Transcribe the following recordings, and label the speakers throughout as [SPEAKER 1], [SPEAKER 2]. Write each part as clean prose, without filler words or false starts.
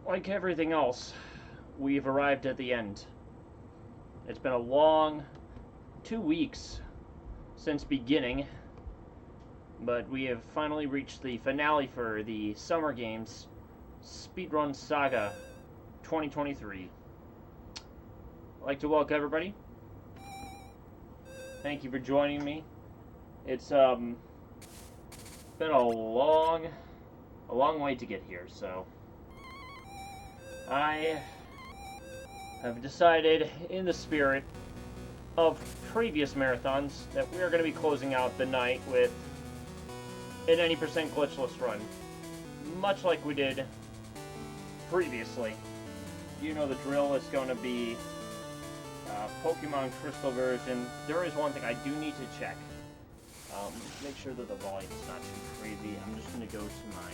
[SPEAKER 1] Like everything else, we've arrived at the end. It's been a long 2 weeks since beginning, but we have finally reached the finale for the Summer Games Speedrun Saga 2023. I'd like to welcome everybody. Thank you for joining me. It's been a long way to get here, so I have decided, in the spirit of previous marathons, that we are going to be closing out the night with an 90% glitchless run, much like we did previously. You know the drill. It's going to be Pokemon Crystal version. There is one thing I do need to check. Make sure that the volume is not too crazy. I'm just going to go to my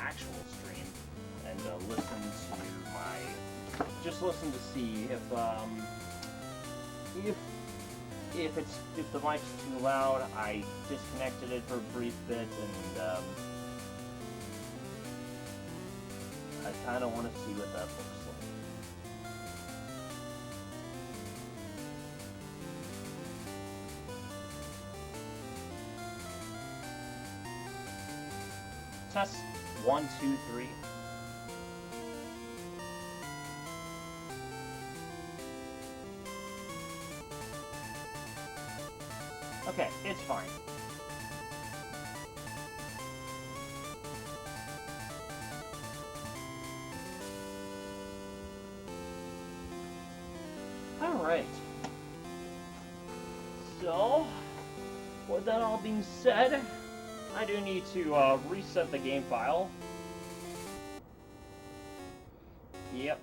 [SPEAKER 1] actual stream and listen to see if the mic's too loud. I disconnected it for a brief bit, and I kind of want to see what that looks like. Test 1, 2, 3. Okay, it's fine. Alright. So, with that all being said, I do need to reset the game file. Yep.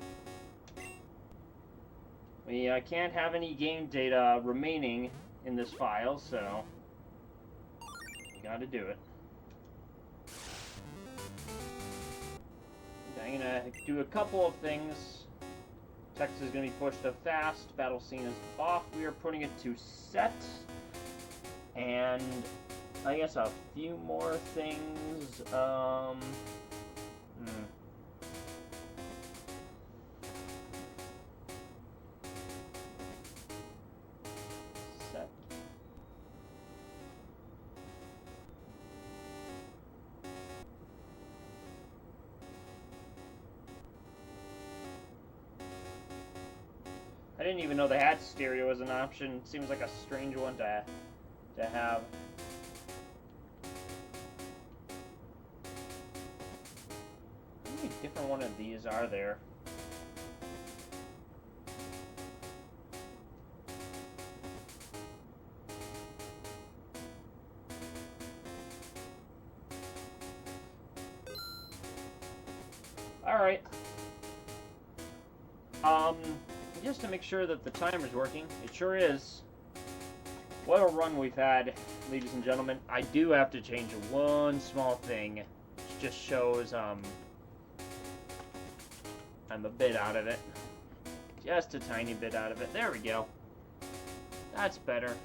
[SPEAKER 1] We can't have any game data remaining in this file, so gotta do it. Okay, I'm gonna do a couple of things. Text is gonna be pushed to fast. Battle scene is off. We are putting it to set. And I guess a few more things. Set. I didn't even know they had stereo as an option. Seems like a strange one to have. Different one of these are there? Alright. Just to make sure that the timer's working, it sure is. What a run we've had, ladies and gentlemen. I do have to change one small thing, which just shows, I'm a bit out of it. Just a tiny bit out of it. There we go. That's better.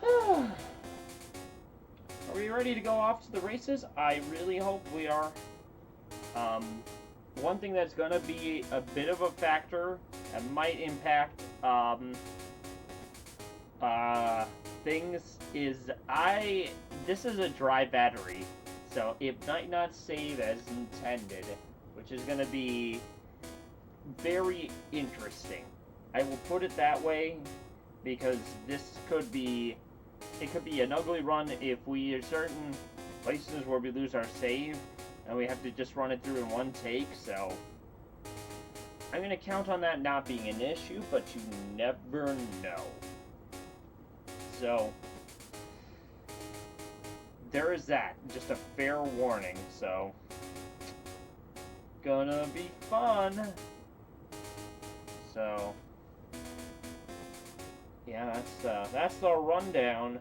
[SPEAKER 1] Are we ready to go off to the races? I really hope we are. One thing that's going to be a bit of a factor that might impact things is this is a dry battery. So it might not save as intended, which is going to be very interesting. I will put it that way because it could be an ugly run if we are certain places where we lose our save and we have to just run it through in one take. So I'm going to count on that not being an issue, but you never know. So there is that. Just a fair warning, so gonna be fun. So yeah, that's the rundown.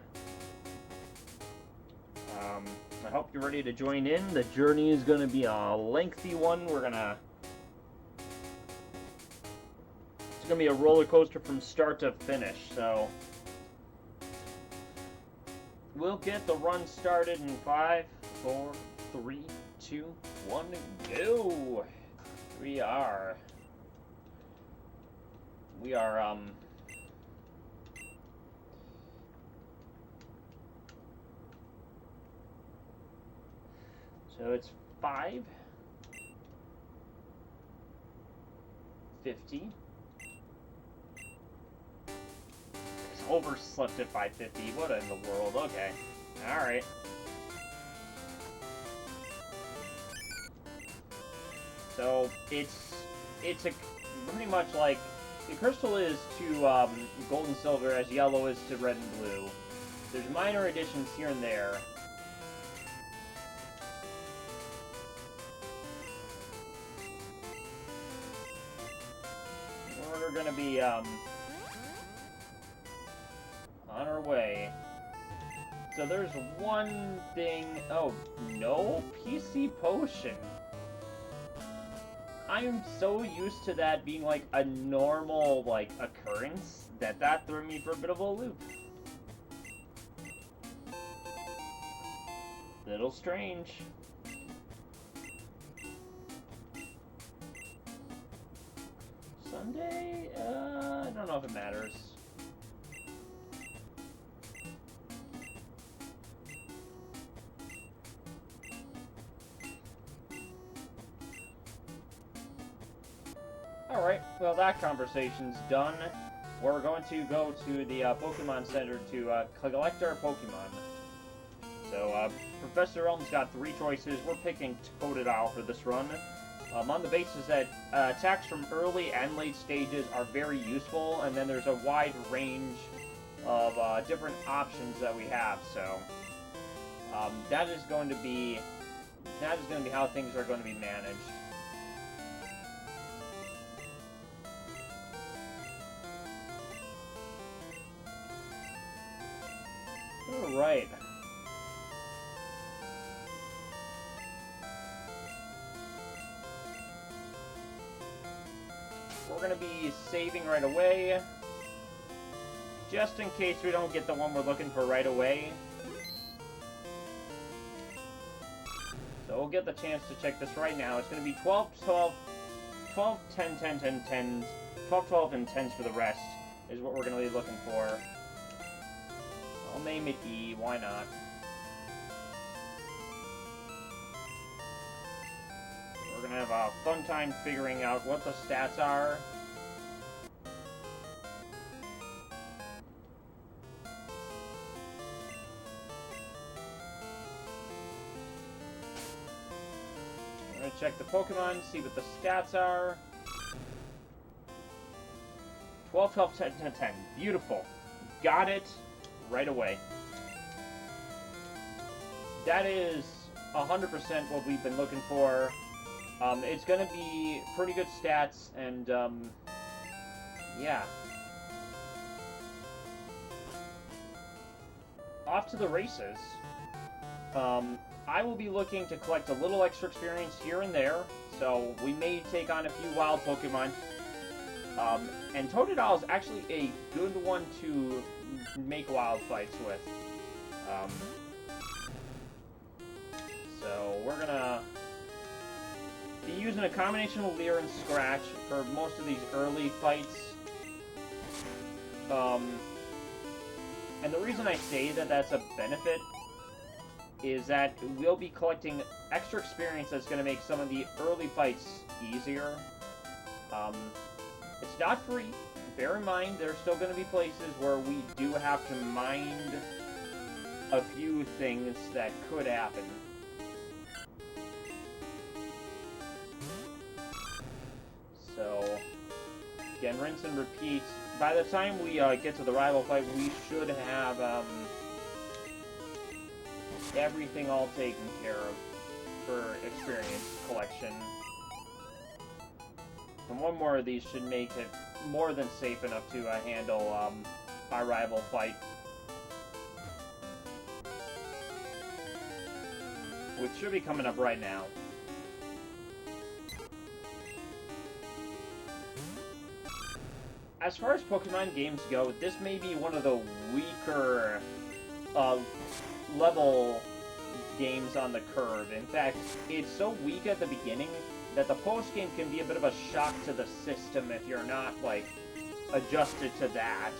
[SPEAKER 1] I hope you're ready to join in. The journey is gonna be a lengthy one. It's gonna be a roller coaster from start to finish, so we'll get the run started in 5, 4, 3, 2, 1, go! We are, so it's 5:50. Overslept at 5:50. What in the world? Okay. Alright. So, it's a pretty much like the crystal is to gold and silver as yellow is to red and blue. There's minor additions here and there. We're gonna be on our way. So there's one thing. Oh, no PC potion. I'm so used to that being like a normal like occurrence that threw me for a bit of a loop. Little strange. Sunday? I don't know if it matters. Alright, well that conversation's done. We're going to go to the Pokemon Center to collect our Pokemon. So, Professor Elton's got 3 choices. We're picking Totodile for this run. On the basis that attacks from early and late stages are very useful, and then there's a wide range of different options that we have. So, that is going to be how things are going to be managed. Alright. We're going to be saving right away, just in case we don't get the one we're looking for right away. So we'll get the chance to check this right now. It's going to be 12, 12, 12, 10, 10, 10, 10s, 12, 12, and 10s for the rest, is what we're going to be looking for. I'll name it E, why not? We're gonna have a fun time figuring out what the stats are. We're gonna check the Pokemon, see what the stats are. 12, 12, 10, 10, 10. Beautiful. Got it. Right away. That is 100% what we've been looking for. It's gonna be pretty good stats, and yeah. Off to the races. I will be looking to collect a little extra experience here and there, so we may take on a few wild Pokemon. And Totodile is actually a good one to make wild fights with. So we're gonna be using a combination of Leer and Scratch for most of these early fights. And the reason I say that that's a benefit is that we'll be collecting extra experience that's going to make some of the early fights easier. It's not free. Bear in mind, there's still going to be places where we do have to mind a few things that could happen. So, again, rinse and repeat. By the time we get to the rival fight, we should have everything all taken care of for experience collection. And one more of these should make it more than safe enough to handle our rival fight. Which should be coming up right now. As far as Pokemon games go, this may be one of the weaker level games on the curve. In fact, it's so weak at the beginning that the post-game can be a bit of a shock to the system if you're not, like, adjusted to that.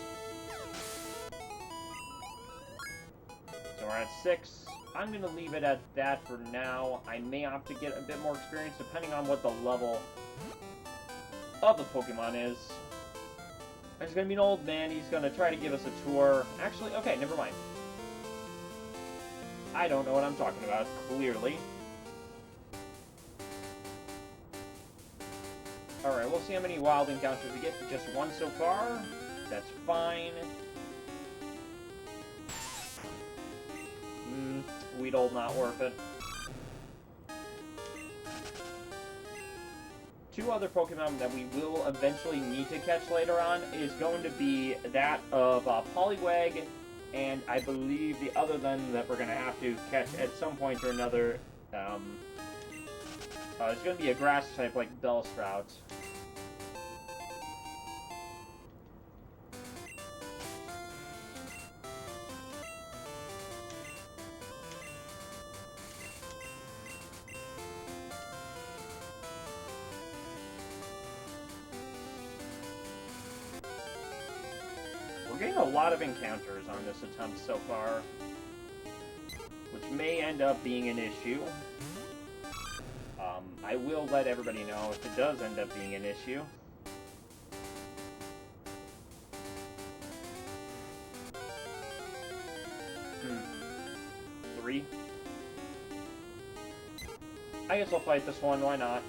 [SPEAKER 1] So we're at 6. I'm going to leave it at that for now. I may opt to get a bit more experience depending on what the level of the Pokemon is. There's going to be an old man. He's going to try to give us a tour. Actually, okay, never mind. I don't know what I'm talking about, clearly. Alright, we'll see how many wild encounters we get. Just one so far. That's fine. Weedle, not worth it. 2 other Pokemon that we will eventually need to catch later on is going to be that of Poliwag, and I believe the other one that we're going to have to catch at some point or another, it's going to be a grass type like Bellsprout. We're getting a lot of encounters on this attempt so far, which may end up being an issue. I will let everybody know if it does end up being an issue. Three. I guess I'll fight this one, why not?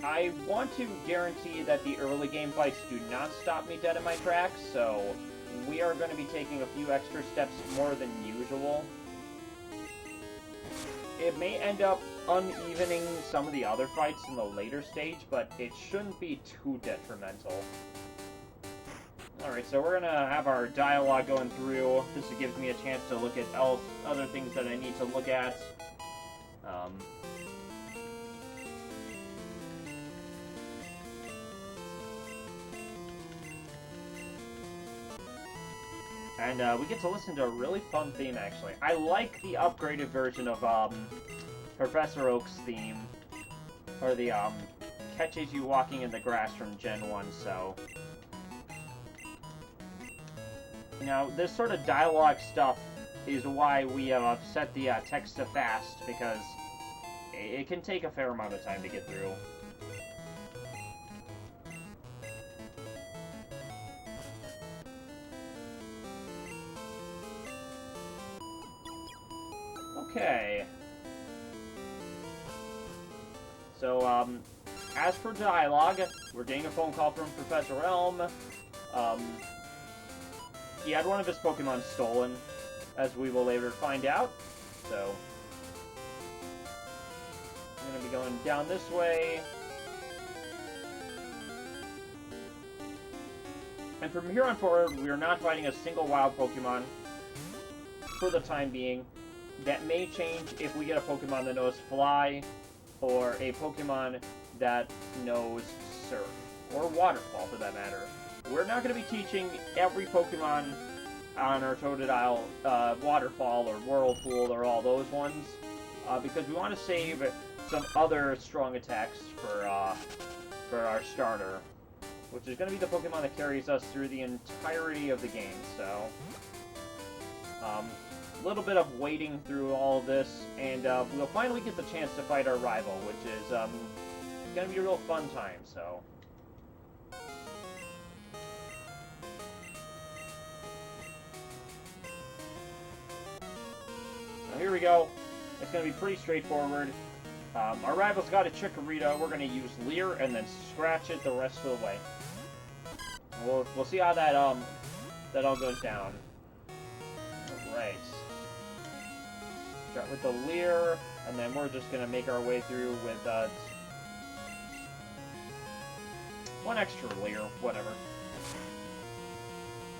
[SPEAKER 1] I want to guarantee that the early game fights do not stop me dead in my tracks, so we are going to be taking a few extra steps more than usual. It may end up unevening some of the other fights in the later stage, but it shouldn't be too detrimental. Alright, so we're going to have our dialogue going through. This gives me a chance to look at other things that I need to look at. And we get to listen to a really fun theme, actually. I like the upgraded version of Professor Oak's theme, or the catches you walking in the grass from Gen 1, so... Now, this sort of dialogue stuff is why we have set the text to fast, because it can take a fair amount of time to get through. Okay. So, as for dialogue, we're getting a phone call from Professor Elm. He had one of his Pokemon stolen, as we will later find out. So, I'm going to be going down this way. And from here on forward, we are not fighting a single wild Pokemon for the time being. That may change if we get a Pokemon that knows Fly, or a Pokemon that knows Surf, or Waterfall for that matter. We're not going to be teaching every Pokemon on our Totodile Waterfall, or Whirlpool, or all those ones, because we want to save some other strong attacks for our starter, which is going to be the Pokemon that carries us through the entirety of the game, so... a little bit of waiting through all of this, and we'll finally get the chance to fight our rival, which is going to be a real fun time, so... Now here we go. It's going to be pretty straightforward. Our rival's got a Chikorita. We're going to use Leer and then scratch it the rest of the way. We'll see how that all goes down. Alright. Start with the Leer, and then we're just going to make our way through with one extra Leer, whatever.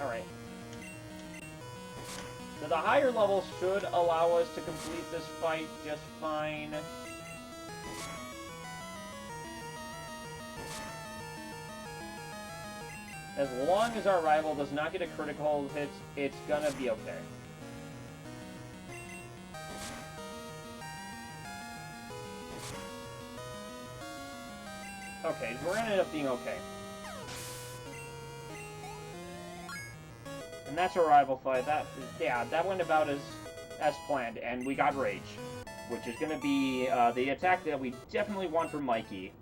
[SPEAKER 1] Alright. So the higher levels should allow us to complete this fight just fine. As long as our rival does not get a critical hit, it's gonna be okay. Okay, we're gonna end up being okay. And that's our rival fight. That went about as planned, and we got Rage, which is gonna be the attack that we definitely want from Mikey.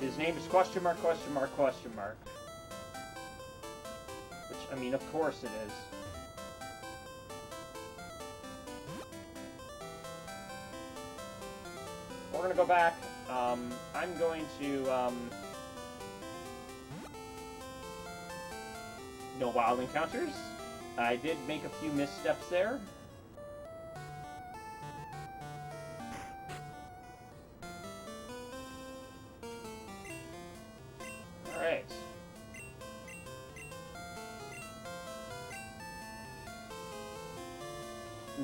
[SPEAKER 1] His name is question mark, question mark, question mark. Which, I mean, of course it is. We're gonna go back. I'm going to, no wild encounters. I did make a few missteps there. Alright.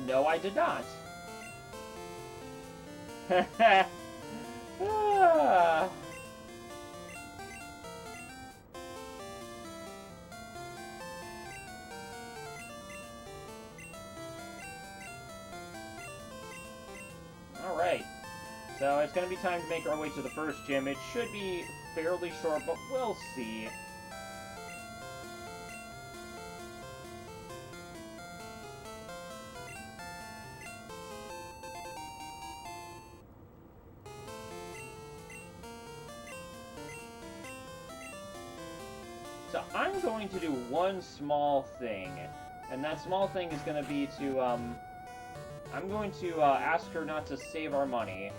[SPEAKER 1] No, I did not. Ah. Alright. So it's going to be time to make our way to the first gym. It should be fairly short, but we'll see. So I'm going to do one small thing, and that small thing is going to be to, I'm going to ask her not to save our money.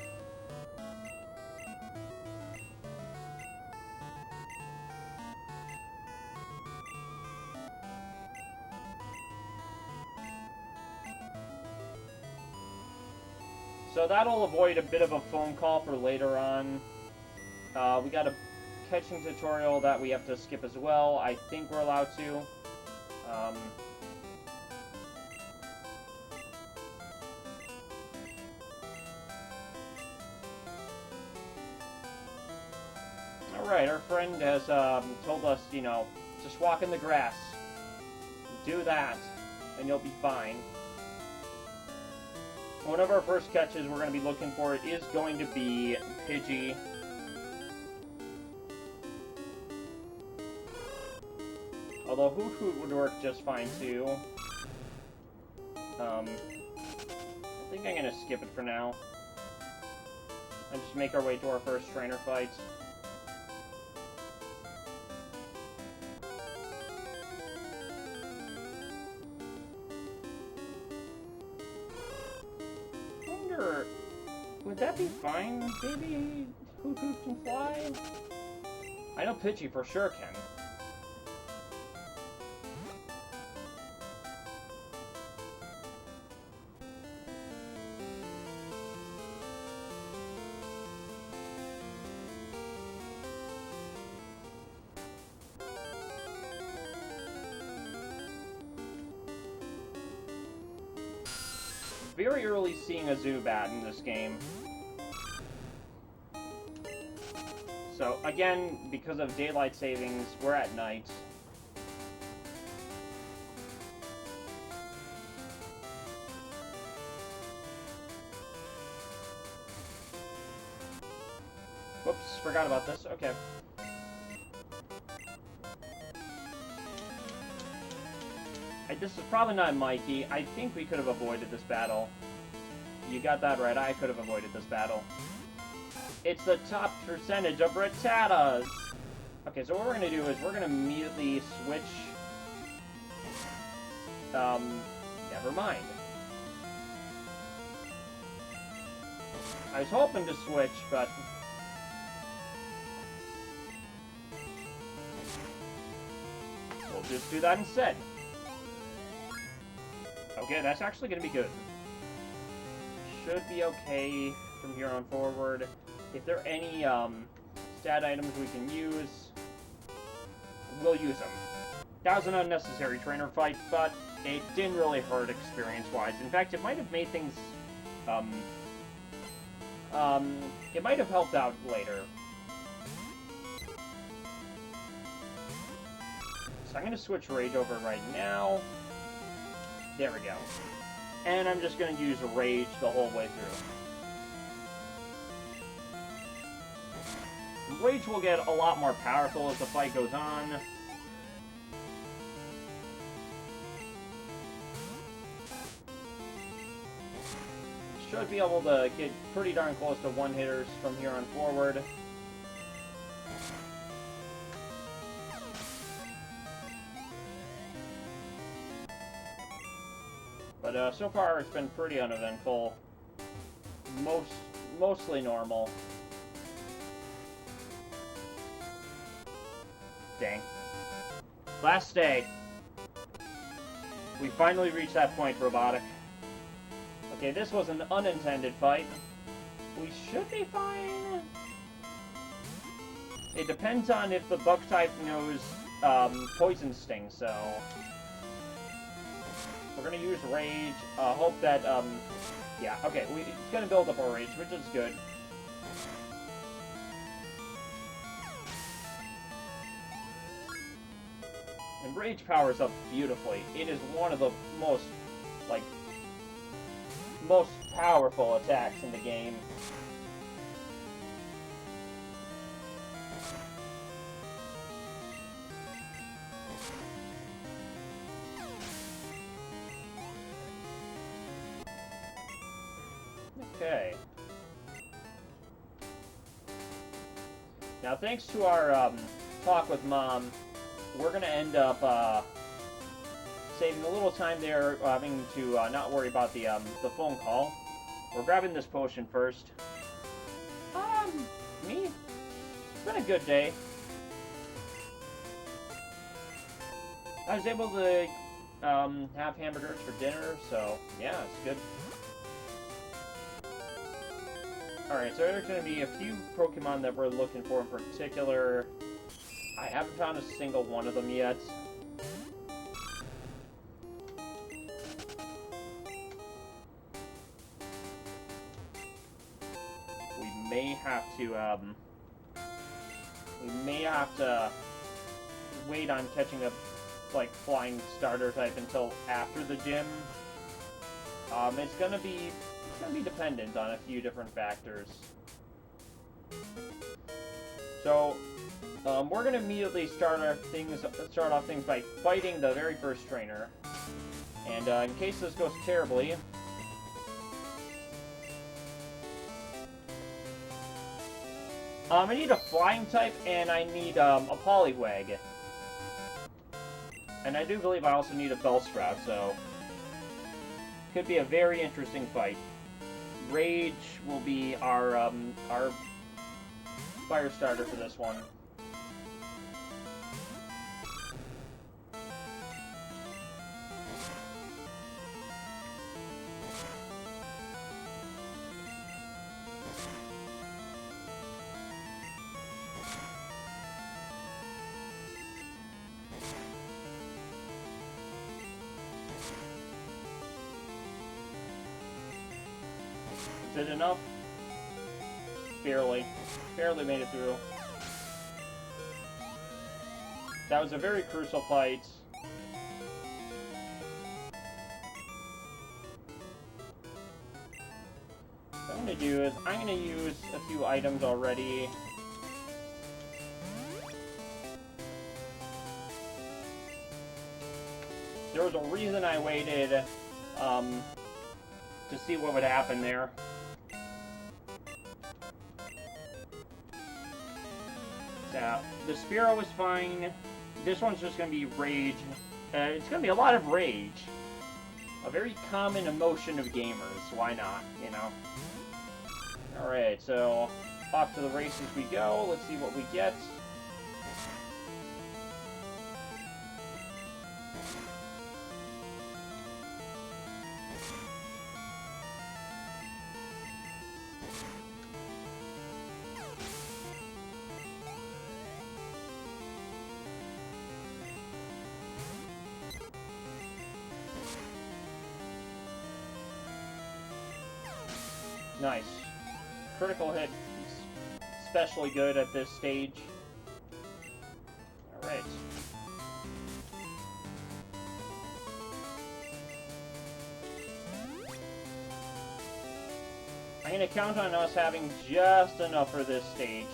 [SPEAKER 1] So that'll avoid a bit of a phone call for later on. We got a catching tutorial that we have to skip as well. I think we're allowed to. Alright, our friend has told us, you know, just walk in the grass. Do that, and you'll be fine. One of our first catches we're going to be looking for is going to be Pidgey. Although Hoot Hoot would work just fine too. I think I'm gonna skip it for now. And just make our way to our first trainer fight. I wonder, would that be fine? Maybe Hoot Hoot can fly? I know Pidgey for sure can. Very early seeing a Zubat in this game. So, again, because of daylight savings, we're at night. Whoops, forgot about this. Okay. This is probably not Mikey. I think we could have avoided this battle. You got that right. I could have avoided this battle. It's the top percentage of Rattatas! Okay, so what we're going to do is we're going to immediately switch... never mind. I was hoping to switch, but... we'll just do that instead. Okay, that's actually going to be good. Should be okay from here on forward. If there are any stat items we can use, we'll use them. That was an unnecessary trainer fight, but it didn't really hurt experience-wise. In fact, it might have made things it might have helped out later. So I'm going to switch Rage over right now. There we go. And I'm just going to use Rage the whole way through. Rage will get a lot more powerful as the fight goes on. Should be able to get pretty darn close to one-hitters from here on forward. But so far it's been pretty uneventful. Mostly normal. Dang. Last day. We finally reached that point, Robotic. Okay, this was an unintended fight. We should be fine. It depends on if the bug type knows Poison Sting, so we're gonna use Rage. Hope that yeah, okay, it's gonna build up our Rage, which is good. And Rage powers up beautifully. It is one of the most, like, most powerful attacks in the game. Okay. Now, thanks to our talk with Mom, we're going to end up saving a little time there, having to not worry about the phone call. We're grabbing this potion first. Me? It's been a good day. I was able to have hamburgers for dinner, so yeah, it's good. Alright, so there's going to be a few Pokemon that we're looking for in particular. I haven't found a single one of them yet. We may have to wait on catching a, like, flying starter type until after the gym. It's gonna be dependent on a few different factors. So, we're gonna immediately start off things by fighting the very first trainer. And in case this goes terribly, I need a flying type, and I need a Poliwag. And I do believe I also need a Bellsprout, so could be a very interesting fight. Rage will be our fire starter for this one. Is it enough? Barely. Barely made it through. That was a very crucial fight. What I'm going to do is, I'm going to use a few items already. There was a reason I waited to see what would happen there. Yeah, the Spearow was fine. This one's just going to be Rage. It's going to be a lot of Rage. A very common emotion of gamers. Why not, you know? Alright, so off to the races we go. Let's see what we get. Nice. critical hit is especially good at this stage. Alright. I'm going to count on us having just enough for this stage.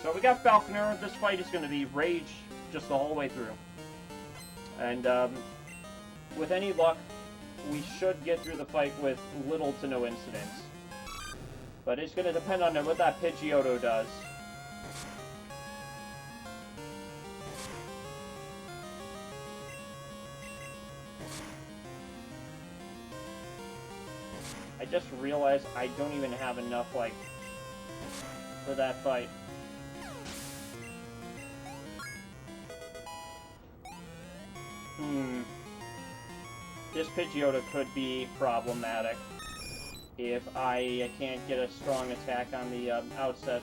[SPEAKER 1] So we got Falconer. This fight is going to be rage just the whole way through. And with any luck, we should get through the fight with little to no incidents. But it's going to depend on what that Pidgeotto does. I just realized I don't even have enough, like, for that fight. This Pidgeotto could be problematic if I can't get a strong attack on the outset.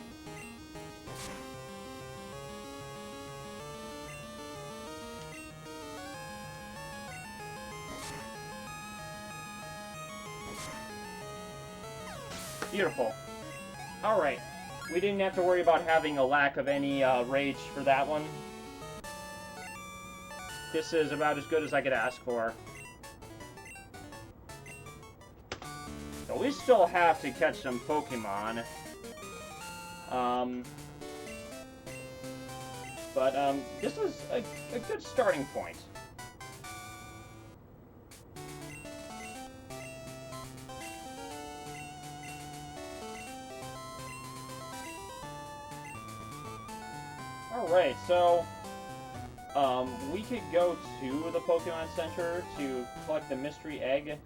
[SPEAKER 1] Beautiful. Alright. We didn't have to worry about having a lack of any rage for that one. This is about as good as I could ask for. So we still have to catch some Pokemon. But this was a good starting point. Alright, so we could go to the Pokemon Center to collect the mystery egg.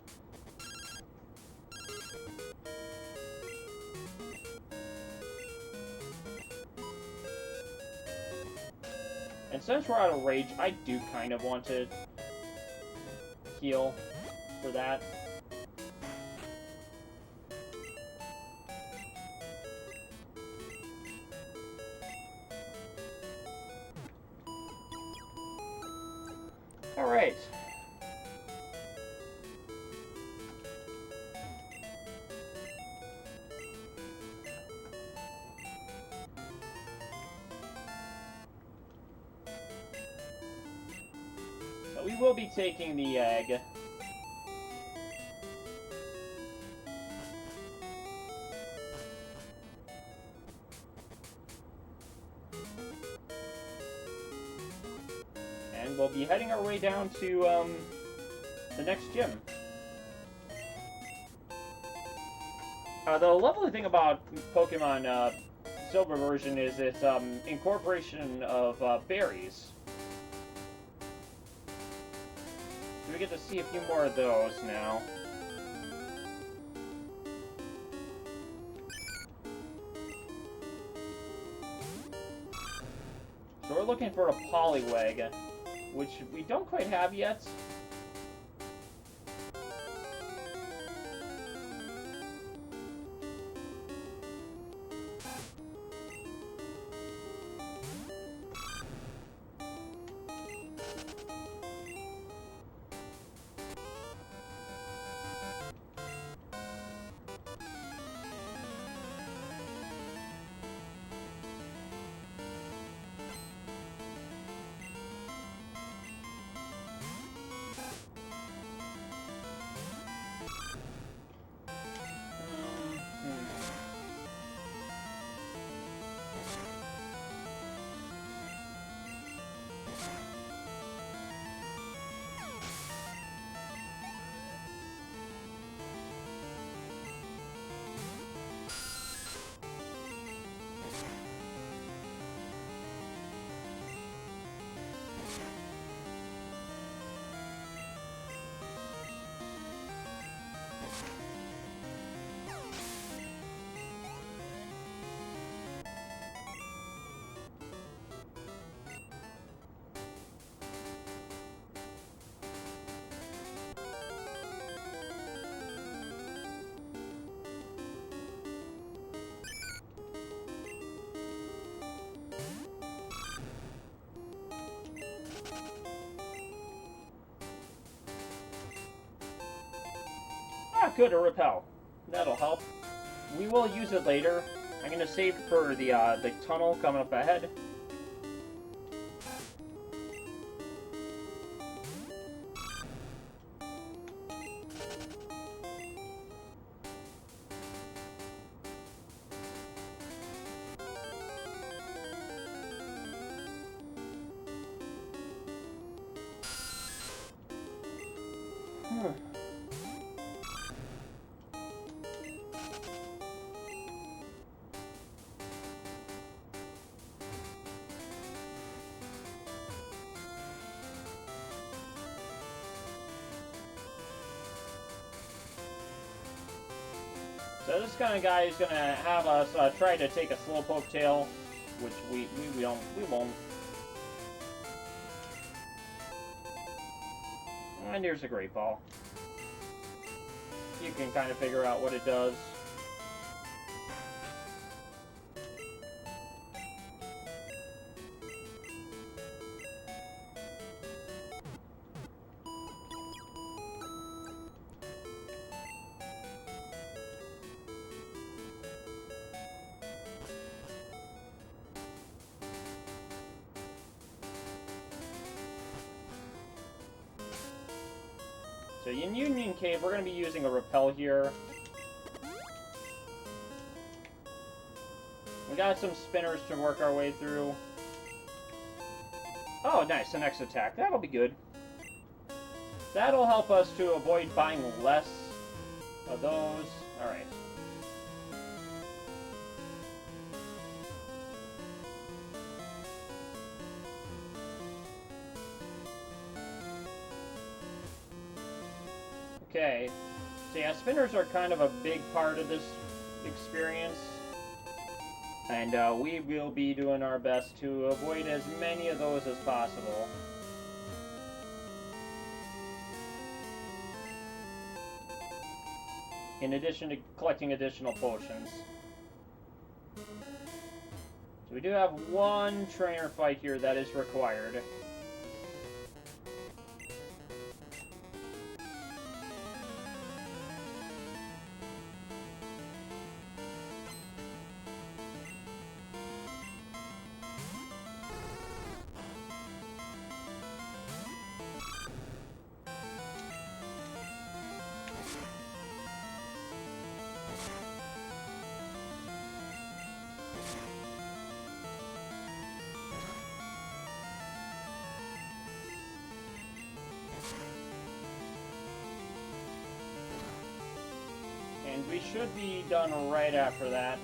[SPEAKER 1] And since we're out of rage, I do kind of want to heal for that. Alright. So we will be taking the egg. And we'll be heading our way down to the next gym. The lovely thing about Pokemon Silver version is its incorporation of berries. So we get to see a few more of those now. So we're looking for a Poliwag, which we don't quite have yet. Ah, good, a repel. That'll help. We will use it later. I'm gonna save for the tunnel coming up ahead. So this kind of guy is going to have us try to take a slowpoke tail, which we won't. And here's a great ball. You can kind of figure out what it does. So in Union Cave, we're going to be using a repel here. We got some spinners to work our way through. Oh, nice, the next attack. That'll be good. That'll help us to avoid buying less of those. Alright. Okay, so yeah, spinners are kind of a big part of this experience, and we will be doing our best to avoid as many of those as possible. In addition to collecting additional potions. So we do have one trainer fight here that is required. And we should be done right after that.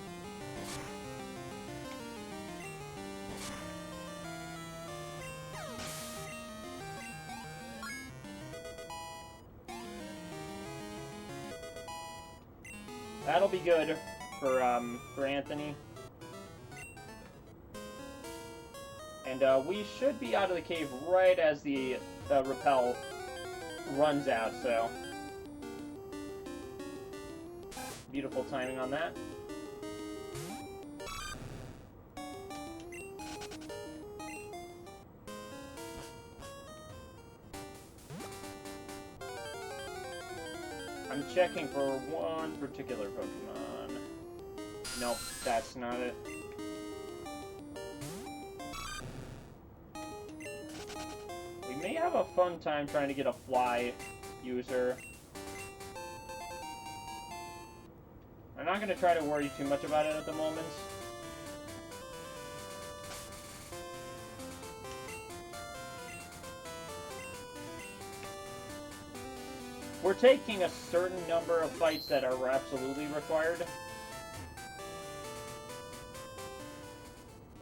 [SPEAKER 1] That'll be good for Anthony. And we should be out of the cave right as the repel runs out, so... Beautiful timing on that. I'm checking for one particular Pokemon. Nope, that's not it. We may have a fun time trying to get a fly user. I'm not going to try to worry too much about it at the moment. We're taking a certain number of fights that are absolutely required.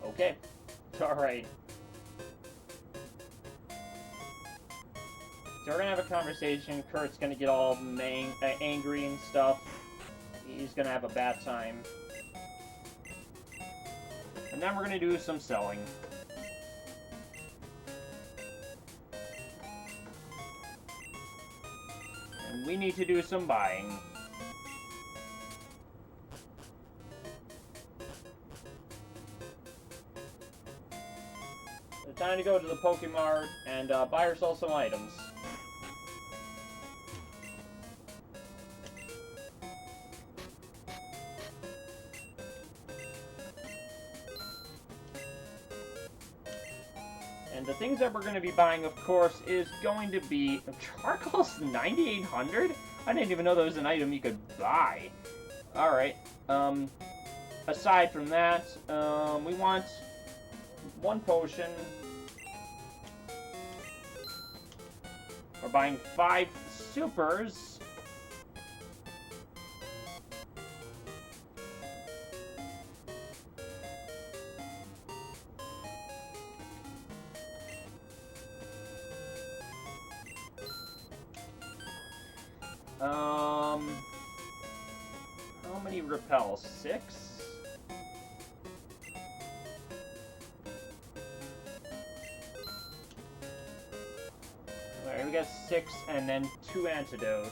[SPEAKER 1] Okay. Alright. So we're going to have a conversation. Kurt's going to get all angry and stuff. He's going to have a bad time. And then we're going to do some selling. And we need to do some buying. It's time to go to the Pokemart and buy or sell some items. And the things that we're going to be buying, of course, is going to be... Charcoal's 9,800? I didn't even know that was an item you could buy. Alright. Aside from that, we want 1 potion. We're buying 5 supers. How many repels? 6? Alright, we got 6 and then 2 antidotes.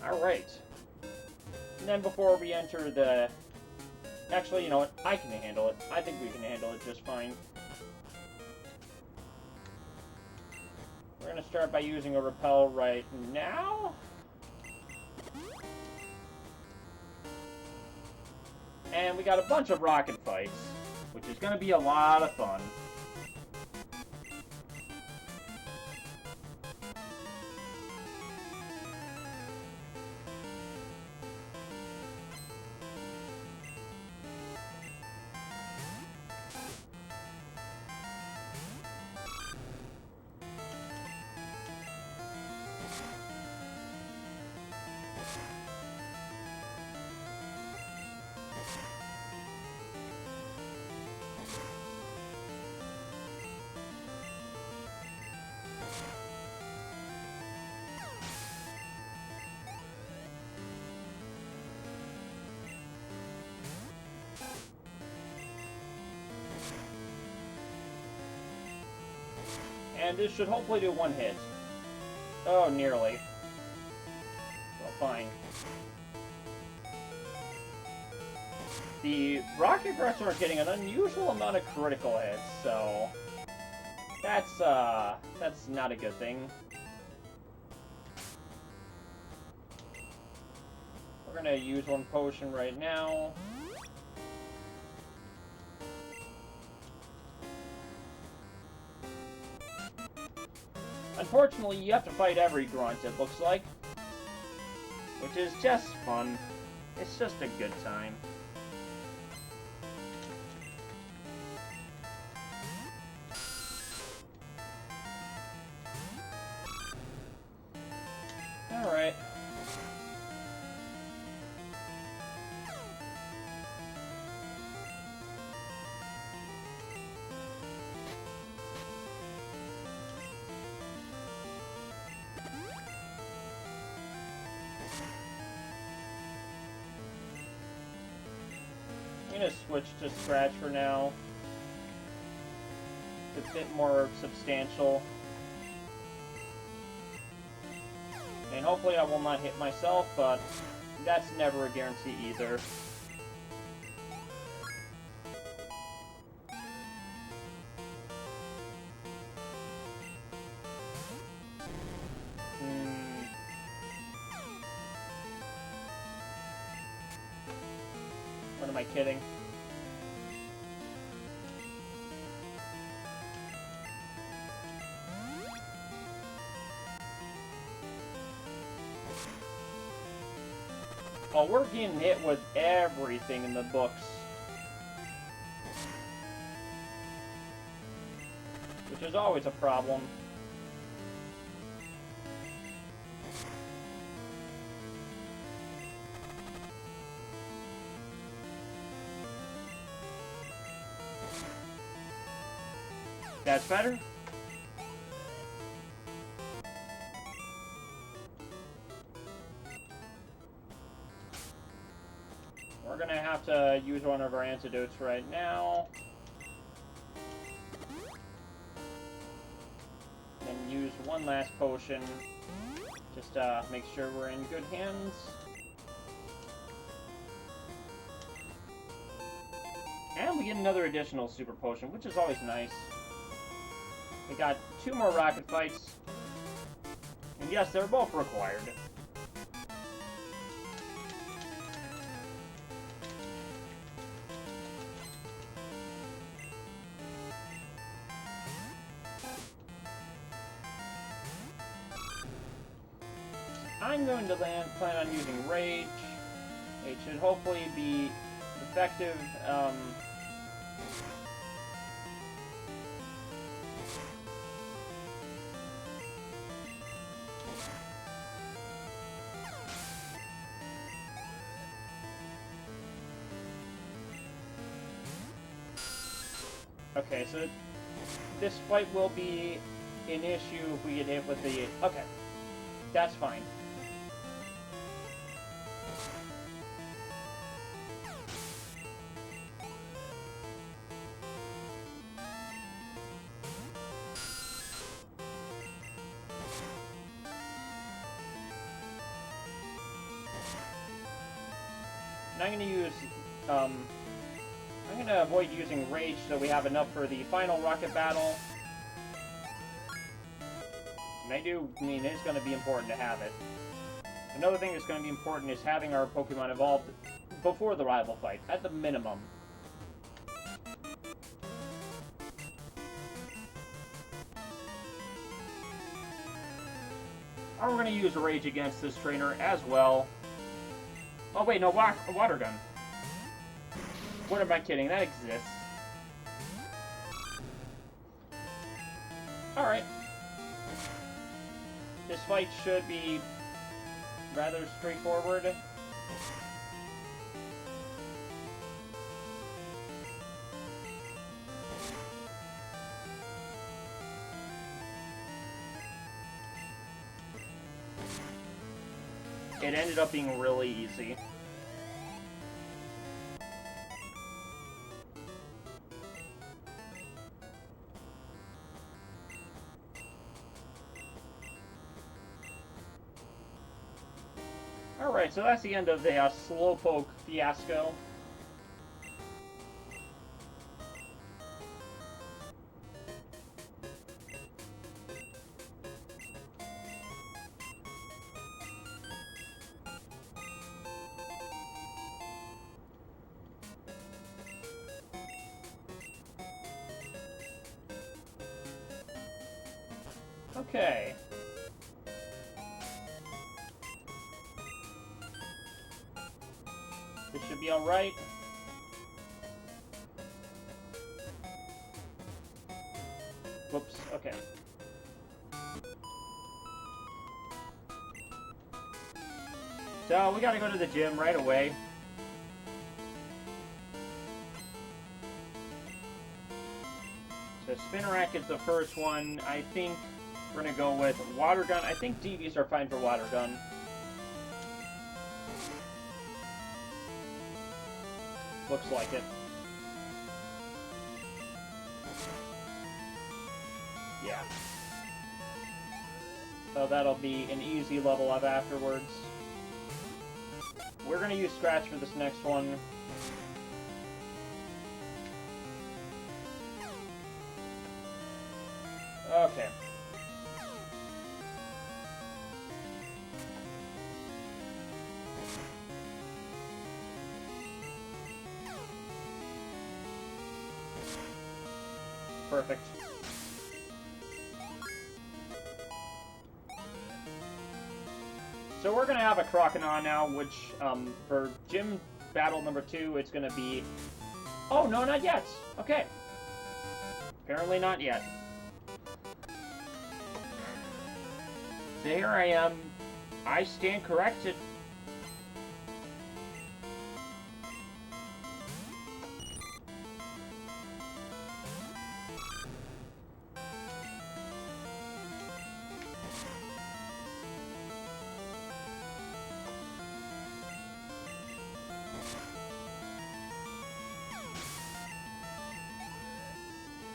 [SPEAKER 1] Alright. And then before we enter the... Actually, you know what? I can handle it. I think we can handle it just fine. We're going to start by using a repel right now. And we got a bunch of rocket fights, which is going to be a lot of fun. And this should hopefully do 1 hit. Oh, nearly. Well, fine. The rocket aggressor are getting an unusual amount of critical hits, so... That's not a good thing. We're gonna use 1 potion right now. Unfortunately, you have to fight every grunt, it looks like. Which is just fun. It's just a good time. Alright. I'm gonna switch to Scratch for now. It's a bit more substantial. And hopefully I will not hit myself, but that's never a guarantee either. What am I kidding? Oh, we're getting hit with everything in the books. Which is always a problem. That's better? We're gonna have to use one of our antidotes right now. And use 1 last potion. Just make sure we're in good hands. And we get another additional super potion, which is always nice. We got 2 more rocket fights. And yes, they're both required. I'm going to plan on using Rage. It should hopefully be effective. Okay, so this fight will be an issue if we get hit with the... Okay, that's fine. And I'm going to use... I'm going to avoid using Rage so we have enough for the final rocket battle. And I do mean it's going to be important to have it. Another thing that's going to be important is having our Pokemon evolved before the rival fight, at the minimum. Or we're going to use Rage against this trainer as well. Oh wait, no, Water Gun. What am I kidding? That exists. Alright. This fight should be rather straightforward. It ended up being really easy. Alright, so that's the end of the Slowpoke fiasco. Okay. This should be alright. Whoops, okay. So, we gotta go to the gym right away. So, Spinarak is the first one. I think we're gonna go with Water Gun. I think DVs are fine for Water Gun. Looks like it. Yeah. So that'll be an easy level up afterwards. We're gonna use Scratch for this next one. Okay. Perfect. So we're gonna have a Croconaw now, which, for gym battle number 2, it's gonna be... Oh, no, not yet! Okay. Apparently not yet. So here I am. I stand corrected.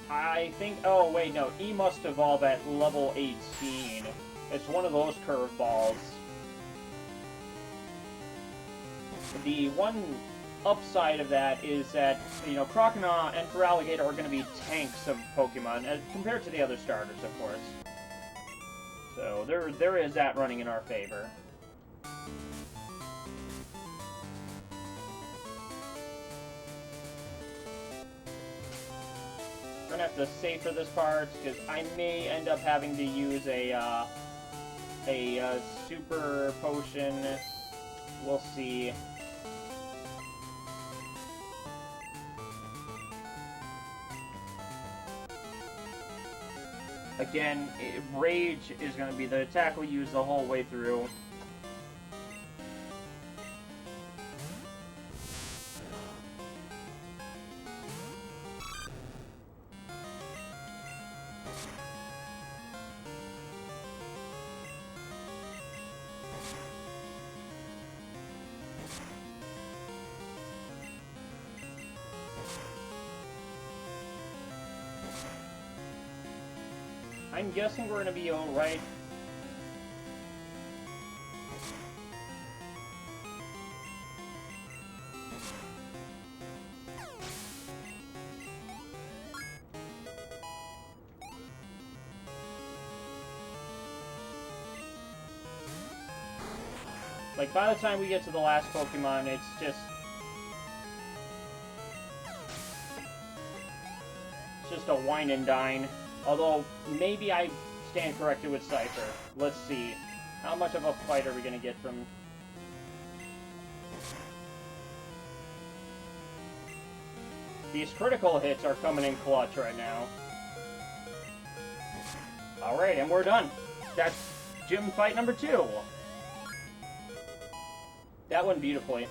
[SPEAKER 1] I think... Oh, wait, no. E must evolve at level 18. It's one of those curveballs. The one upside of that is that, you know, Croconaw and Feraligatr are going to be tanks of Pokemon, as compared to the other starters, of course. So, there is that running in our favor. We're gonna have to save for this part, because I may end up having to use a a super potion. We'll see. Again, Rage is going to be the attack we use the whole way through. I'm guessing we're gonna be alright. Like, by the time we get to the last Pokemon, it's just a wine and dine. Although, maybe I stand corrected with Cypher. Let's see. How much of a fight are we going to get from... These critical hits are coming in clutch right now. Alright, and we're done. That's gym fight number 2. That went beautifully.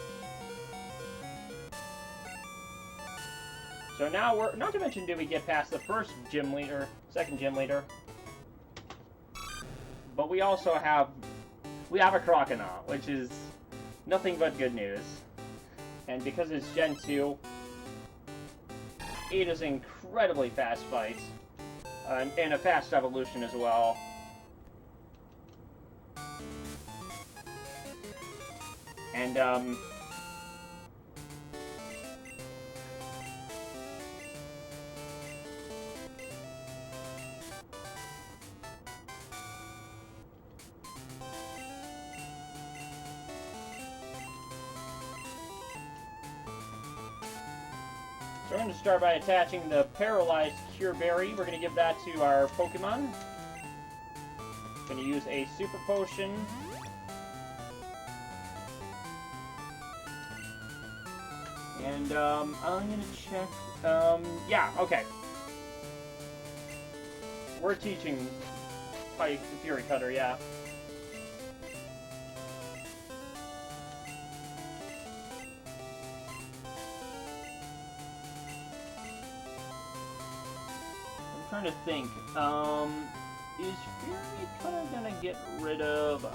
[SPEAKER 1] So now we're... Not to mention, did we get past the first gym leader, second gym leader. But we also have... We have a Croconaut, which is nothing but good news. And because it's Gen 2, it is incredibly fast fights. And a fast evolution as well. And, so we're going to start by attaching the Paralyzed Cure Berry. We're going to give that to our Pokemon. Going to use a Super Potion. And, I'm going to check... yeah, okay. We're teaching Fury Cutter, yeah. I'm trying to think. Is Fury Cutter gonna get rid of,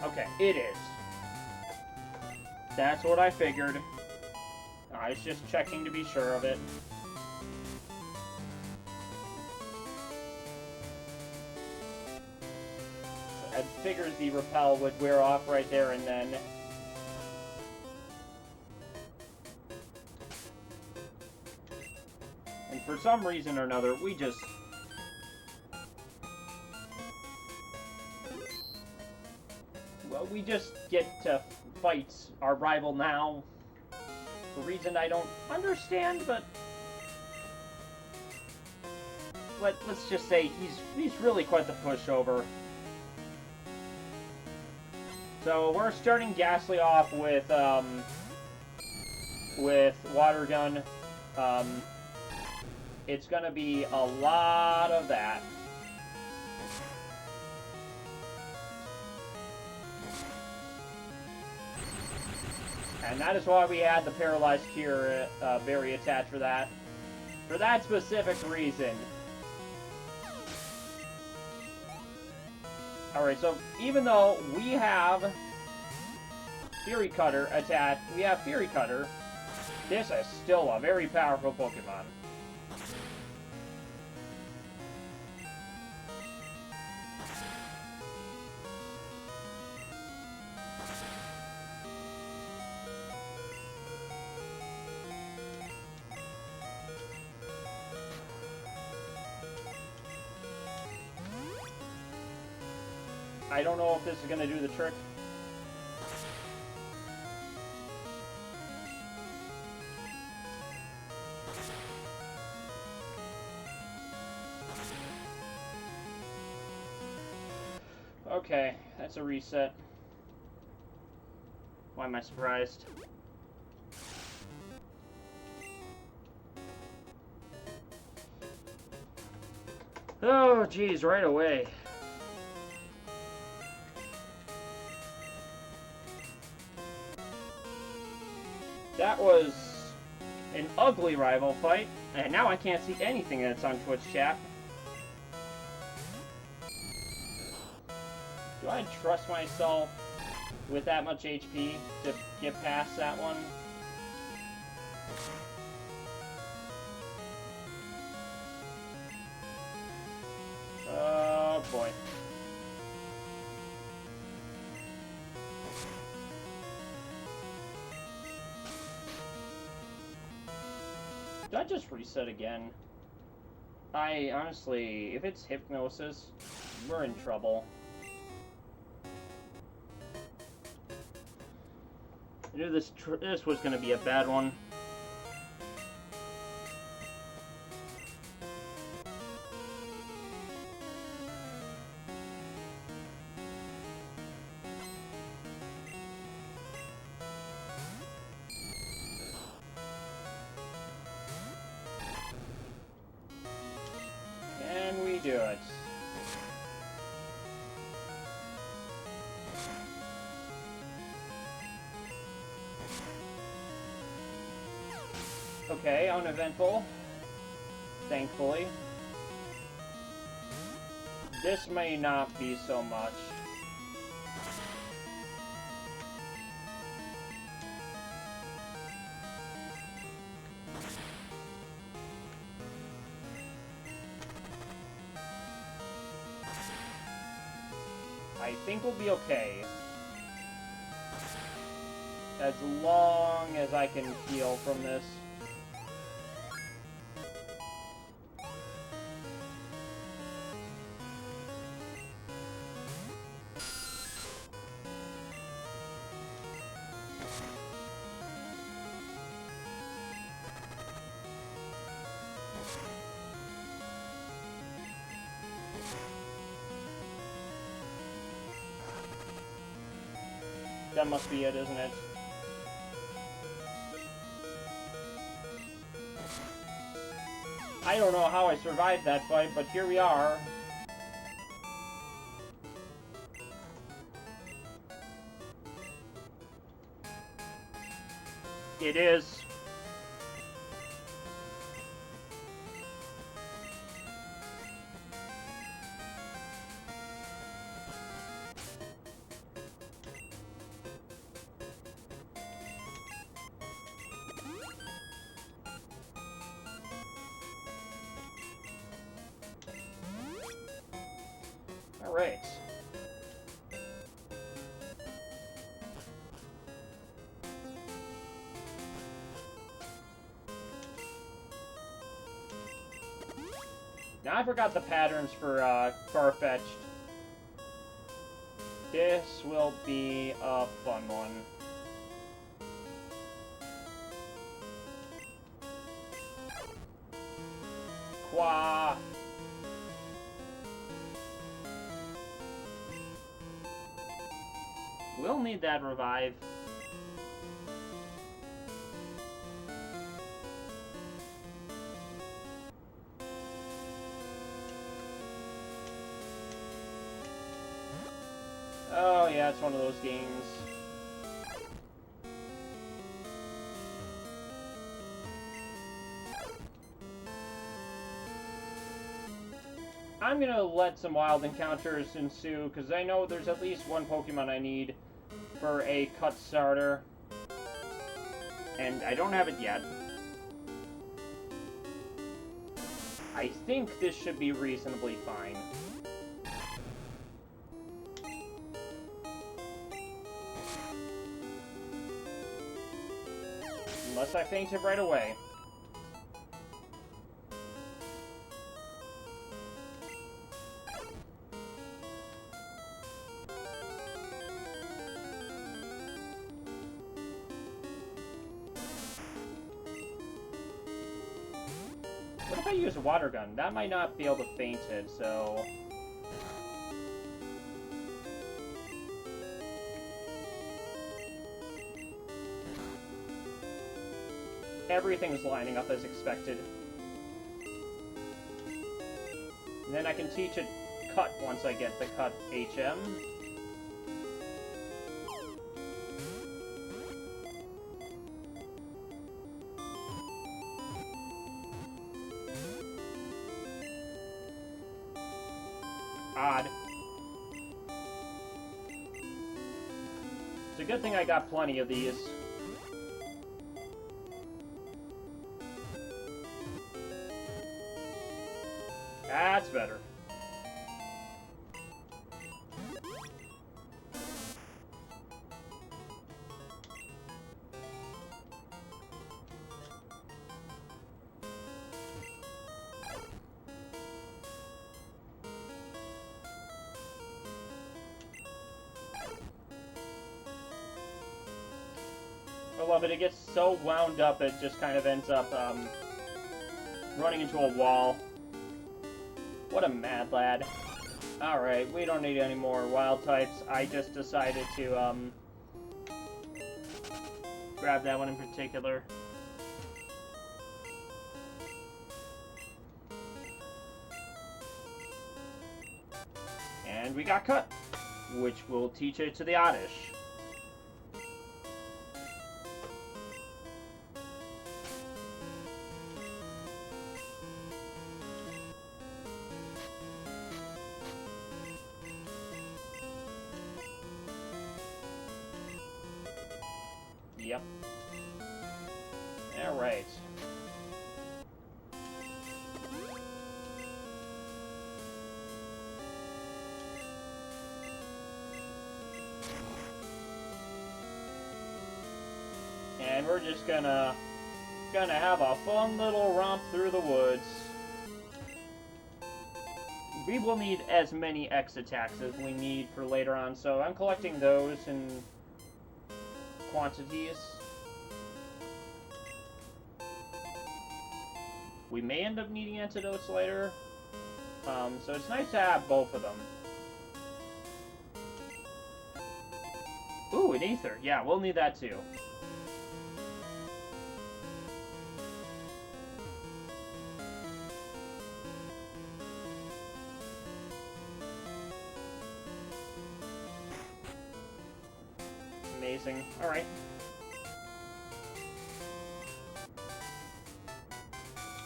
[SPEAKER 1] Okay, it is. That's what I figured. I was just checking to be sure of it. I figured the repel would wear off right there and then. And for some reason or another, we just... Well, we just get to fight our rival now. For a reason I don't understand, but let's just say he's really quite the pushover. So we're starting Ghastly off with Water Gun. It's gonna be a lot of that. And that is why we had the Paralyzed Cure Berry attached for that. For that specific reason. Alright, so even though we have Fury Cutter attached, this is still a very powerful Pokemon. I don't know if this is going to do the trick. Okay, that's a reset. Why am I surprised? Oh, geez, right away. That was an ugly rival fight, and now I can't see anything that's on Twitch chat. Do I trust myself with that much HP to get past that one? Oh boy. Did I just reset again? I honestly, if it's hypnosis, we're in trouble. I knew this was going to be a bad one. Can we do it? Okay, uneventful. Thankfully. This may not be so much. I think we'll be okay. As long as I can heal from this. That must be it, isn't it? I don't know how I survived that fight, but here we are. It is. All right. Now I forgot the patterns for Farfetch'd. This will be a fun one. Qua. We'll need that revive. Oh yeah, it's one of those games. I'm gonna let some wild encounters ensue, because I know there's at least one Pokemon I need for a cut starter. And I don't have it yet. I think this should be reasonably fine. Unless I faint it right away. What if I use a water gun? That might not be able to faint it, so... everything's lining up as expected. And then I can teach it cut once I get the cut HM. Odd. It's a good thing I got plenty of these. That's better. I love it. It gets so wound up it just kind of ends up running into a wall. What a mad lad. Alright, we don't need any more wild types. I just decided to grab that one in particular. And we got cut, which will teach it to the Oddish. Yep. Alright. And we're just gonna have a fun little romp through the woods. We will need as many X attacks as we need for later on, so I'm collecting those in quantities. We may end up needing antidotes later, so it's nice to have both of them. Ooh, an ether. Yeah, we'll need that too. Amazing. Alright.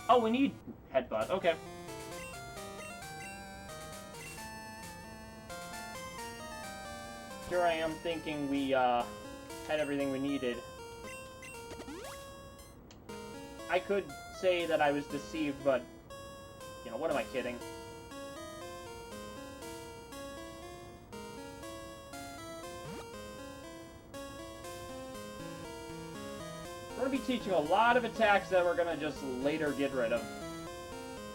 [SPEAKER 1] Oh, we need headbutt. Okay. Here I am thinking we had everything we needed. I could say that I was deceived, but, you know, what am I kidding? We're going to be teaching a lot of attacks that we're going to just later get rid of.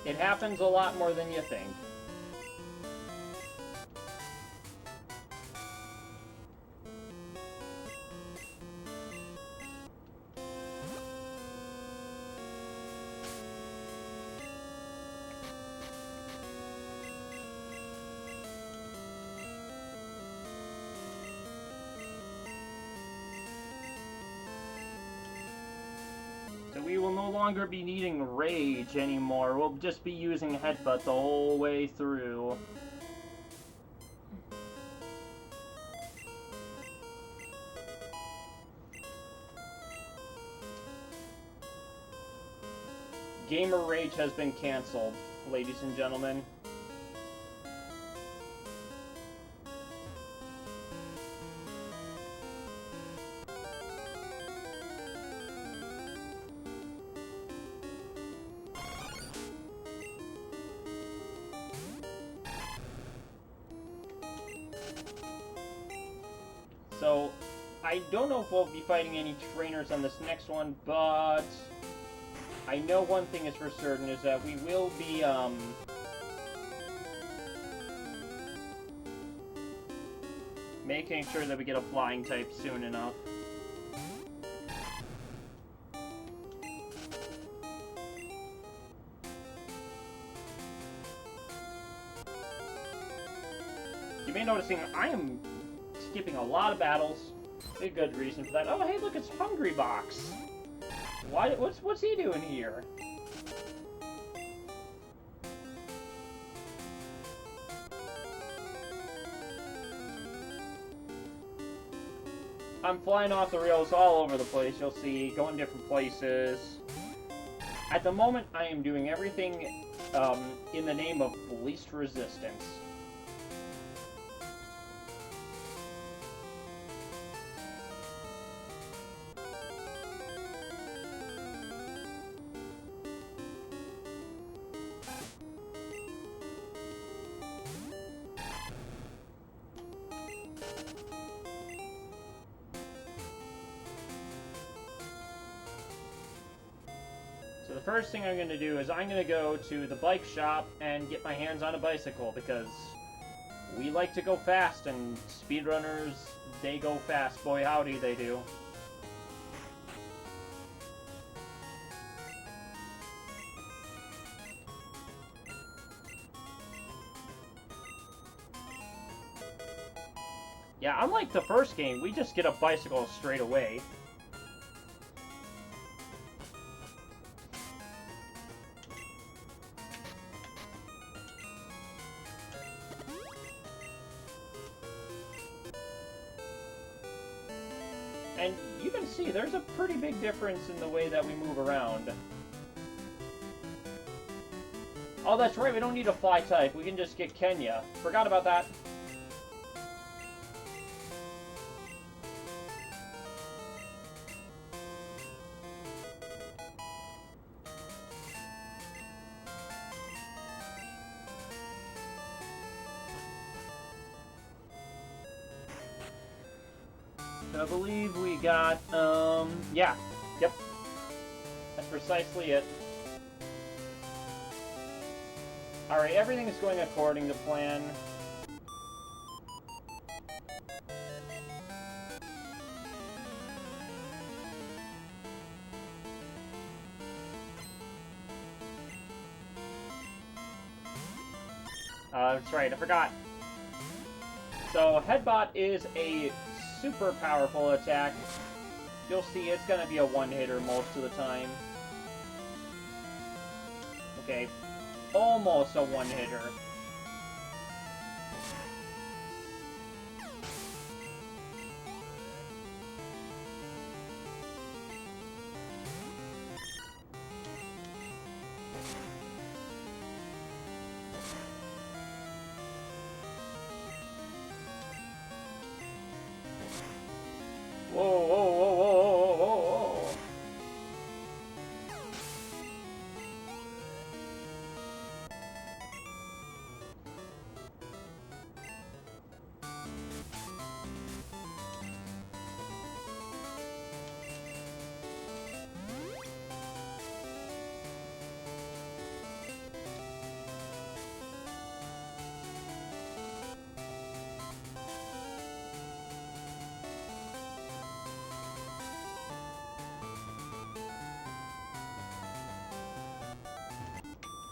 [SPEAKER 1] It happens a lot more than you think. So we will no longer be needing Rage anymore. We'll just be using Headbutt the whole way through. Gamer Rage has been cancelled, ladies and gentlemen. So, I don't know if we'll be fighting any trainers on this next one, but I know one thing is for certain, is that we will be, making sure that we get a flying type soon enough. You may be noticing I am skipping a lot of battles. A good reason for that. Oh, hey, look, it's Hungry Box. What's he doing here? I'm flying off the rails all over the place, you'll see, going different places. At the moment, I am doing everything in the name of least resistance. So the first thing I'm going to do is I'm going to go to the bike shop and get my hands on a bicycle, because we like to go fast, and speedrunners, they go fast. Boy, howdy they do. Yeah, unlike the first game, we just get a bicycle straight away. And you can see there's a pretty big difference in the way that we move around. Oh, that's right, we don't need a fly type. We can just get Kenya. Forgot about that. I believe we got, yeah. Yep. That's precisely it. Alright, everything is going according to plan. That's right, I forgot. So, Headbot is a super powerful attack. You'll see it's gonna be a one-hitter most of the time. Okay, almost a one-hitter. Whoa, whoa, whoa, whoa, whoa, whoa, whoa.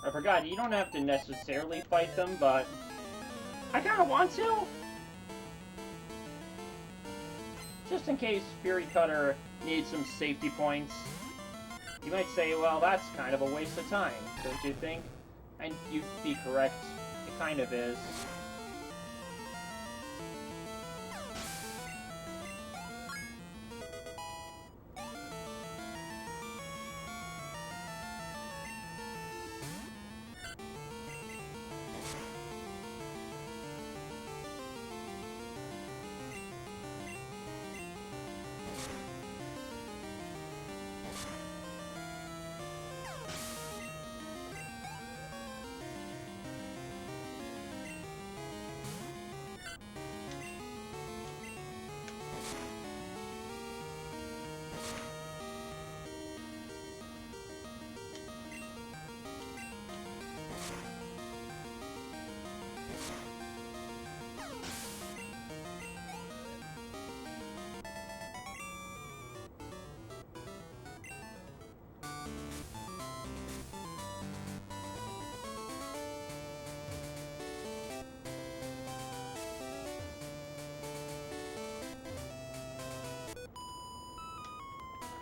[SPEAKER 1] I forgot, you don't have to necessarily fight them, but I kinda want to. Just in case Fury Cutter needs some safety points. You might say, well, that's kind of a waste of time, don't you think? And you'd be correct, it kind of is.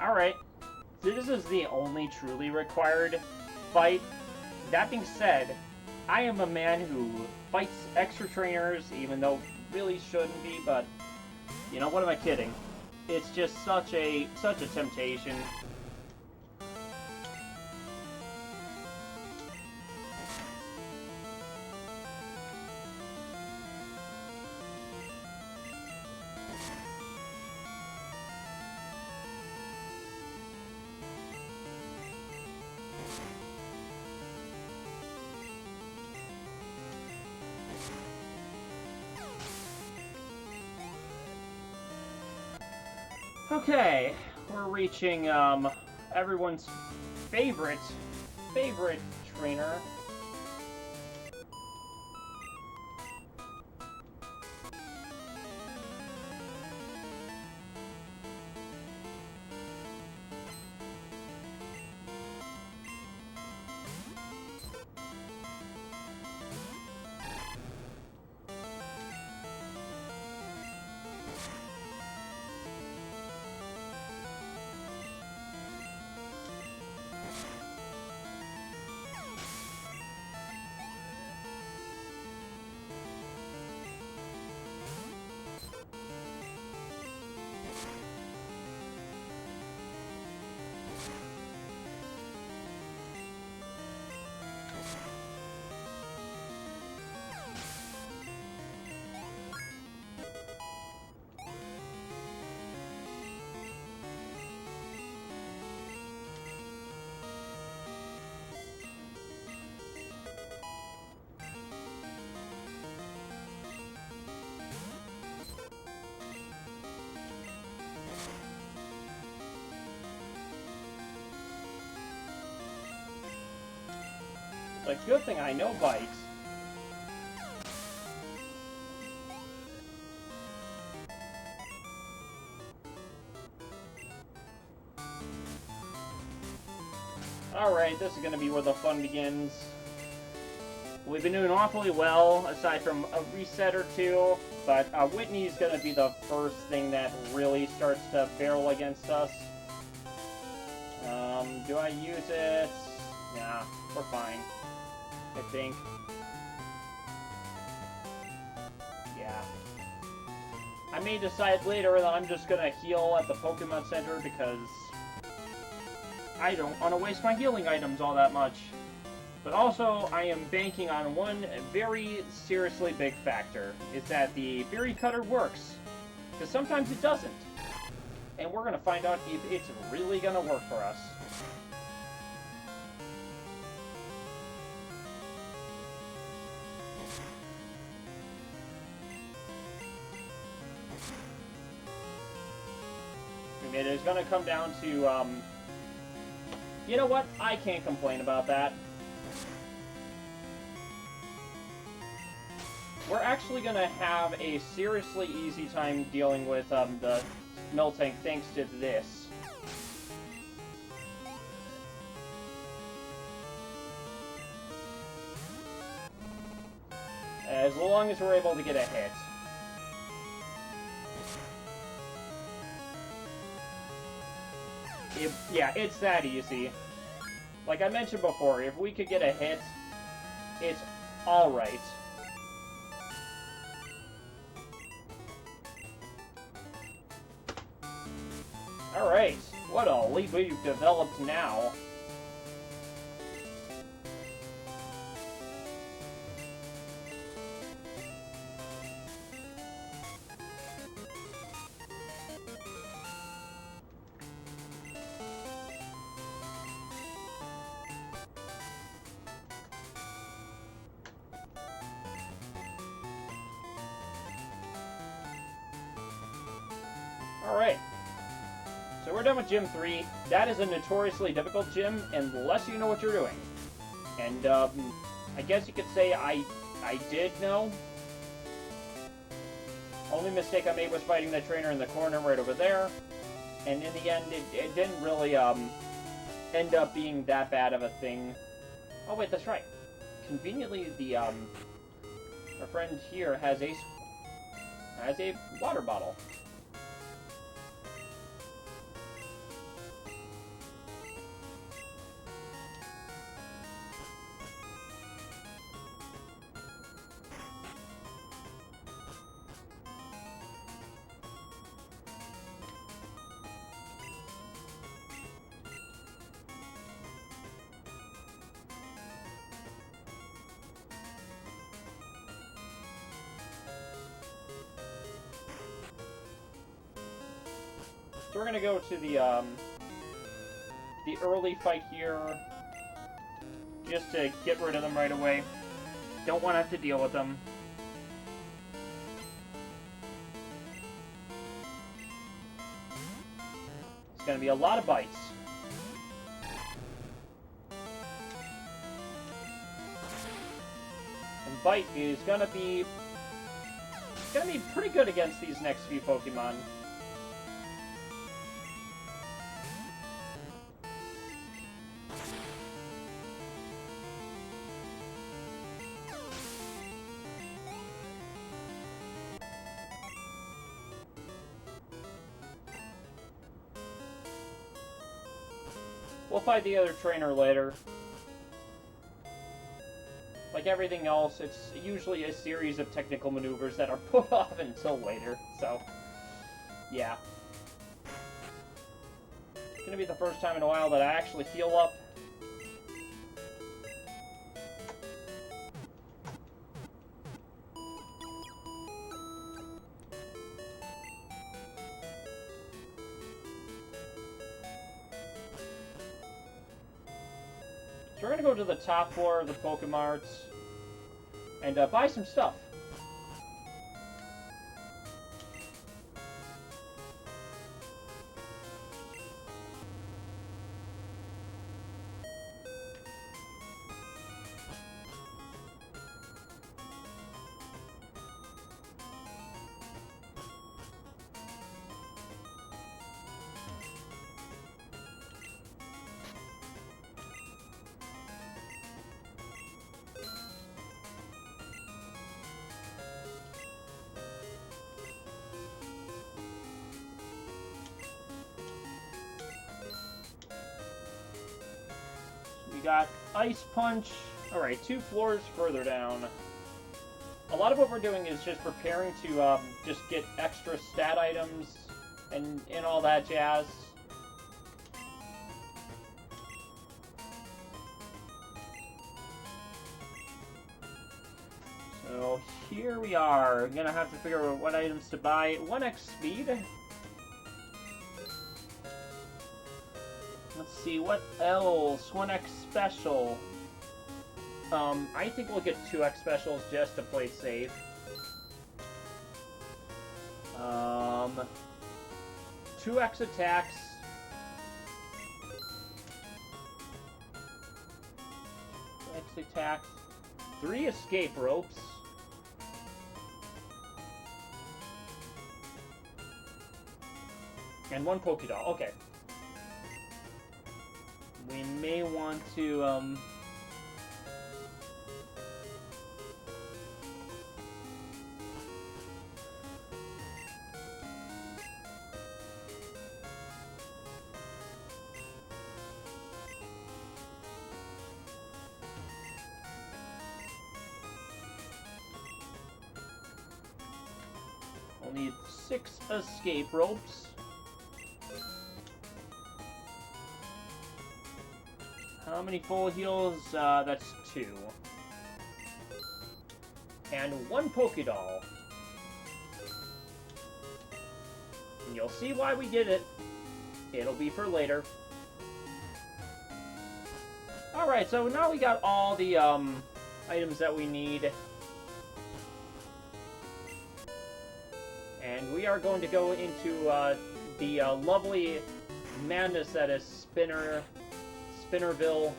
[SPEAKER 1] Alright. this is the only truly required fight. That being said, I am a man who fights extra trainers, even though really shouldn't be, but, you know, what am I kidding? It's just such a temptation. Okay, we're reaching everyone's favorite trainer. It's a good thing I know bikes. Alright, this is going to be where the fun begins. We've been doing awfully well, aside from a reset or two, but Whitney's going to be the first thing that really starts to barrel against us. Do I use it? Nah, we're fine. I think. Yeah. I may decide later that I'm just gonna heal at the Pokemon Center because I don't want to waste my healing items all that much. But also, I am banking on one very seriously big factor. Is that the Berry Cutter works. Because sometimes it doesn't. And we're gonna find out if it's really gonna work for us. It is going to come down to, you know what? I can't complain about that. We're actually going to have a seriously easy time dealing with the Miltank thanks to this. As long as we're able to get a hit. Yeah, it's that easy. Like I mentioned before, if we could get a hit, it's alright. Alright, what a leap we've developed now. Alright, so we're done with Gym 3. That is a notoriously difficult gym unless you know what you're doing. And, I guess you could say I did know. Only mistake I made was fighting the trainer in the corner right over there. And in the end, it didn't really, end up being that bad of a thing. Oh wait, that's right. Conveniently, our friend here has a water bottle. So we're gonna go to the early fight here, just to get rid of them right away. Don't want to have to deal with them. It's gonna be a lot of bites. And Bite is gonna be pretty good against these next few Pokemon. We'll fight the other trainer later. Like everything else, it's usually a series of technical maneuvers that are put off until later, so yeah. It's gonna be the first time in a while that I actually heal up. So we're gonna go to the top floor of the Pokemarts and buy some stuff. We got Ice Punch. Alright, 2 floors further down. A lot of what we're doing is just preparing to just get extra stat items and all that jazz. So here we are. I'm gonna have to figure out what items to buy. 1x speed. Let's see, what else? 1x special. I think we'll get 2x specials just to play safe. 2x attacks. 2x attacks. 3 escape ropes. And 1 Pokédoll. Okay. We may want to, we'll need 6 escape ropes. How many full heals? That's 2. And 1 Pokédoll. And you'll see why we did it. It'll be for later. Alright, so now we got all the items that we need. And we are going to go into the lovely madness that is Spinnerville.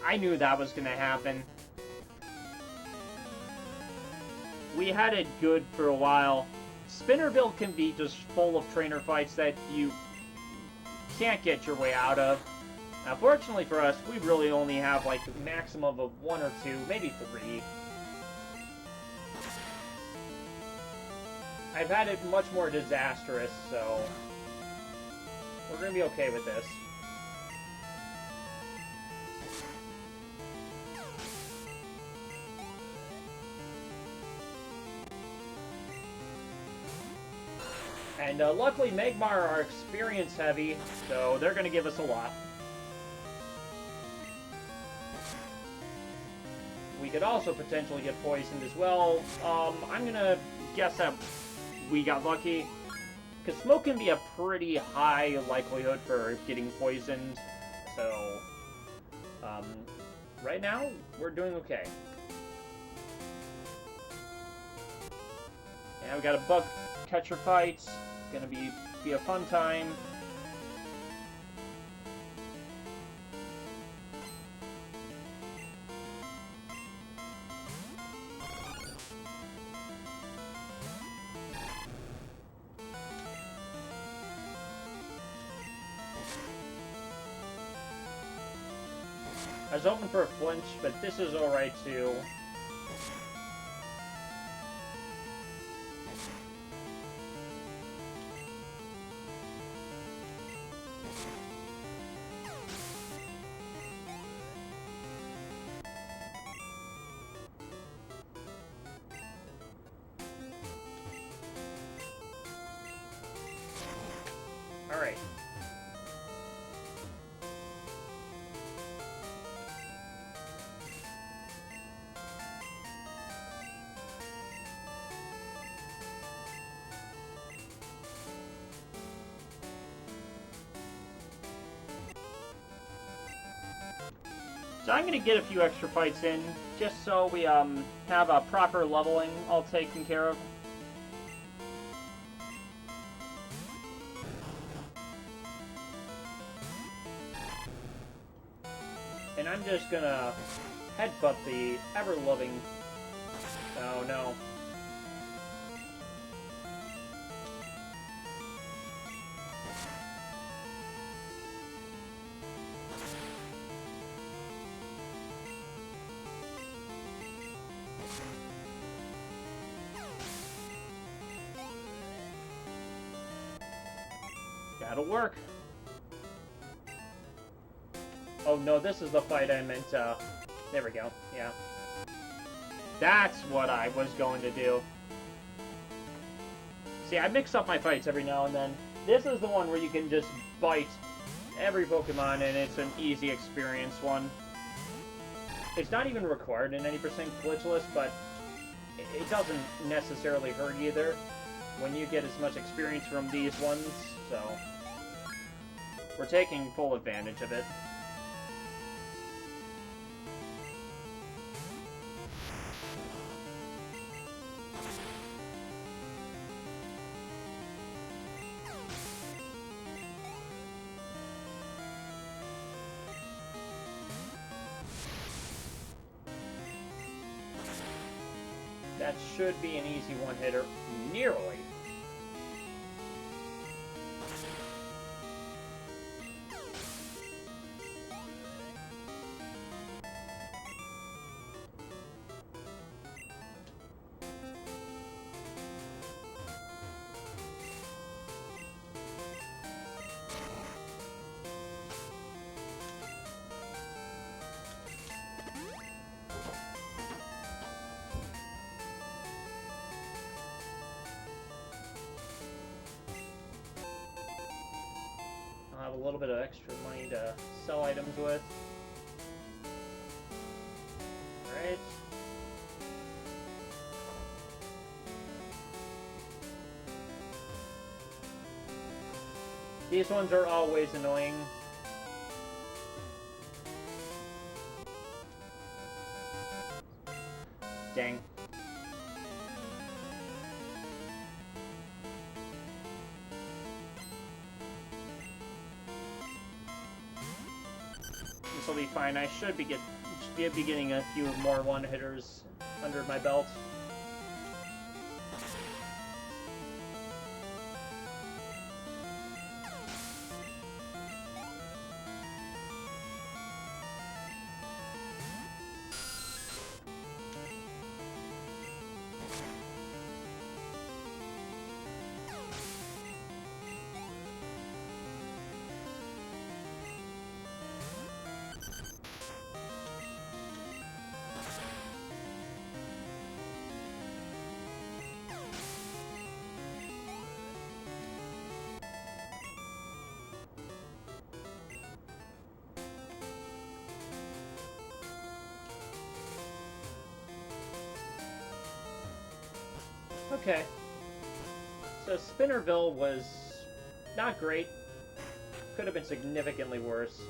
[SPEAKER 1] I knew that was gonna happen. We had it good for a while. Spinnerville can be just full of trainer fights that you can't get your way out of. Now, fortunately for us, we really only have like a maximum of 1 or 2, maybe 3. I've had it much more disastrous, so we're gonna be okay with this. And luckily, Magmar are experience heavy, so they're gonna give us a lot. we could also potentially get poisoned as well. I'm gonna guess that we got lucky, because smoke can be a pretty high likelihood for getting poisoned, so, right now, we're doing okay. And we got a bug catcher fight. Gonna be a fun time. I was hoping for a flinch, but this is alright too. Alright. So I'm going to get a few extra fights in, just so we have a proper leveling all taken care of. And I'm just going to headbutt the ever-loving... Oh no. That'll work. Oh no, this is the fight I meant, there we go, yeah. That's what I was going to do. See, I mix up my fights every now and then. This is the one where you can just bite every Pokemon, and it's an easy experience one. It's not even required in any % glitchless, but it doesn't necessarily hurt either when you get as much experience from these ones, so... We're taking full advantage of it. That should be an easy one-hitter. Nearly. I'll have a little bit of extra money to sell items with. Alright. These ones are always annoying. Dang. This will be fine. I should be getting a few more one-hitters under my belt. Okay. So Spinnerville was not great. Could have been significantly worse.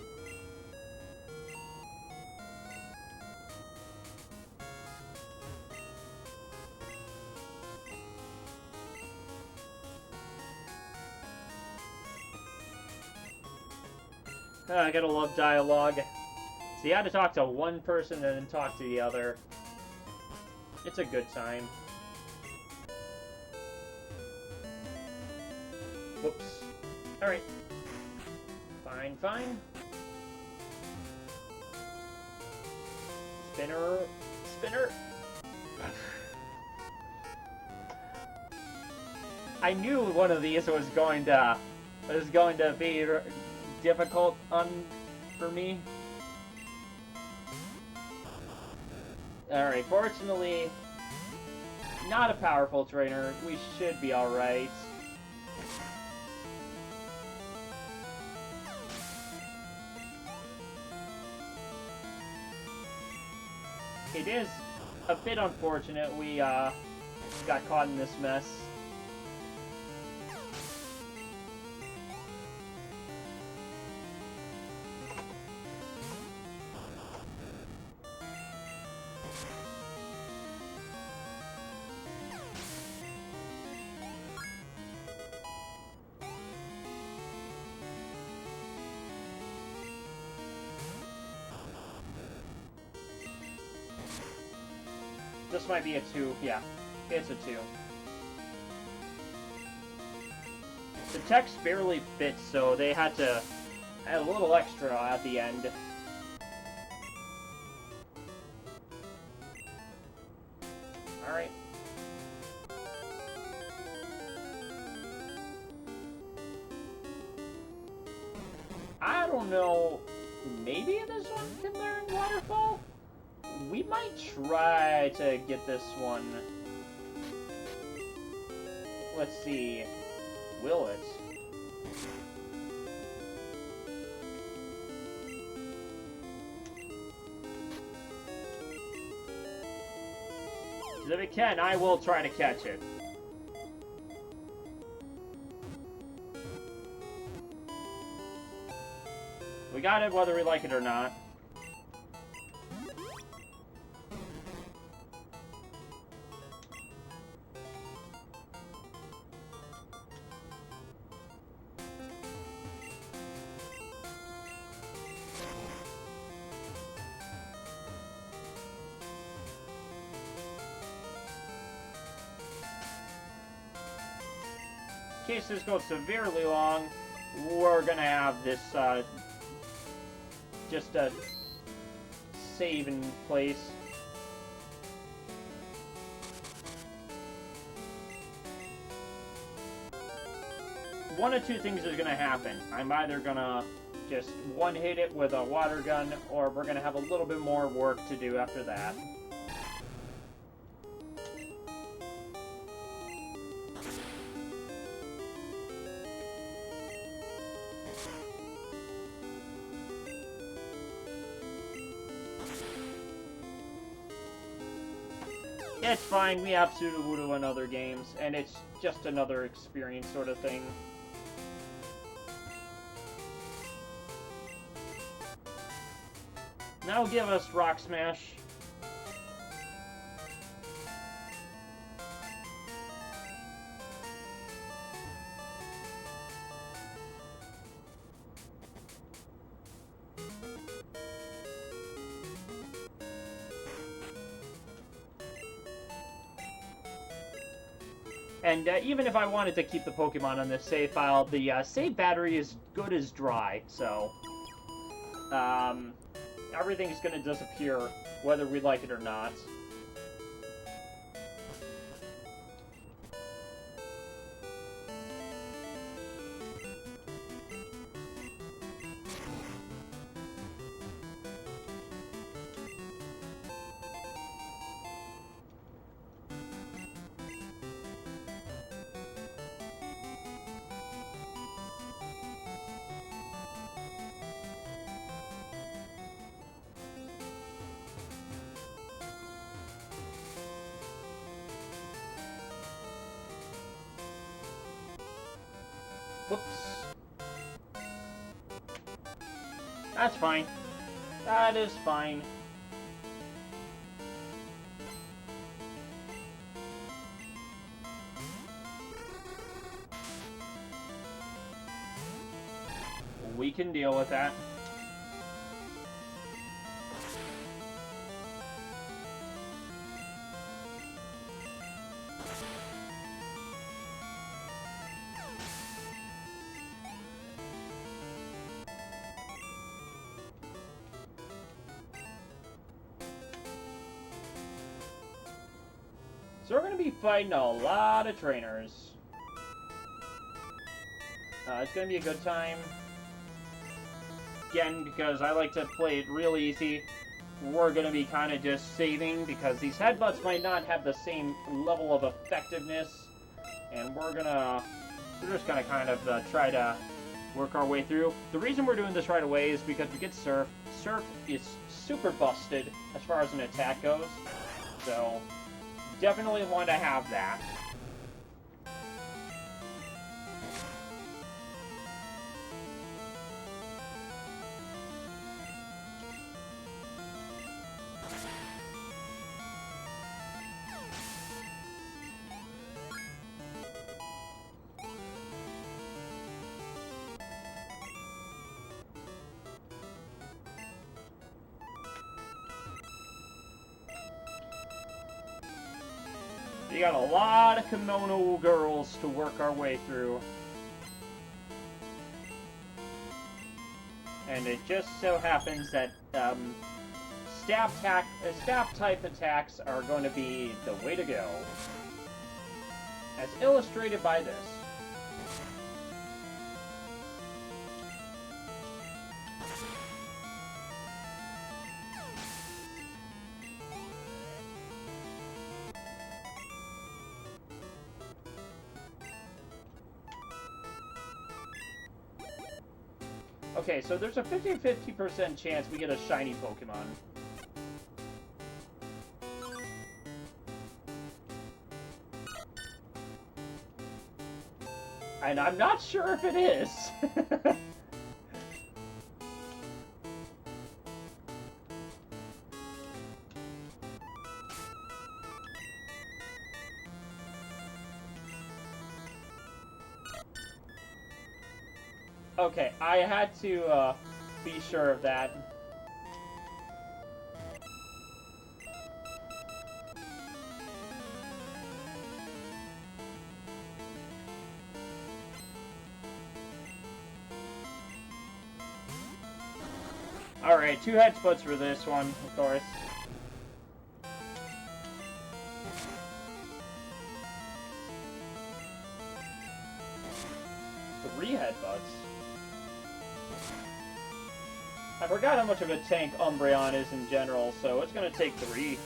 [SPEAKER 1] I gotta love dialogue. So you had to talk to one person and then talk to the other. It's a good time. Whoops. Alright. Fine, fine. Spinner. Spinner. I knew one of these was going to be difficult for me. Alright, fortunately, not a powerful trainer. We should be alright. It is a bit unfortunate we got caught in this mess. This might be a 2. Yeah, it's a 2. The text barely fits, so they had to add a little extra at the end. Alright. I don't know. Maybe this one can learn Waterfall? We might try to get this one. Let's see. Will it? If it can, I will try to catch it. We got it whether we like it or not. In case this goes severely long, we're gonna have this, just a save in place. One of two things is gonna happen. I'm either gonna just one-hit it with a water gun, or we're gonna have a little bit more work to do after that. It's fine, we have Sudowoodo in other games, and it's just another experience sort of thing. Now give us Rock Smash. And even if I wanted to keep the Pokemon on this save file, the save battery is good as dry, so everything's going to disappear whether we like it or not. Whoops. That's fine. That is fine. We can deal with that. So we're going to be fighting a lot of trainers. It's going to be a good time. Again, because I like to play it real easy, we're going to be kind of just saving because these headbutts might not have the same level of effectiveness. And we're just going to kind of try to work our way through. The reason we're doing this right away is because we get Surf. Surf is super busted as far as an attack goes. So definitely want to have that. We got a lot of kimono girls to work our way through. And it just so happens that staff-type attacks are going to be the way to go. As illustrated by this. Okay, so there's a 50% chance we get a shiny Pokemon. And I'm not sure if it is. Okay, I had to be sure of that. Alright, 2 headspots for this one, of course. Three headbutts. I forgot how much of a tank Umbreon is in general, so it's gonna take 3.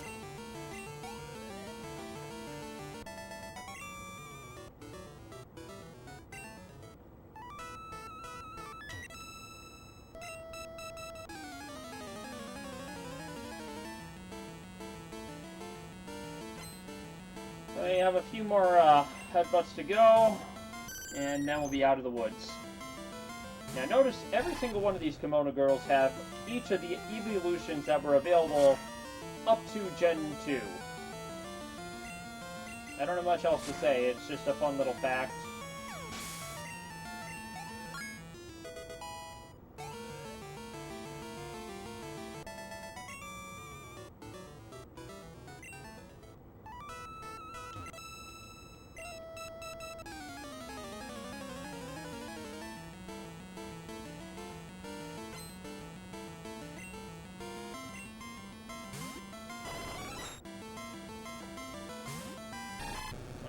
[SPEAKER 1] We have a few more headbutts to go, and then we'll be out of the woods. Now notice every single one of these kimono girls have each of the evolutions that were available up to Gen 2. I don't have much else to say, it's just a fun little fact.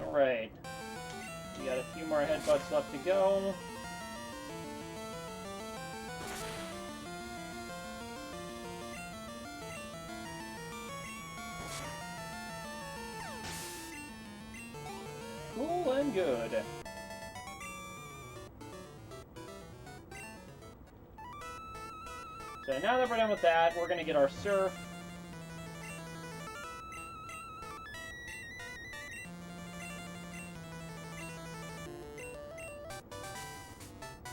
[SPEAKER 1] Alright. We got a few more headbutts left to go. Cool and good. So now that we're done with that, we're gonna get our Surf.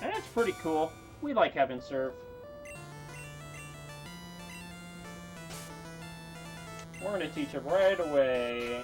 [SPEAKER 1] And it's pretty cool. We like having surf. We're gonna teach it right away.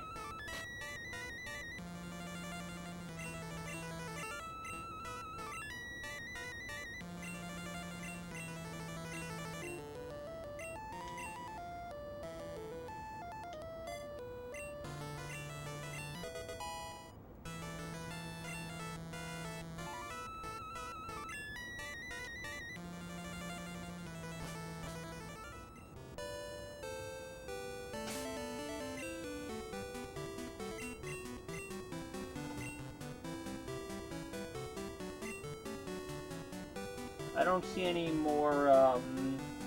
[SPEAKER 1] I don't see any more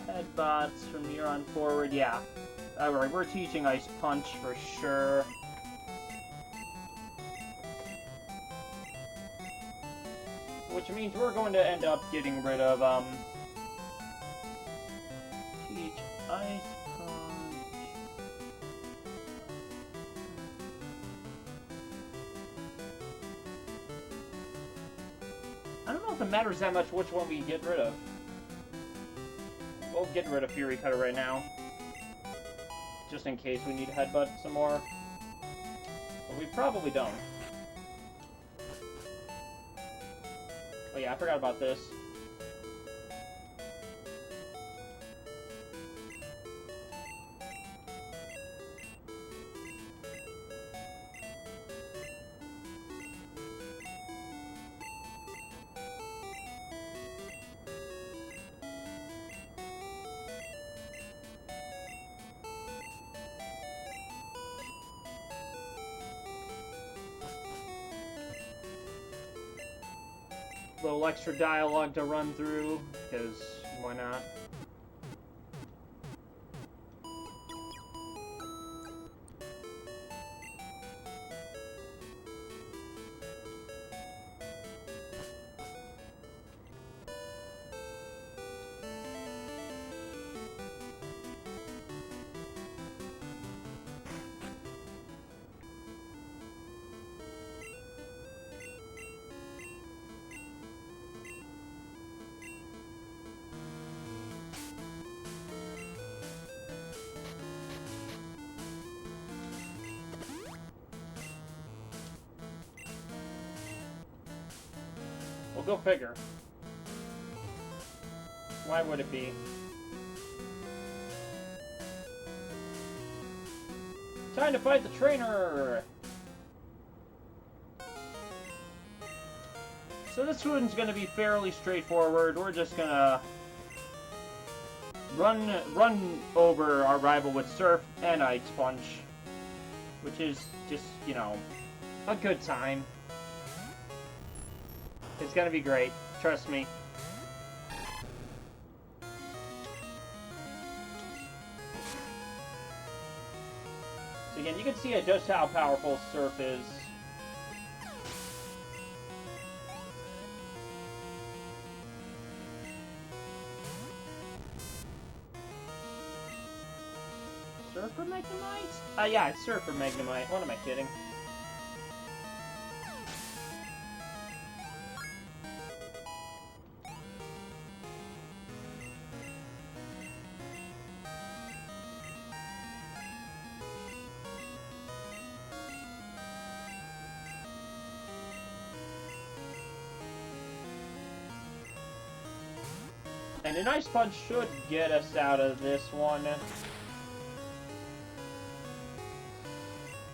[SPEAKER 1] headbutts from here on forward. Yeah. Alright, we're teaching Ice Punch for sure. Which means we're going to end up getting rid of, teach Ice Punch. I don't know if it matters that much which one we get rid of. We'll get rid of Fury Cutter right now. Just in case we need Headbutt some more. But we probably don't. Oh yeah, I forgot about this. Little extra dialogue to run through, because why not? Well, go figure. Why would it be? Time to fight the trainer! So this one's gonna be fairly straightforward. We're just gonna run over our rival with Surf and Ice Punch, which is just, you know, a good time. It's gonna be great. Trust me. So again, you can see just how powerful Surf is. Surf or Magnemite? Yeah, it's Surf or Magnemite. What am I kidding? And an Ice Punch should get us out of this one.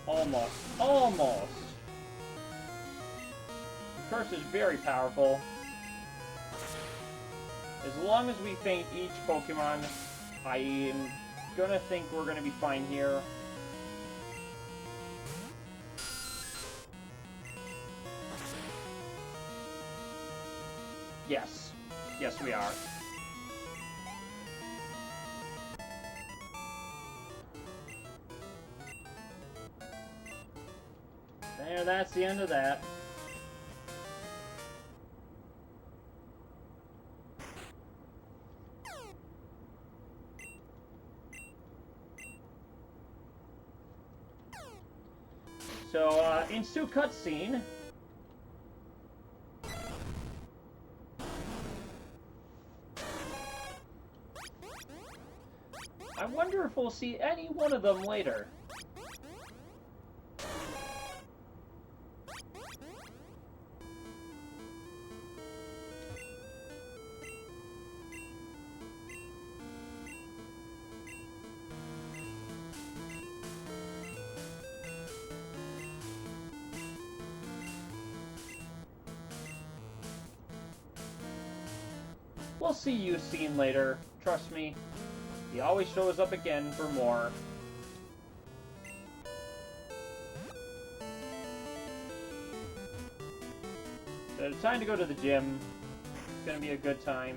[SPEAKER 1] Almost. Almost. Curse is very powerful. As long as we feint each Pokemon, I am gonna think we're gonna be fine here. Yes. Yes, we are. There, that's the end of that. So, in Stu cutscene, I wonder if we'll see any one of them later. We'll see you seen later. Trust me. He always shows up again for more. So it's time to go to the gym. It's gonna be a good time.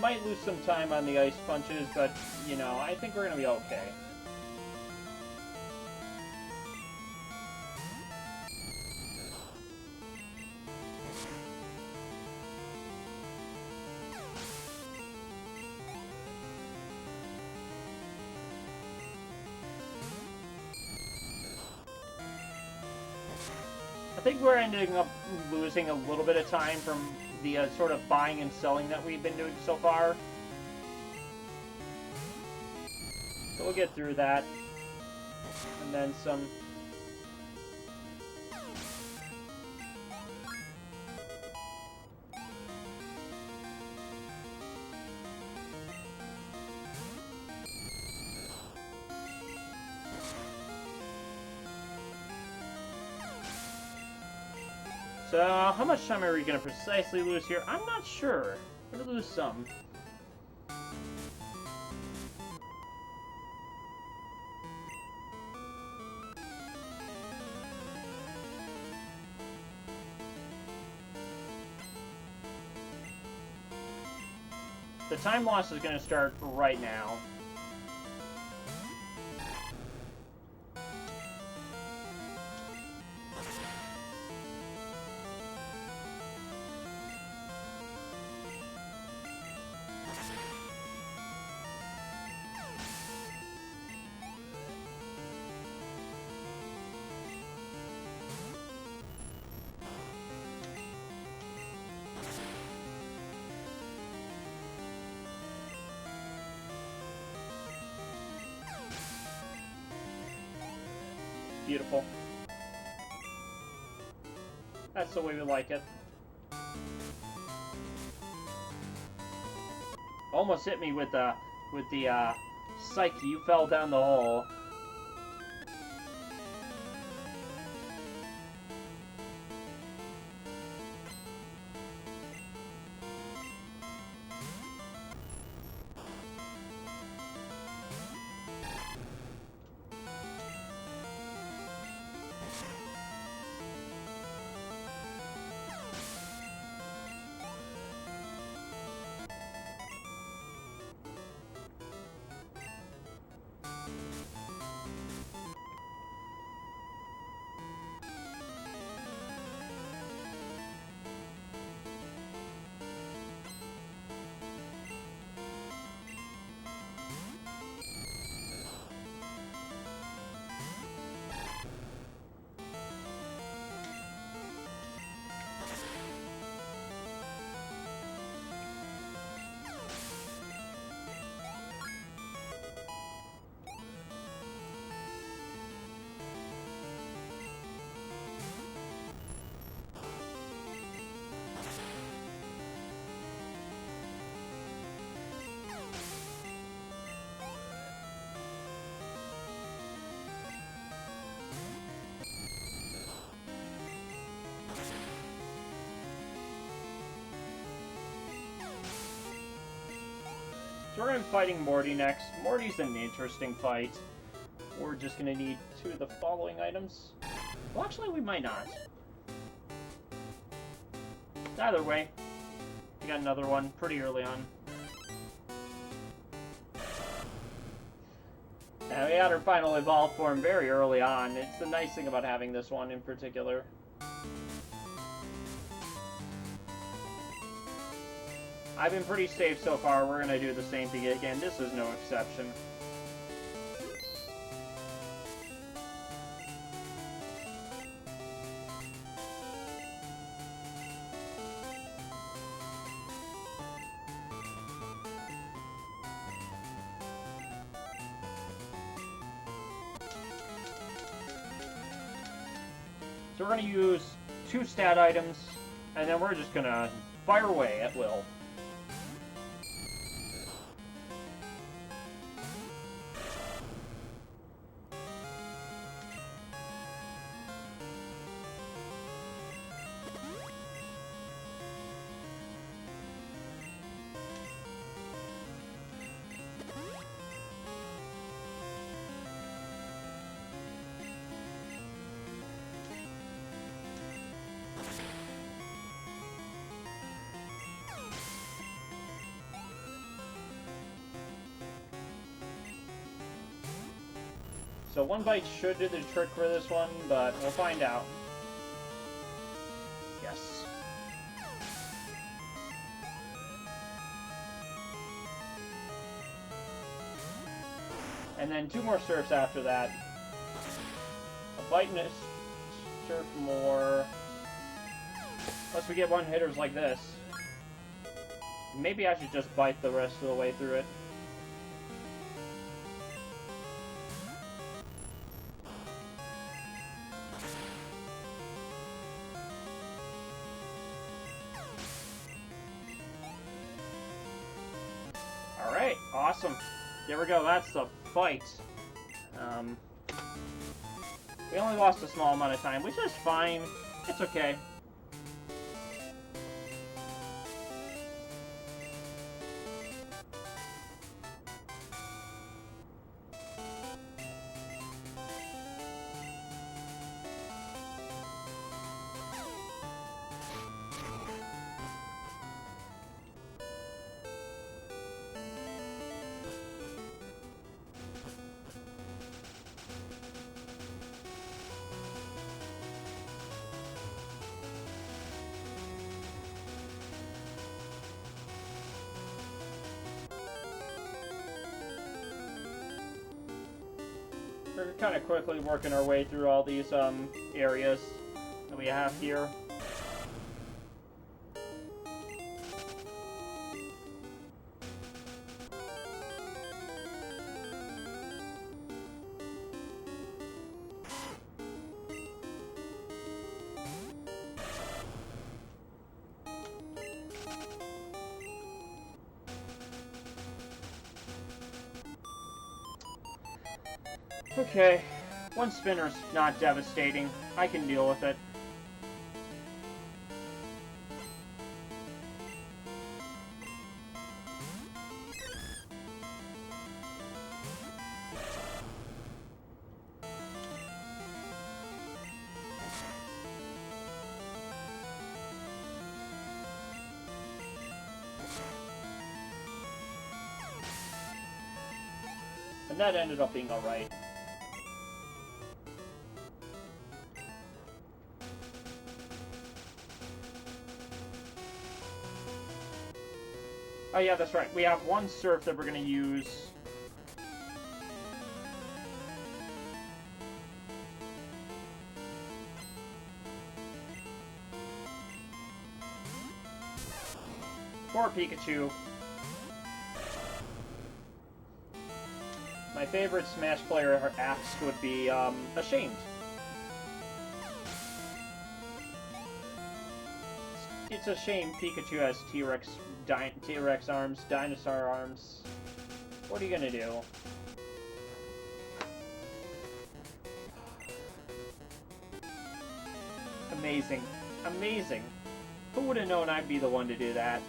[SPEAKER 1] Might lose some time on the ice punches, but, you know, I think we're gonna be okay. I think we're ending up losing a little bit of time from the sort of buying and selling that we've been doing so far. So we'll get through that. And then some. So, how much time are we going to precisely lose here? I'm not sure. We're going to lose some. The time loss is going to start right now. Beautiful. That's the way we like it. Almost hit me with the psyche. You fell down the hole. So we're going to be fighting Morty next. Morty's an interesting fight. We're just going to need 2 of the following items. Well, actually, we might not. Either way, we got another one pretty early on. And we got our final evolved form very early on. It's the nice thing about having this one in particular. I've been pretty safe so far. We're gonna do the same thing again. This is no exception. So we're going to use 2 stat items, and then we're just going to fire away at will. So 1 bite should do the trick for this one, but we'll find out. Yes. And then 2 more surfs after that. A bite and a surf more. Unless we get 1-hitters like this. Maybe I should just bite the rest of the way through it. Alright, awesome. There we go, that's the fight. We only lost a small amount of time, which is fine. It's okay. We're kind of quickly working our way through all these areas that we have here. Okay, 1 spinner's not devastating. I can deal with it. And that ended up being alright. Oh yeah, that's right. We have 1 surf that we're going to use. For Pikachu. My favorite Smash player axe would be Ashamed. It's a shame Pikachu has T-Rex arms, dinosaur arms. What are you gonna do? Amazing. Amazing. Who would have known I'd be the one to do that?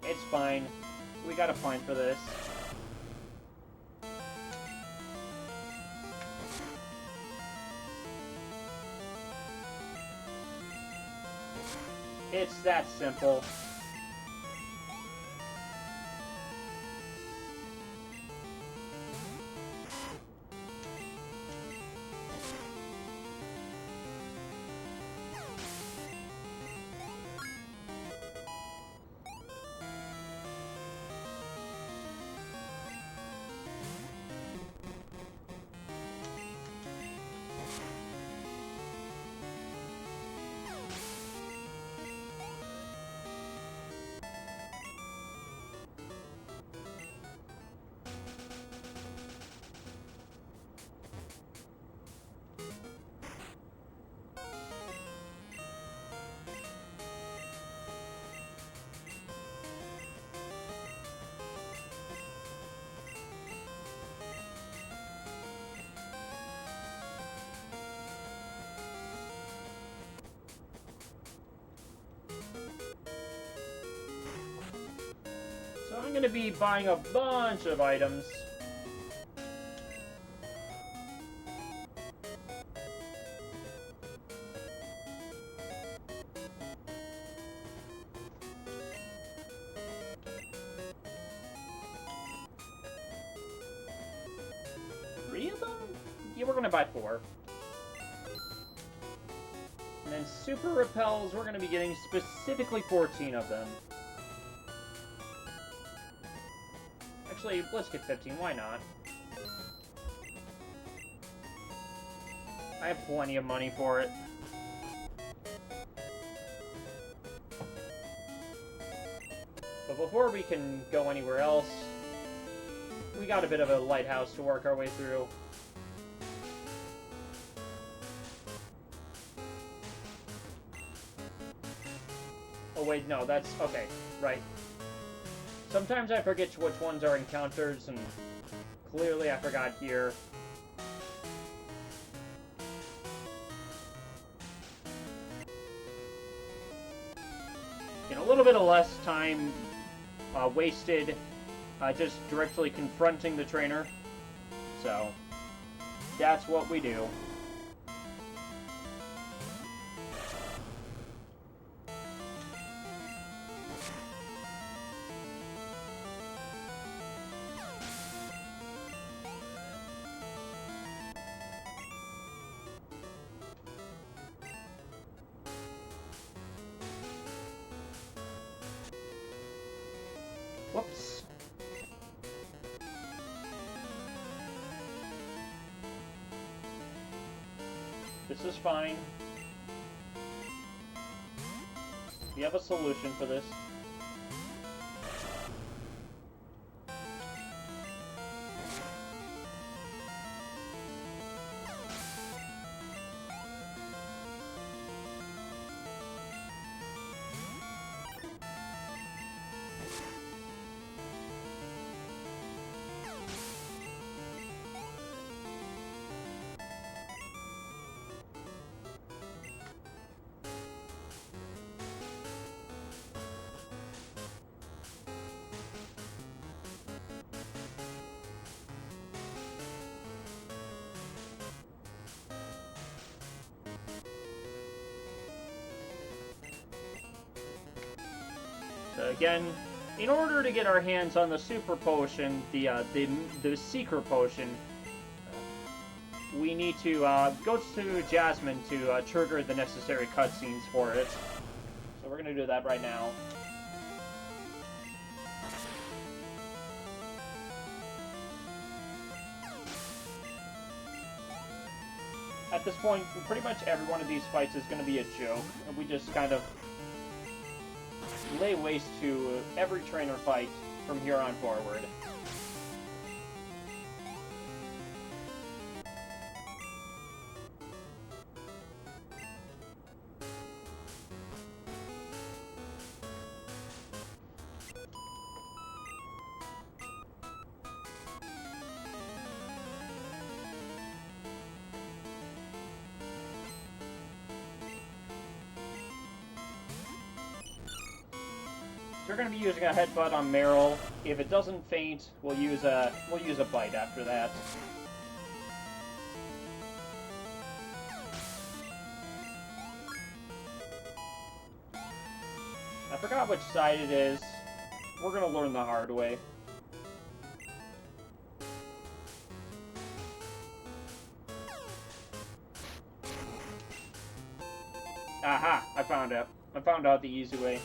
[SPEAKER 1] It's fine. We got a point for this. It's that simple. I'm gonna be buying a bunch of items. Three of them? Yeah, we're gonna buy 4. And then super repels, we're gonna be getting specifically 14 of them. Actually, let's get 15, why not? I have plenty of money for it. But before we can go anywhere else, we got a bit of a lighthouse to work our way through. Oh wait, no, that's... okay, right. Sometimes I forget which ones are encounters, and clearly I forgot here. A little bit of less time wasted just directly confronting the trainer. So, that's what we do. Whoops. This is fine. We have a solution for this. So again, in order to get our hands on the super potion, the secret potion, we need to go to Jasmine to trigger the necessary cutscenes for it. So we're gonna do that right now. At this point, pretty much every one of these fights is gonna be a joke. We just kind of lay waste to every trainer fight from here on forward. We're going to be using a headbutt on Meryl. If it doesn't faint, we'll use a bite after that. I forgot which side it is. We're going to learn the hard way. Aha! I found out. I found out the easy way.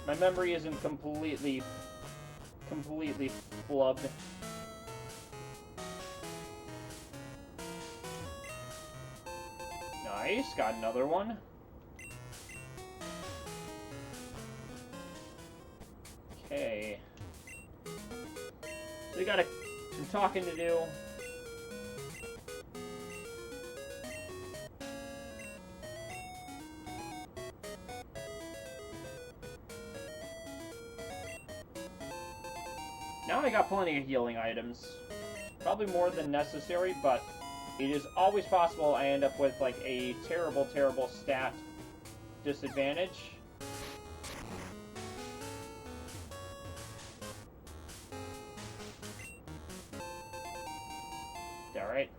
[SPEAKER 1] My memory isn't completely flubbed. Nice, got another one. Okay. So we got some talking to do. Now I got plenty of healing items. Probably more than necessary, but it is always possible I end up with, like, a terrible, terrible stat disadvantage. alright.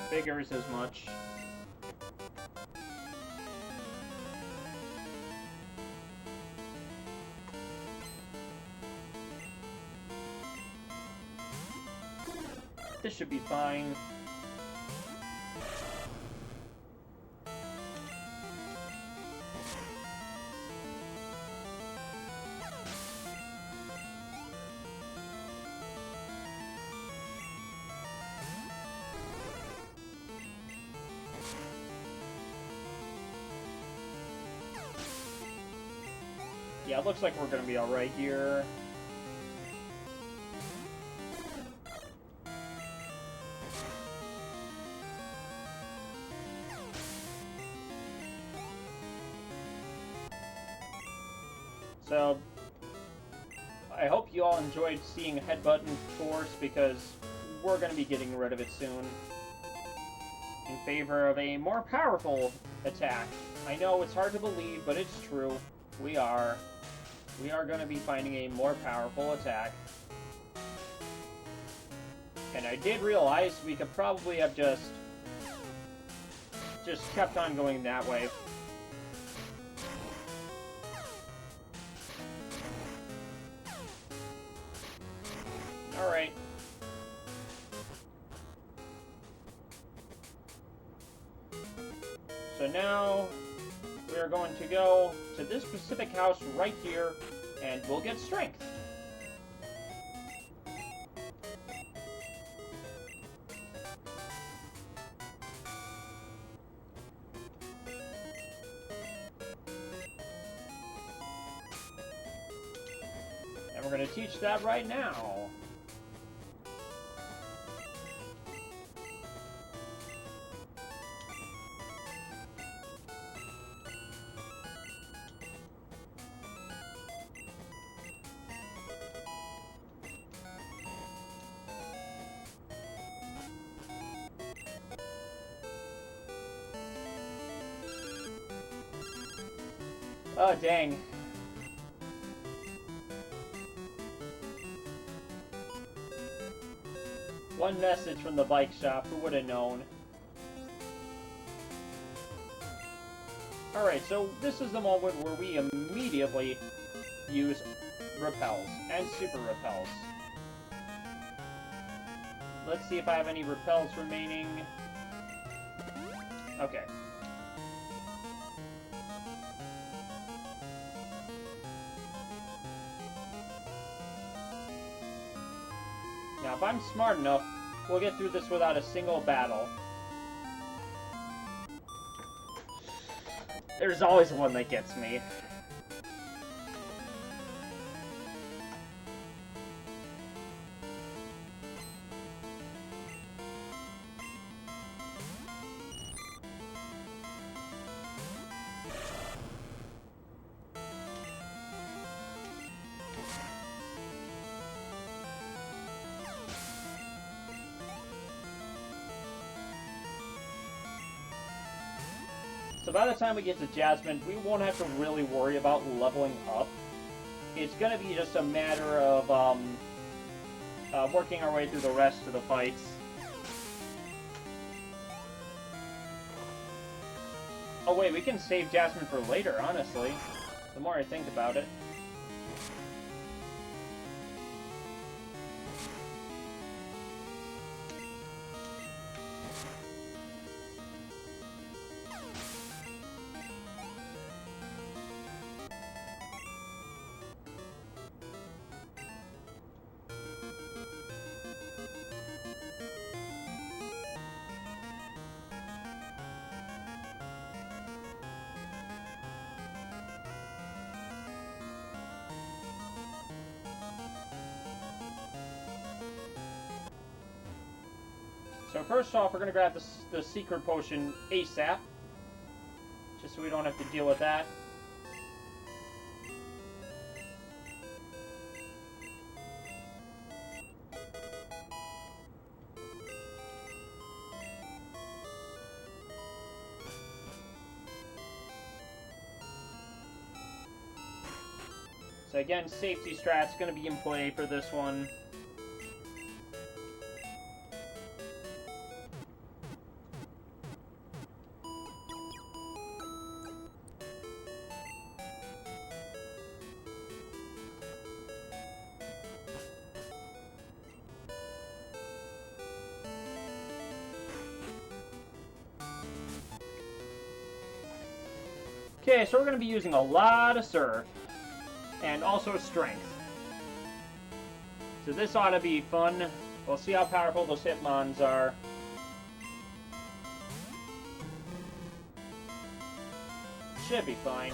[SPEAKER 1] Figures as much. This should be fine. Yeah, it looks like we're gonna be alright here. So, I hope you all enjoyed seeing Headbutt and Force, because we're going to be getting rid of it soon. In favor of a more powerful attack. I know it's hard to believe, but it's true. We are going to be finding a more powerful attack. And I did realize we could probably have just kept on going that way. Alright. So now we are going to go to this specific house right here, and we'll get strength. And we're going to teach that right now. Oh, dang. One message from the bike shop, who would have known? Alright, so this is the moment where we immediately use repels and super repels. Let's see if I have any repels remaining. Okay. Now, if I'm smart enough, we'll get through this without a single battle. There's always one that gets me. So by the time we get to Jasmine, we won't have to really worry about leveling up. It's going to be just a matter of working our way through the rest of the fights. Oh wait, we can save Jasmine for later, honestly. The more I think about it. So first off, we're going to grab the secret potion ASAP, just so we don't have to deal with that. So again, safety strat's going to be in play for this one. Okay, so we're going to be using a lot of surf, and also strength. So this ought to be fun. We'll see how powerful those Hitmons are. Should be fine.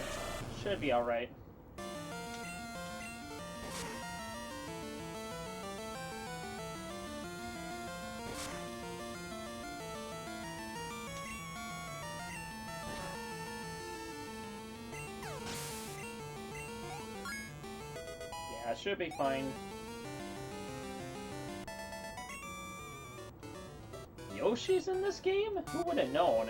[SPEAKER 1] Should be alright. Yeah, should be fine. Yoshi's in this game? Who would have known?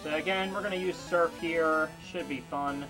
[SPEAKER 1] So again, we're going to use surf here. Should be fun.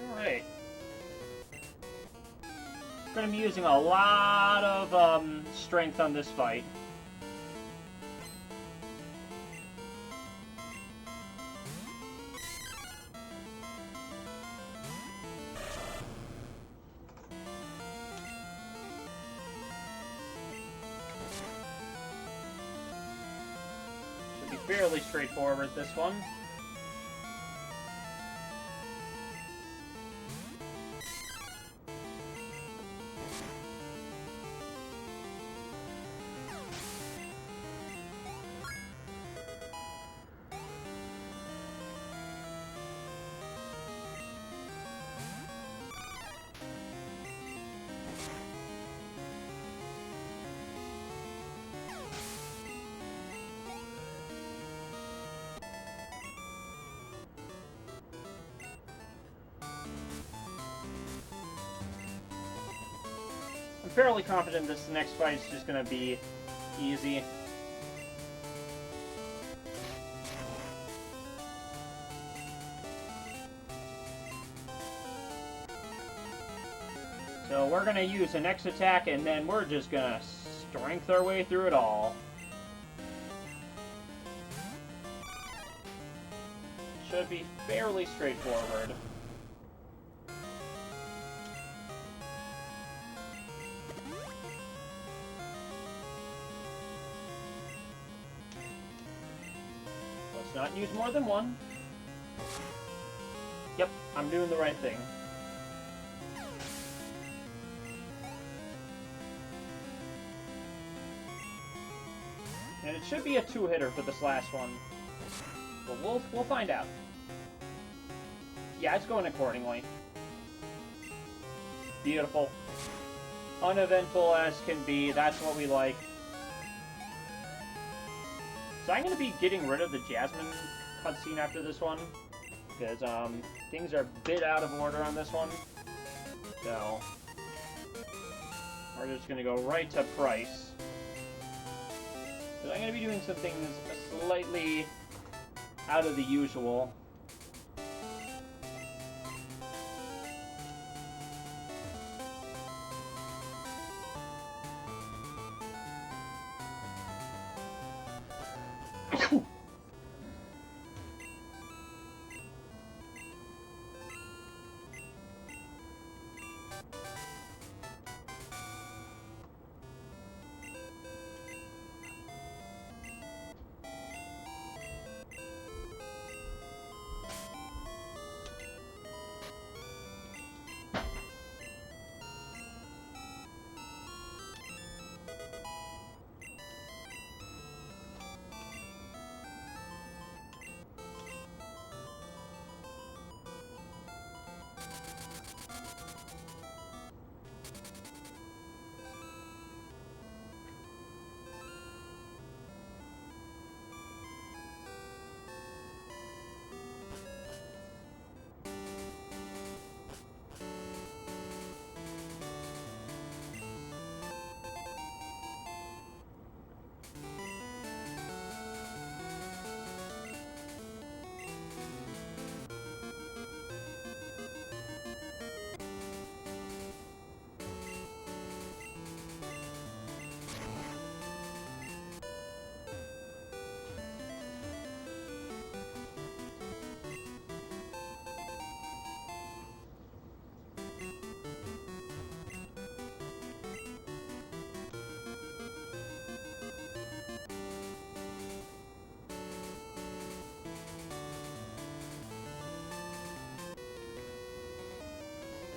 [SPEAKER 1] Alright. We're going to be using a lot of strength on this fight. Should be fairly straightforward, this one. I'm fairly confident this next fight is just going to be easy. So we're going to use an X attack, and then we're just going to strength our way through it all. Should be fairly straightforward. Let's not use more than one. Yep, I'm doing the right thing. And it should be a two-hitter for this last one. But we'll find out. Yeah, it's going accordingly. Beautiful. Uneventful as can be, that's what we like. So I'm going to be getting rid of the Jasmine cutscene after this one, because things are a bit out of order on this one. So we're just going to go right to price. So I'm going to be doing some things slightly out of the usual.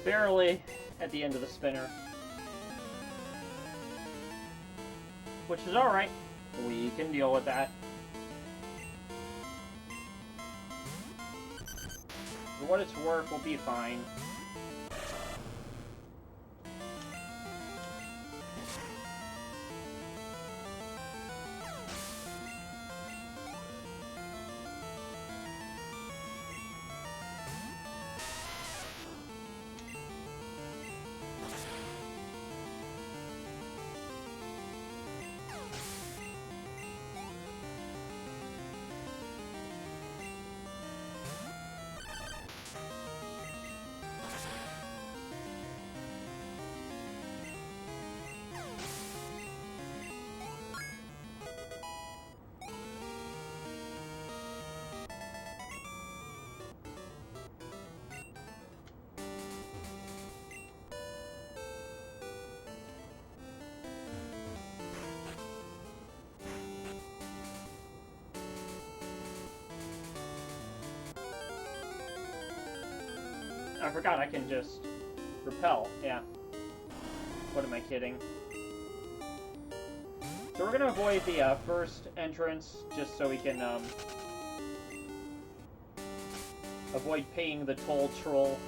[SPEAKER 1] Barely at the end of the spinner. Which is alright. We can deal with that. For what it's worth, we'll be fine. I forgot I can just repel, yeah. What am I kidding? So we're gonna avoid the first entrance, just so we can avoid paying the troll toll.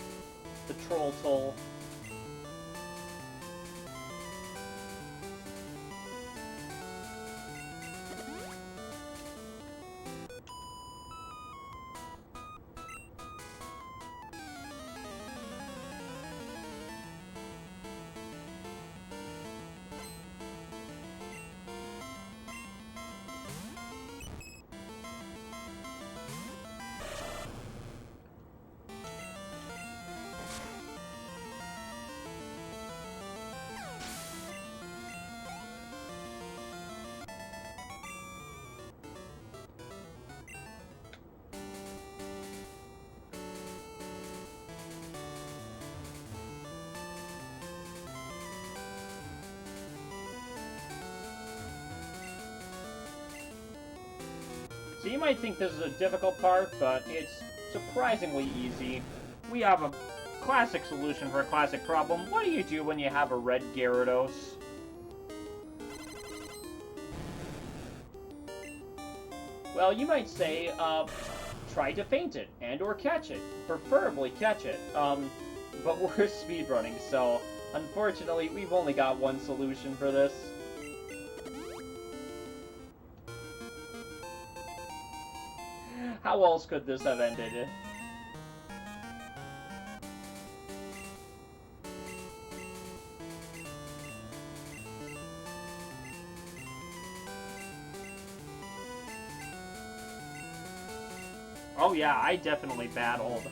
[SPEAKER 1] So you might think this is a difficult part, but it's surprisingly easy. We have a classic solution for a classic problem. What do you do when you have a red Gyarados? Well, you might say, try to feint it and or catch it. Preferably catch it. But we're speedrunning, so unfortunately we've only got one solution for this. How else could this have ended? Oh yeah, I definitely battled.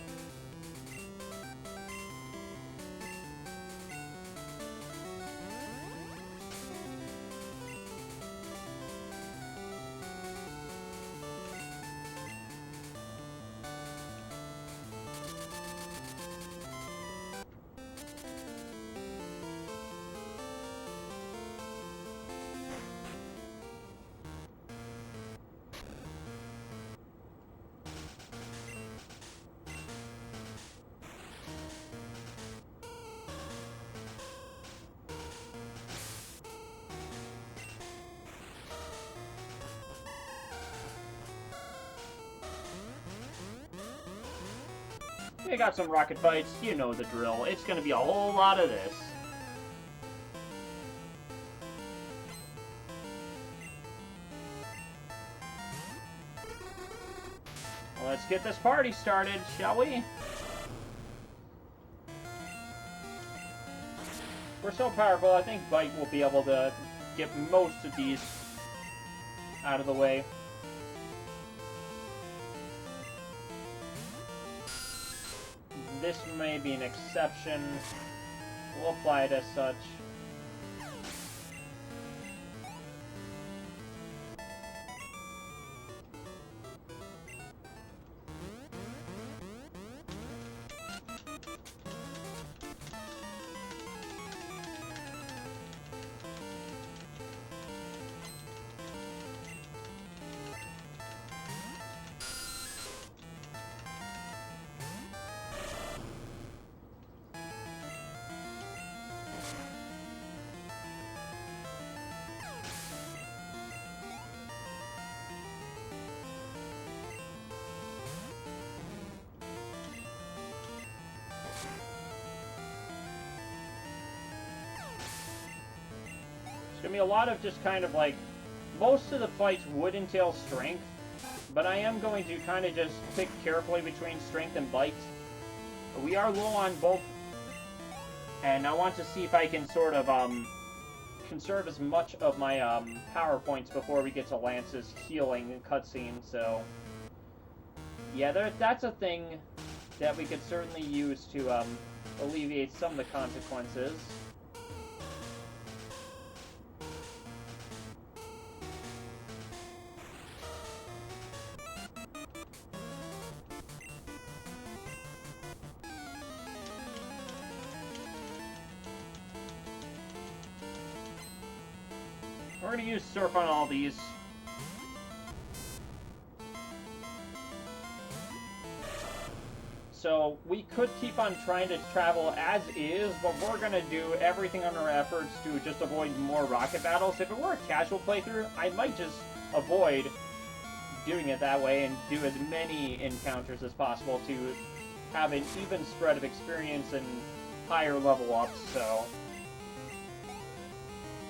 [SPEAKER 1] We got some rocket fights, you know the drill. It's gonna be a whole lot of this. Let's get this party started, shall we? We're so powerful, I think Bite will be able to get most of these out of the way. This may be an exception. We'll apply it as such. It's gonna be a lot of just kind of like, most of the fights would entail strength, but I am going to kind of just pick carefully between strength and bite. We are low on both, and I want to see if I can sort of conserve as much of my power points before we get to Lance's healing cutscene. So yeah, that's a thing that we could certainly use to alleviate some of the consequences. We're going to use Surf on all these. So we could keep on trying to travel as is, but we're going to do everything on our efforts to just avoid more rocket battles. If it were a casual playthrough, I might just avoid doing it that way and do as many encounters as possible to have an even spread of experience and higher level ups. So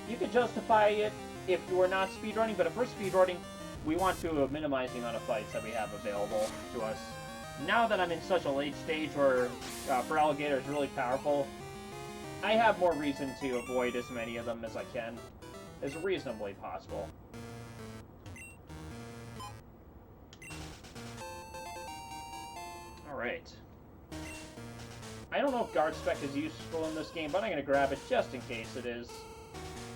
[SPEAKER 1] you could justify it if we're not speedrunning, but if we're speedrunning, we want to minimize the amount of fights that we have available to us. Now that I'm in such a late stage where Feraligatr is really powerful, I have more reason to avoid as many of them as I can, as reasonably possible. Alright. I don't know if Guard Spec is useful in this game, but I'm going to grab it just in case it is.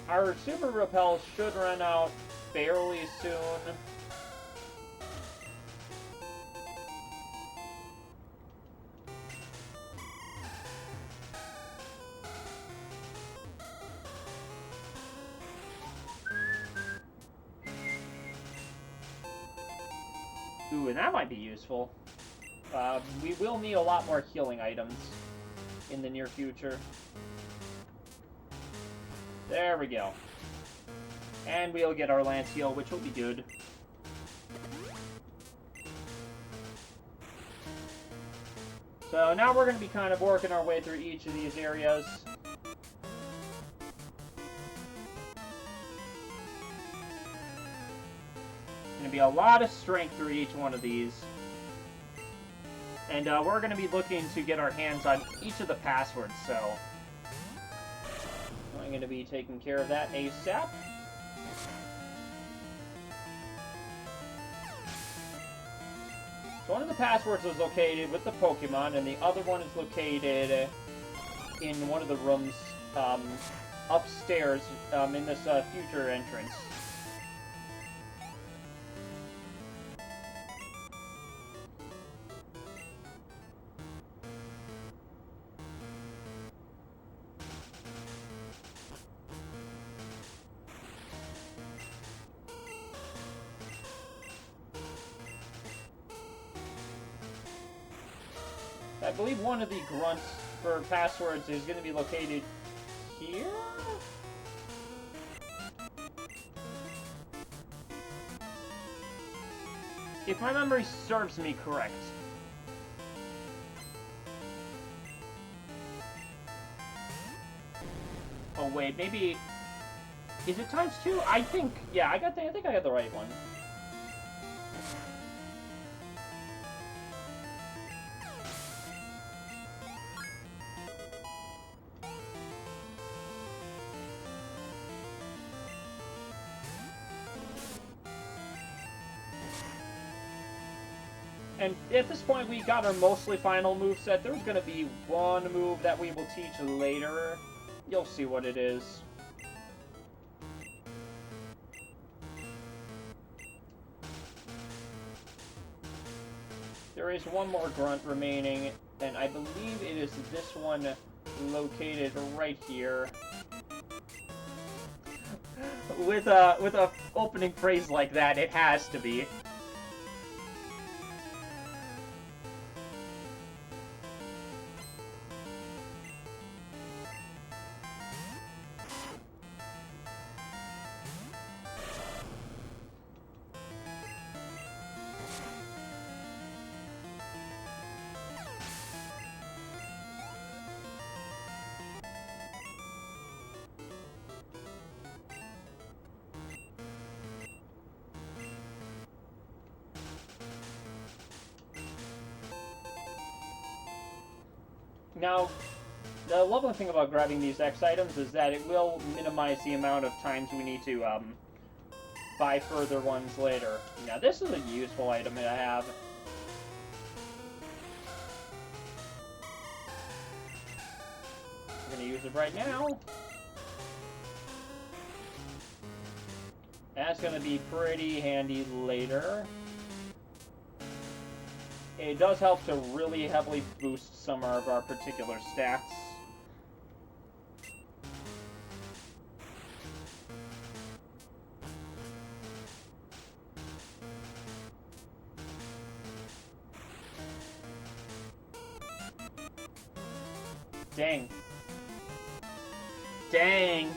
[SPEAKER 1] Our Super Repel should run out fairly soon. Ooh, and that might be useful. We will need a lot more healing items in the near future. There we go. And we'll get our Lance heal, which will be good. So now we're going to be kind of working our way through each of these areas. Going to be a lot of strength through each one of these. And we're going to be looking to get our hands on each of the passwords, so I'm going to be taking care of that ASAP. So one of the passwords is located with the Pokemon, and the other one is located in one of the rooms upstairs in this future entrance. I believe one of the grunts for passwords is going to be located here? If my memory serves me correct. Oh wait, maybe... Is it ×2? I think... Yeah, I think I got the right one. And at this point, we got our mostly final moveset. There's going to be one move that we will teach later. You'll see what it is. There is one more grunt remaining, and I believe it is this one located right here. With a opening phrase like that, it has to be. Now, the lovely thing about grabbing these X items is that it will minimize the amount of times we need to buy further ones later. Now, this is a useful item that I have. I'm going to use it right now. That's going to be pretty handy later. It does help to really heavily boost some of our particular stats. Dang. Dang.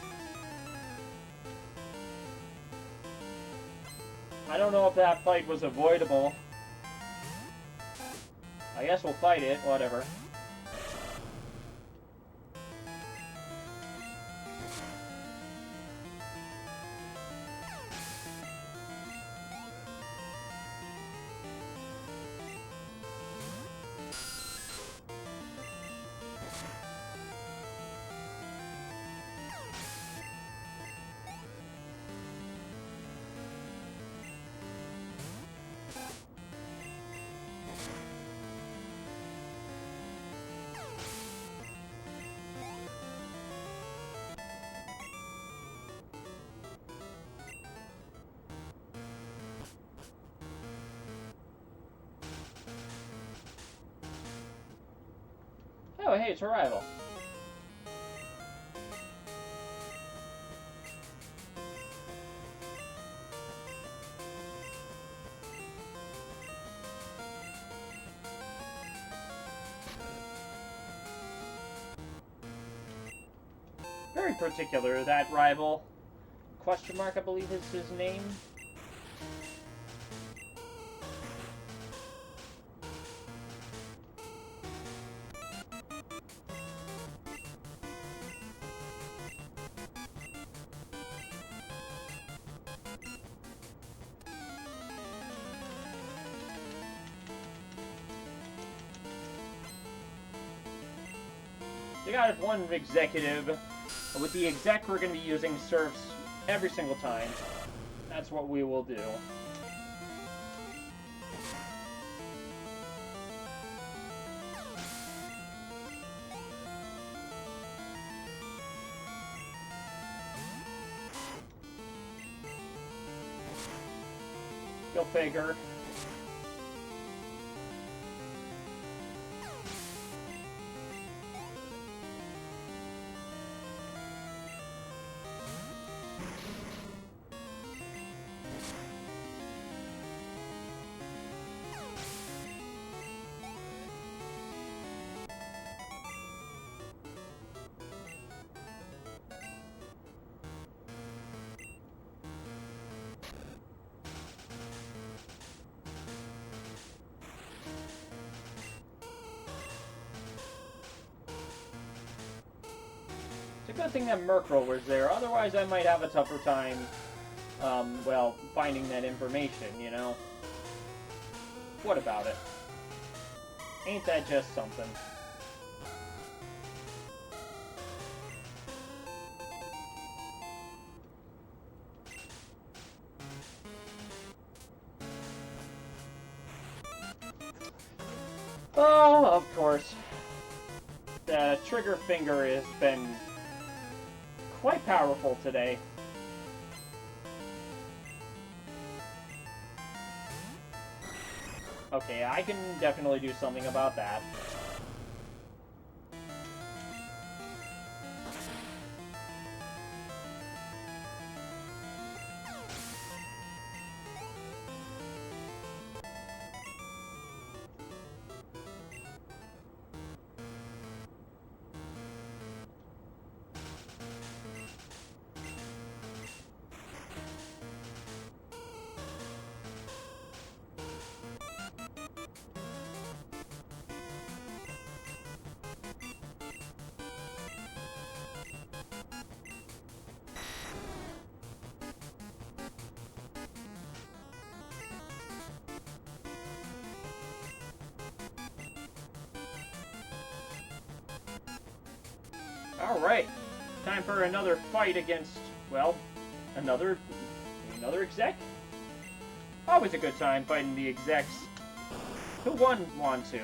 [SPEAKER 1] I don't know if that fight was avoidable. I guess we'll fight it, whatever. Oh, hey, it's a rival. Very particular, that rival. Question mark, I believe is his name. So you got one executive. With the exec, we're going to be using serfs every single time. That's what we will do. Go figure. It's a good thing that Merkle was there, otherwise I might have a tougher time, well, finding that information, you know? What about it? Ain't that just something? Oh, of course. The trigger finger has been quite powerful today. Okay, I can definitely do something about that. Alright, time for another fight against, well, another exec? Always a good time fighting the execs who want to.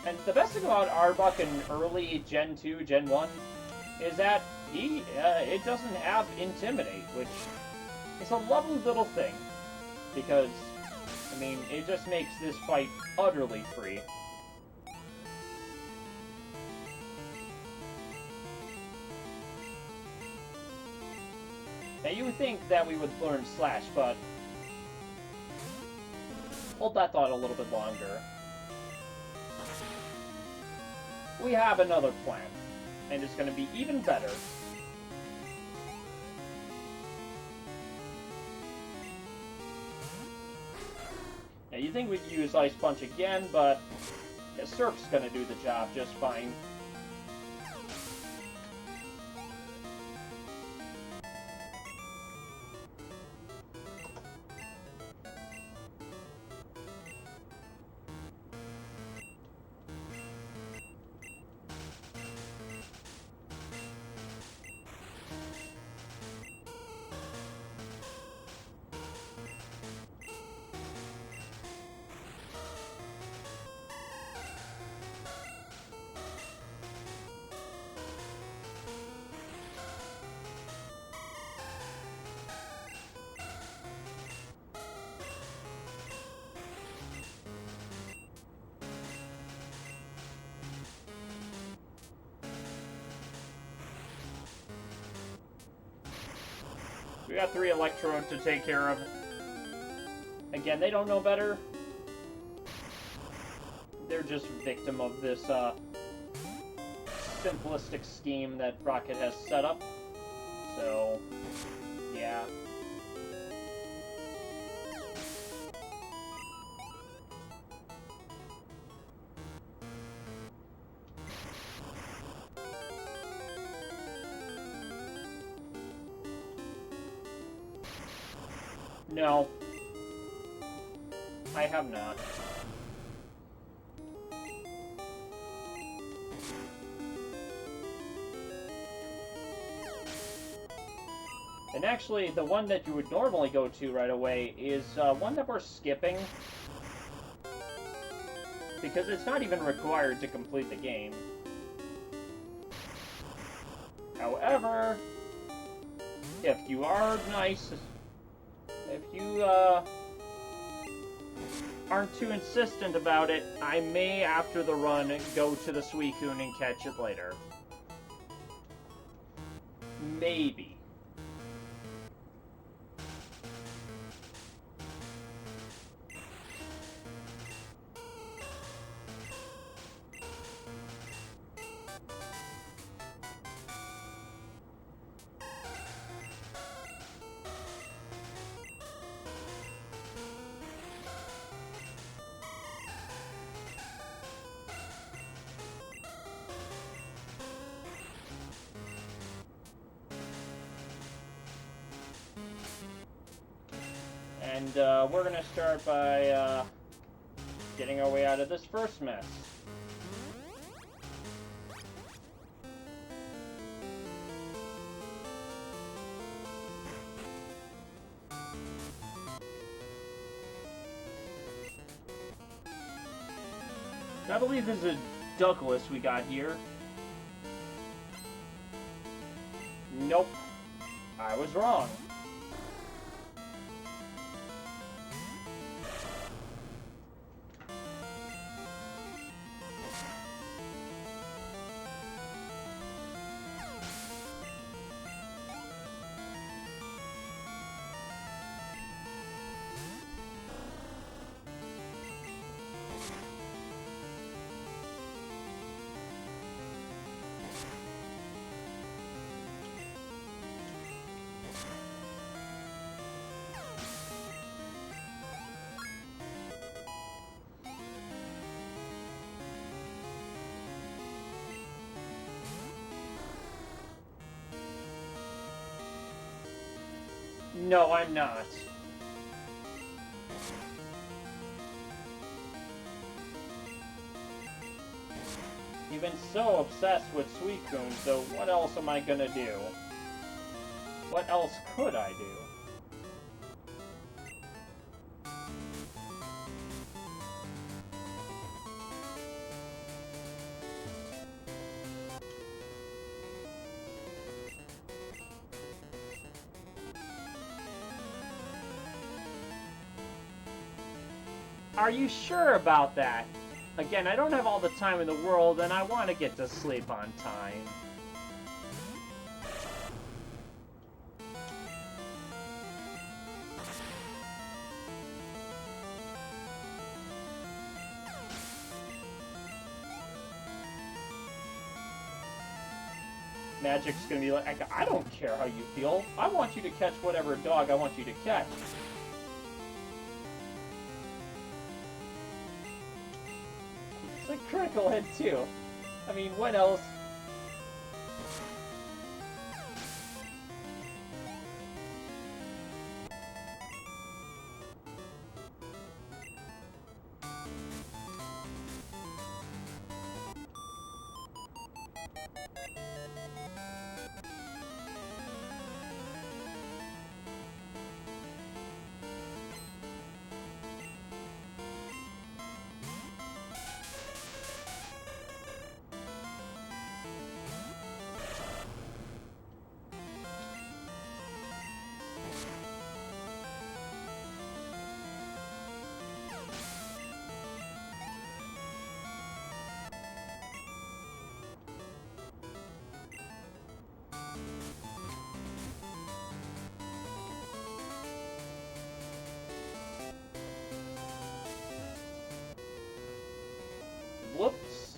[SPEAKER 1] And the best thing about Arbok in early Gen 2, Gen 1 is that it doesn't have Intimidate, which is a lovely little thing. Because, I mean, it just makes this fight utterly free. Now, you would think that we would learn Slash, but hold that thought a little bit longer. We have another plan, and it's going to be even better. Now, you think we'd use Ice Punch again, but yeah, Surf's going to do the job just fine. We got 3 Electrode to take care of. Again, they don't know better. They're just victim of this simplistic scheme that Rocket has set up. So, yeah. No. I have not. And actually, the one that you would normally go to right away is one that we're skipping. Because it's not even required to complete the game. However, if you are nice, if you aren't too insistent about it, I may, after the run, go to the Suicune and catch it later. Maybe. And we're going to start by getting our way out of this first mess. I believe this is a Douglas we got here. Nope. I was wrong. No, I'm not. You've been so obsessed with Suicune, so what else am I gonna do? What else could I do? Are you sure about that? Again, I don't have all the time in the world, and I want to get to sleep on time. Magic's gonna be like, I don't care how you feel. I want you to catch whatever dog I want you to catch. It's a critical hit too. I mean, what else? Whoops.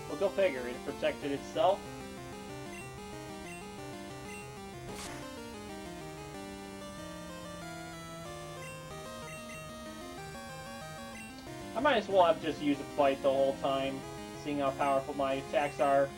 [SPEAKER 1] Well, go figure. It protected itself. I might as well have just used a bite the whole time, seeing how powerful my attacks are.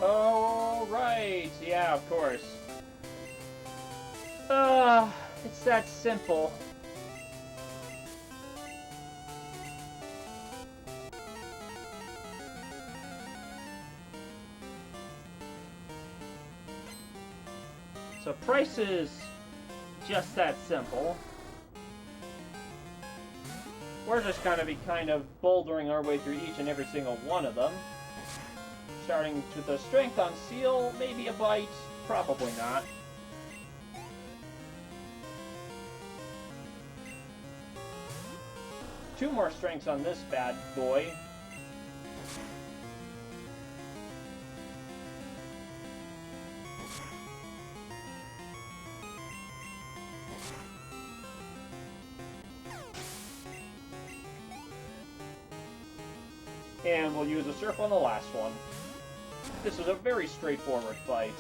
[SPEAKER 1] Oh, right. Yeah, of course. It's that simple. So price is just that simple. We're just gonna be kind of bouldering our way through each and every single one of them. Starting with the strength on seal, maybe a bite, probably not. Two more strengths on this bad boy. And we'll use a surf on the last one. This is a very straightforward fight.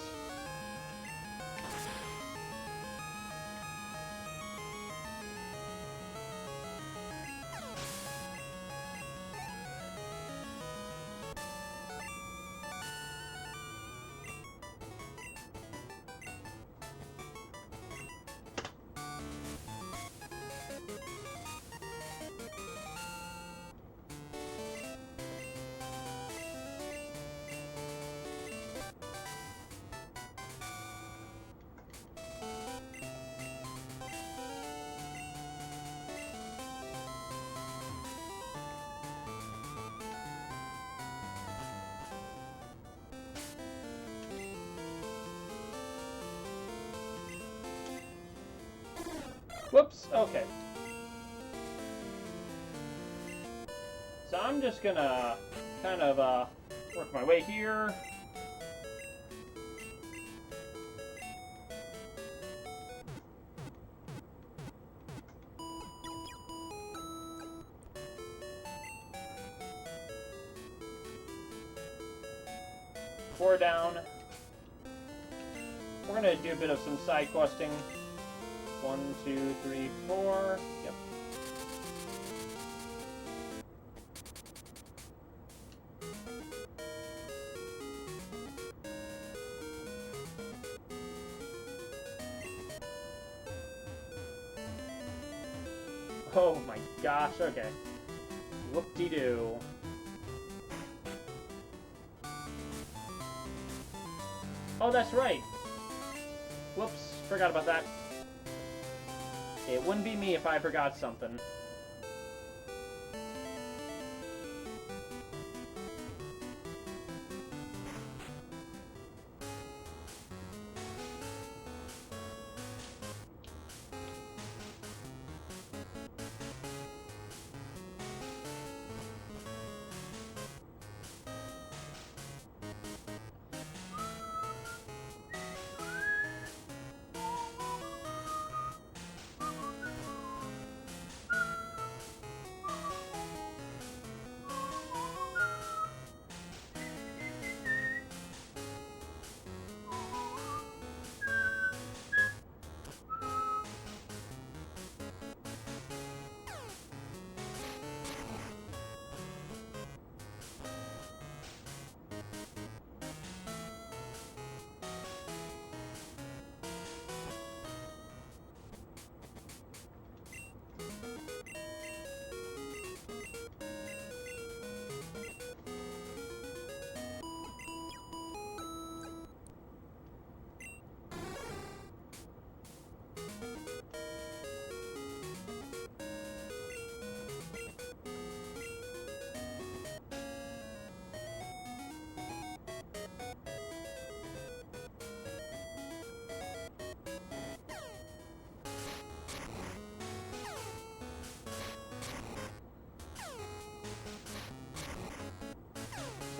[SPEAKER 1] Whoops, okay. So I'm just gonna kind of work my way here. Four down. We're gonna do a bit of some side questing. 1, 2, 3, 4. Yep. Oh my gosh, okay. Whoop-de-doo. Oh, that's right. Whoops, forgot about that. It wouldn't be me if I forgot something.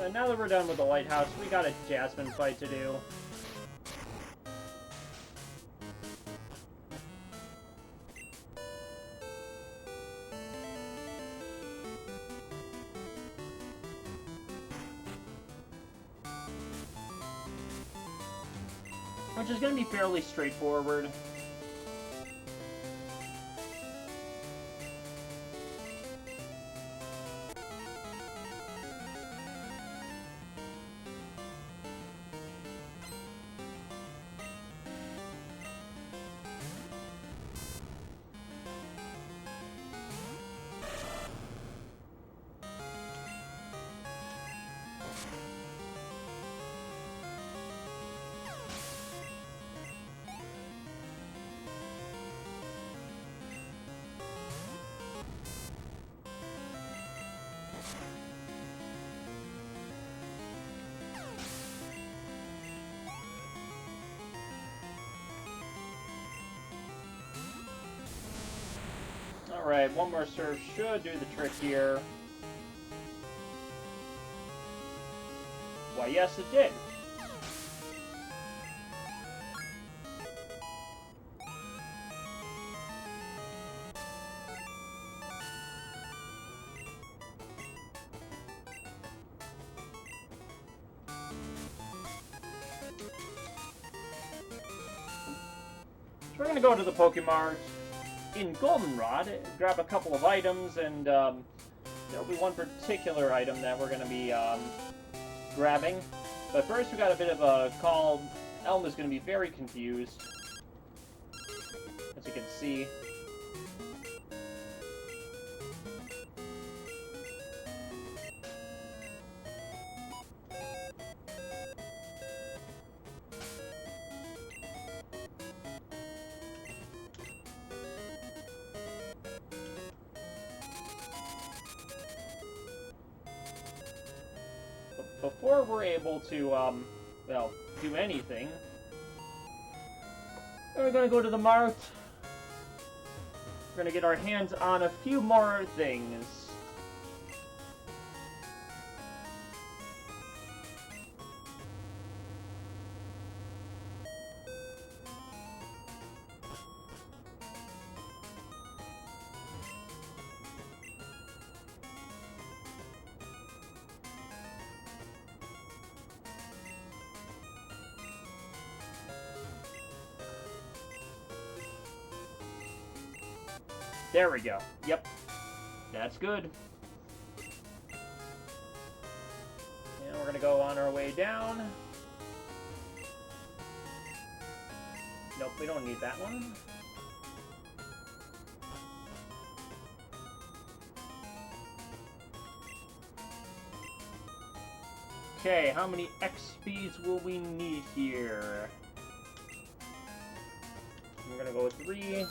[SPEAKER 1] So now that we're done with the lighthouse, we got a Jasmine fight to do. Which is going to be fairly straightforward. Alright, one more serve should do the trick here. Why, yes, it did. So we're going to go to the Pokemart in Goldenrod, grab a couple of items, and there'll be one particular item that we're going to be grabbing. But first we got a bit of a call. Elm is going to be very confused, as you can see. Before we're able to, well, do anything, we're gonna go to the mart. We're gonna get our hands on a few more things. There we go. Yep. That's good. And we're going to go on our way down. Nope, we don't need that one. Okay, how many XPs will we need here? We're going to go with 3.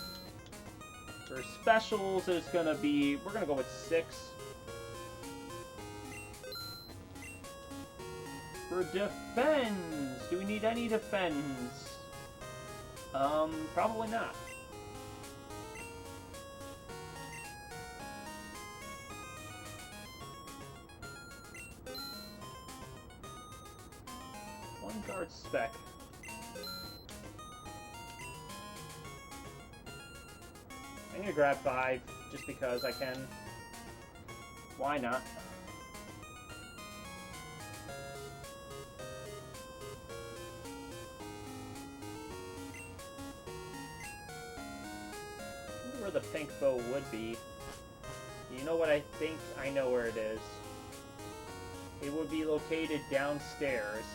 [SPEAKER 1] For specials, it's gonna be, we're gonna go with 6. For defense, do we need any defense? Probably not. One guard spec. I'm gonna grab 5, just because I can. Why not? I wonder where the pink bow would be. You know what I think? I know where it is. It would be located downstairs.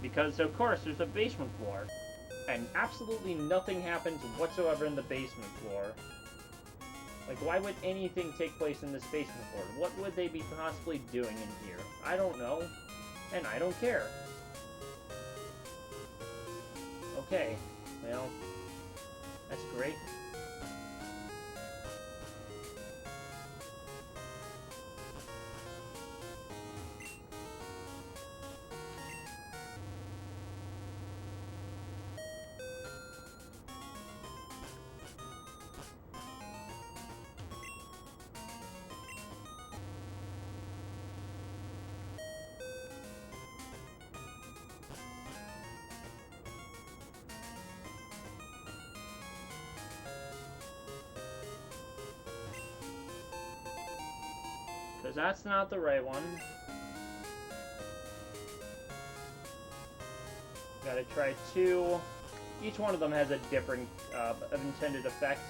[SPEAKER 1] Because, of course, there's a basement floor. And absolutely nothing happens whatsoever in the basement floor. Like, why would anything take place in this basement floor? What would they be possibly doing in here? I don't know. And I don't care. Okay. Well, that's great. Because that's not the right one. Gotta try 2. Each one of them has a different intended effect.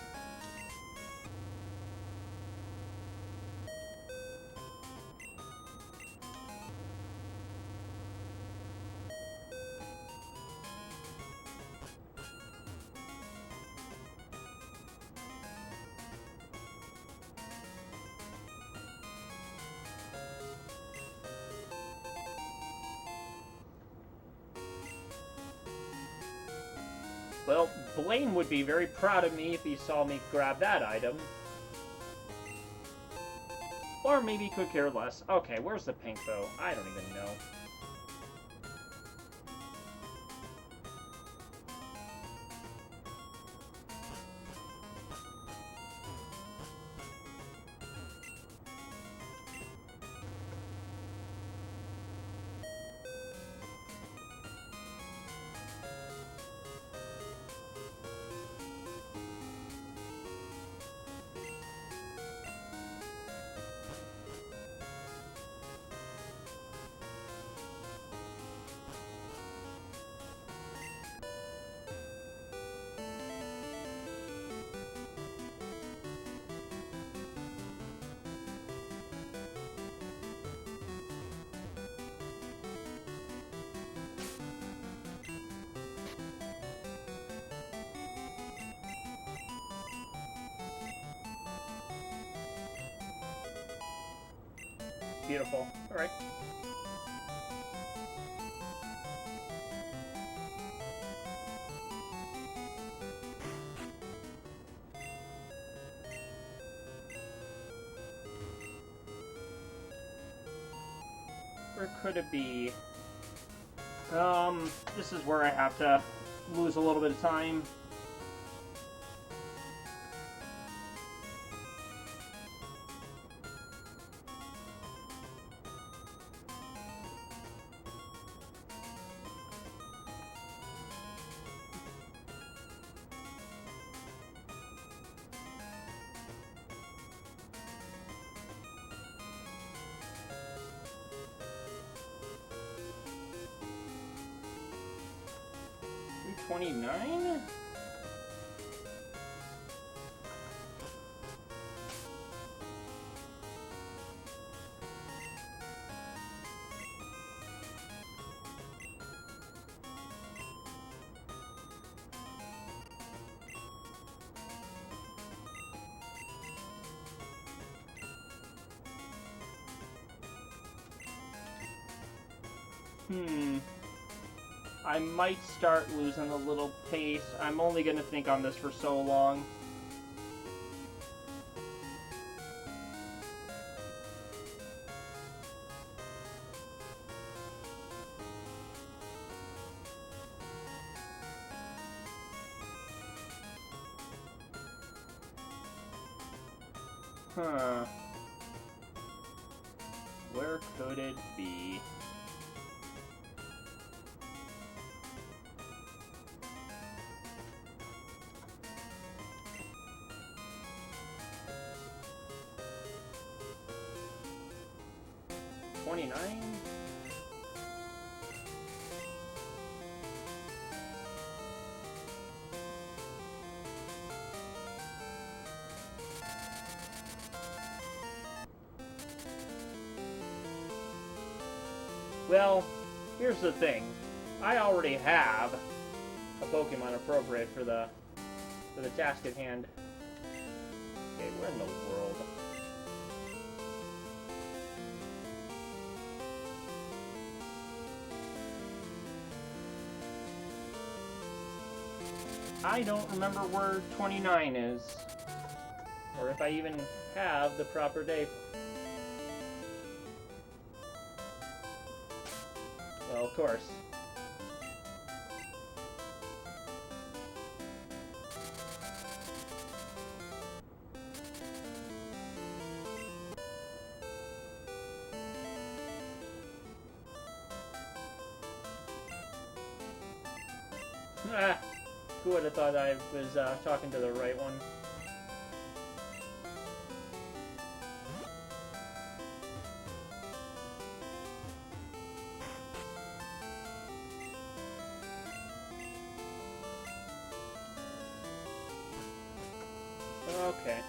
[SPEAKER 1] Well, Blaine would be very proud of me if he saw me grab that item. Or maybe he could care less. Okay, where's the pink bow? I don't even know. Beautiful. Alright. Where could it be? This is where I have to lose a little bit of time. $229? I might start losing a little pace. I'm only going to think on this for so long. Huh. Where could it be? $29? Well, here's the thing. I already have a Pokemon appropriate for the task at hand. Okay, where in the world? I don't remember where 29 is. Or if I even have the proper day. Well, of course. Ah! Who would have thought I was talking to the right one? Okay.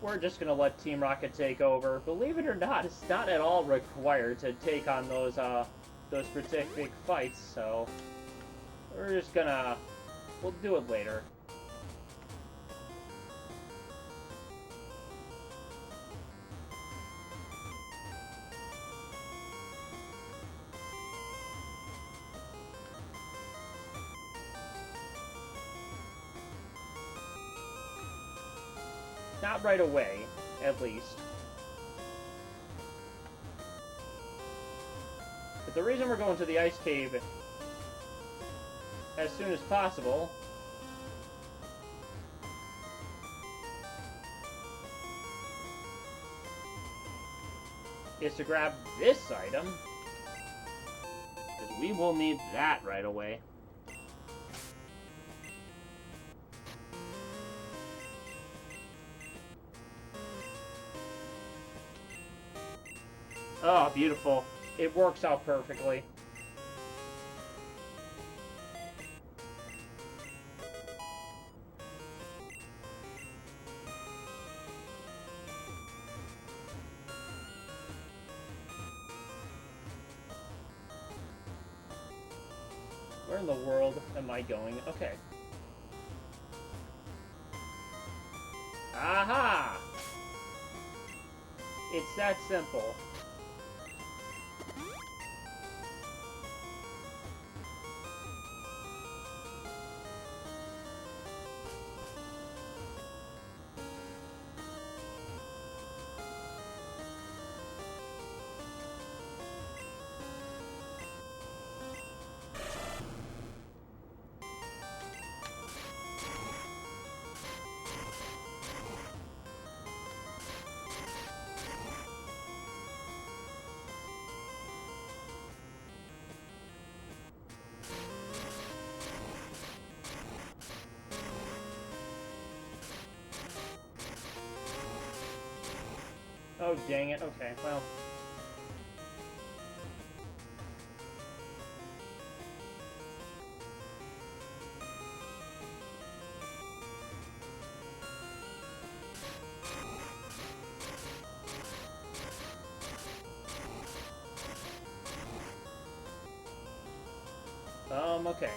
[SPEAKER 1] We're just gonna let Team Rocket take over. Believe it or not, it's not at all required to take on those specific fights, so we're just gonna... we'll do it later. Not right away, at least. But the reason we're going to the ice cave as soon as possible is to grab this item, because we will need that right away. Oh, beautiful. It works out perfectly. Where in the world am I going? Okay. Aha! It's that simple. Oh, dang it. Okay, well. Okay.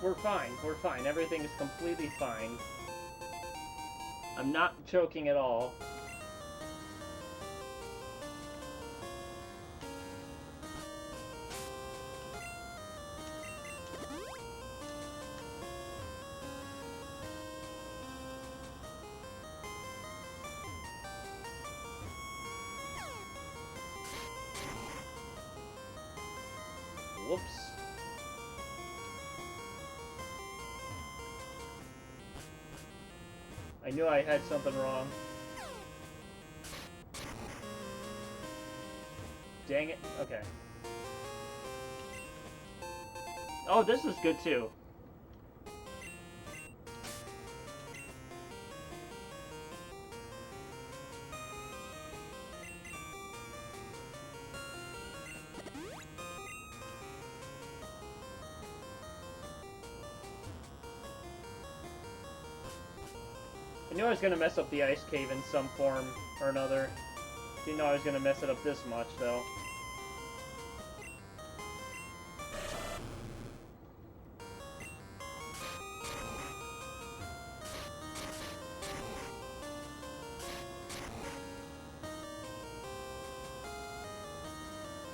[SPEAKER 1] We're fine. We're fine. Everything is completely fine. I'm not choking at all. Whoops. I knew I had something wrong. Dang it. Okay. Oh, this is good too. I knew I was going to mess up the ice cave in some form or another. Didn't know I was going to mess it up this much, though.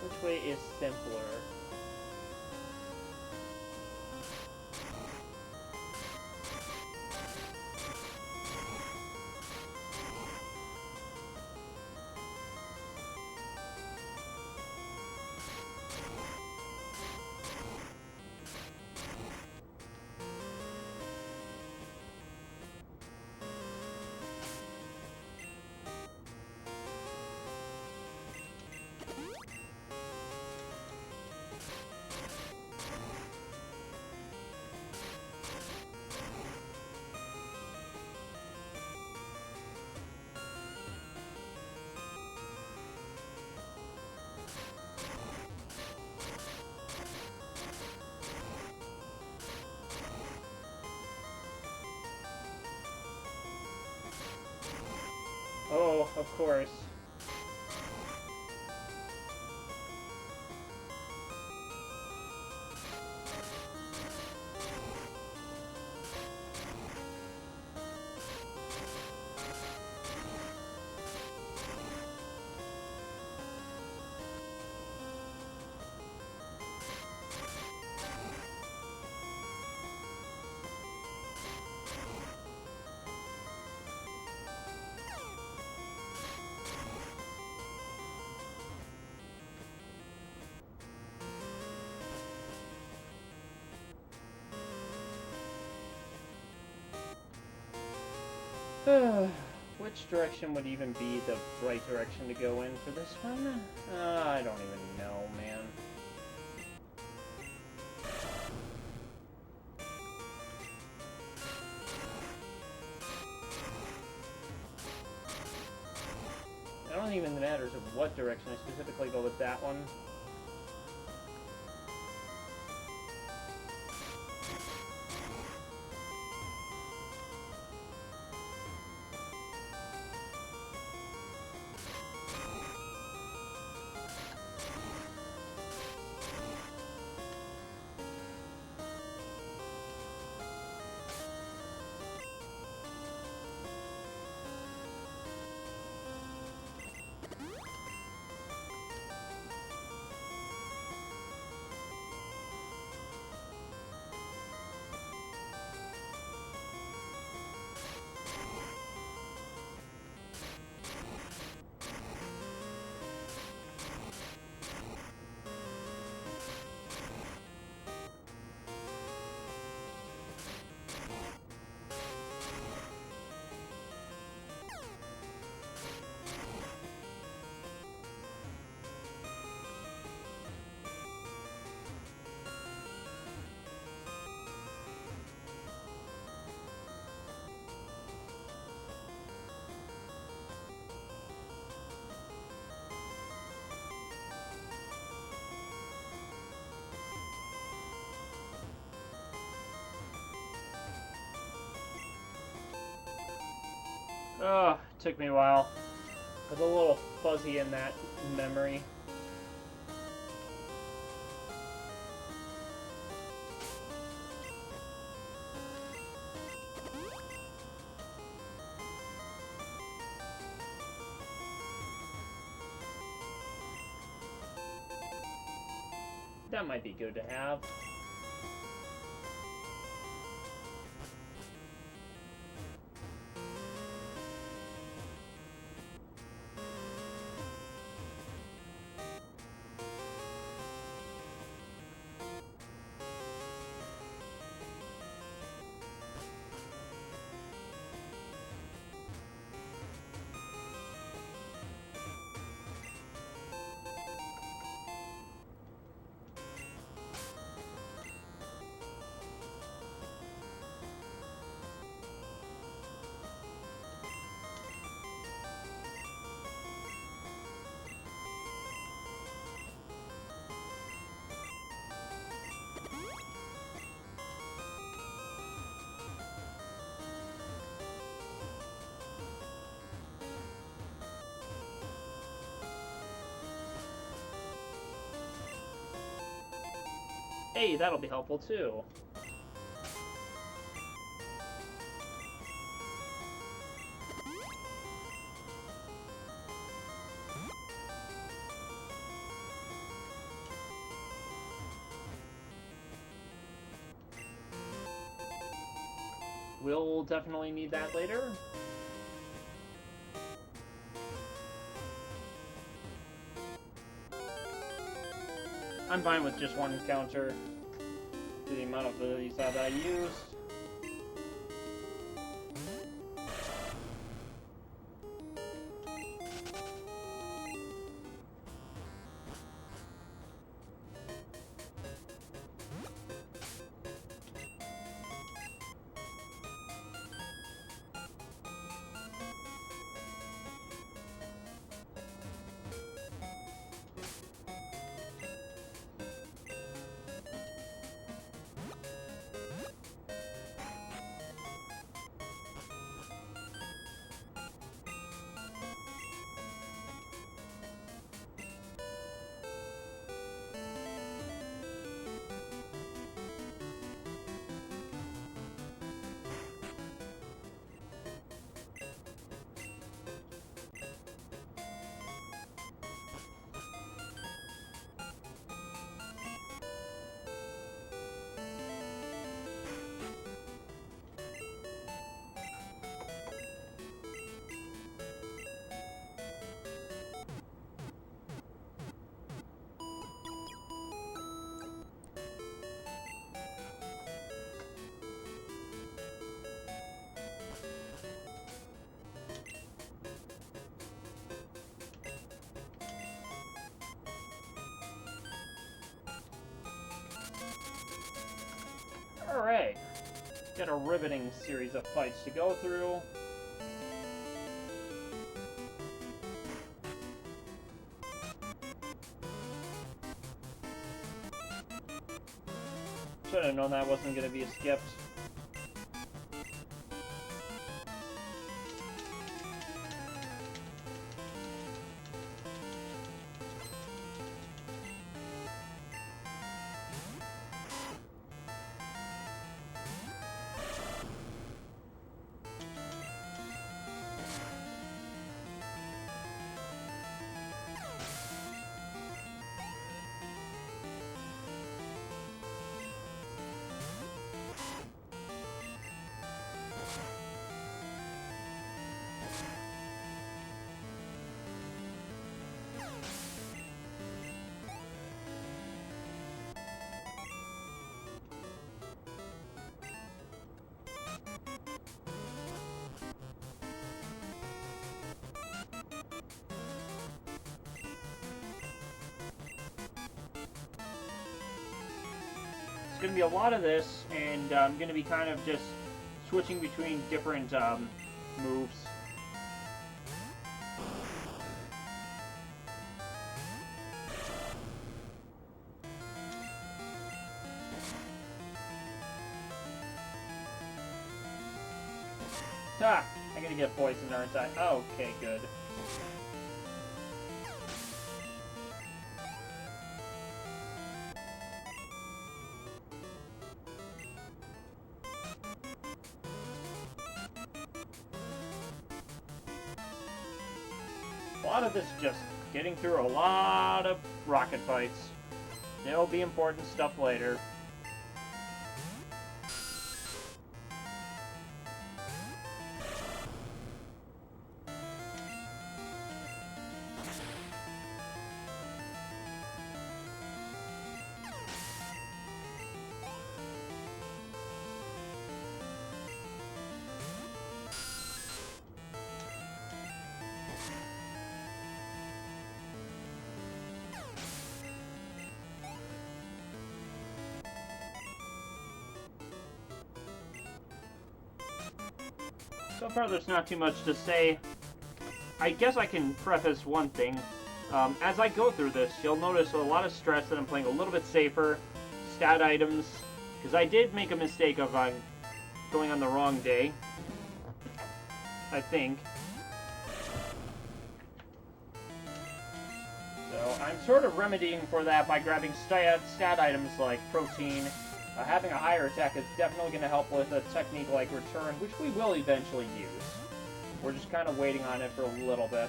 [SPEAKER 1] Which way is simpler? Of course. Which direction would even be the right direction to go in for this one? I don't even know, man. It don't even matter of what direction I specifically go with that one. Oh, it took me a while. I was a little fuzzy in that memory. That might be good to have. Hey, that'll be helpful too. We'll definitely need that later. I'm fine with just one counter to the amount of abilities that I used. Got a riveting series of fights to go through. Should have known that wasn't going to be a skip. Going to be a lot of this, and I'm going to be kind of just switching between different moves. Ah! I'm going to get poisoned, aren't I? Okay, good. A lot of this is just getting through a lot of rocket fights. There'll be important stuff later. So far, there's not too much to say. I guess I can preface one thing. As I go through this, you'll notice a lot of stress that I'm playing a little bit safer. Stat items, because I did make a mistake of going on the wrong day, I think. So I'm sort of remedying for that by grabbing stat items like protein. Having a higher attack is definitely going to help with a technique like return, which we will eventually use. We're just kind of waiting on it for a little bit.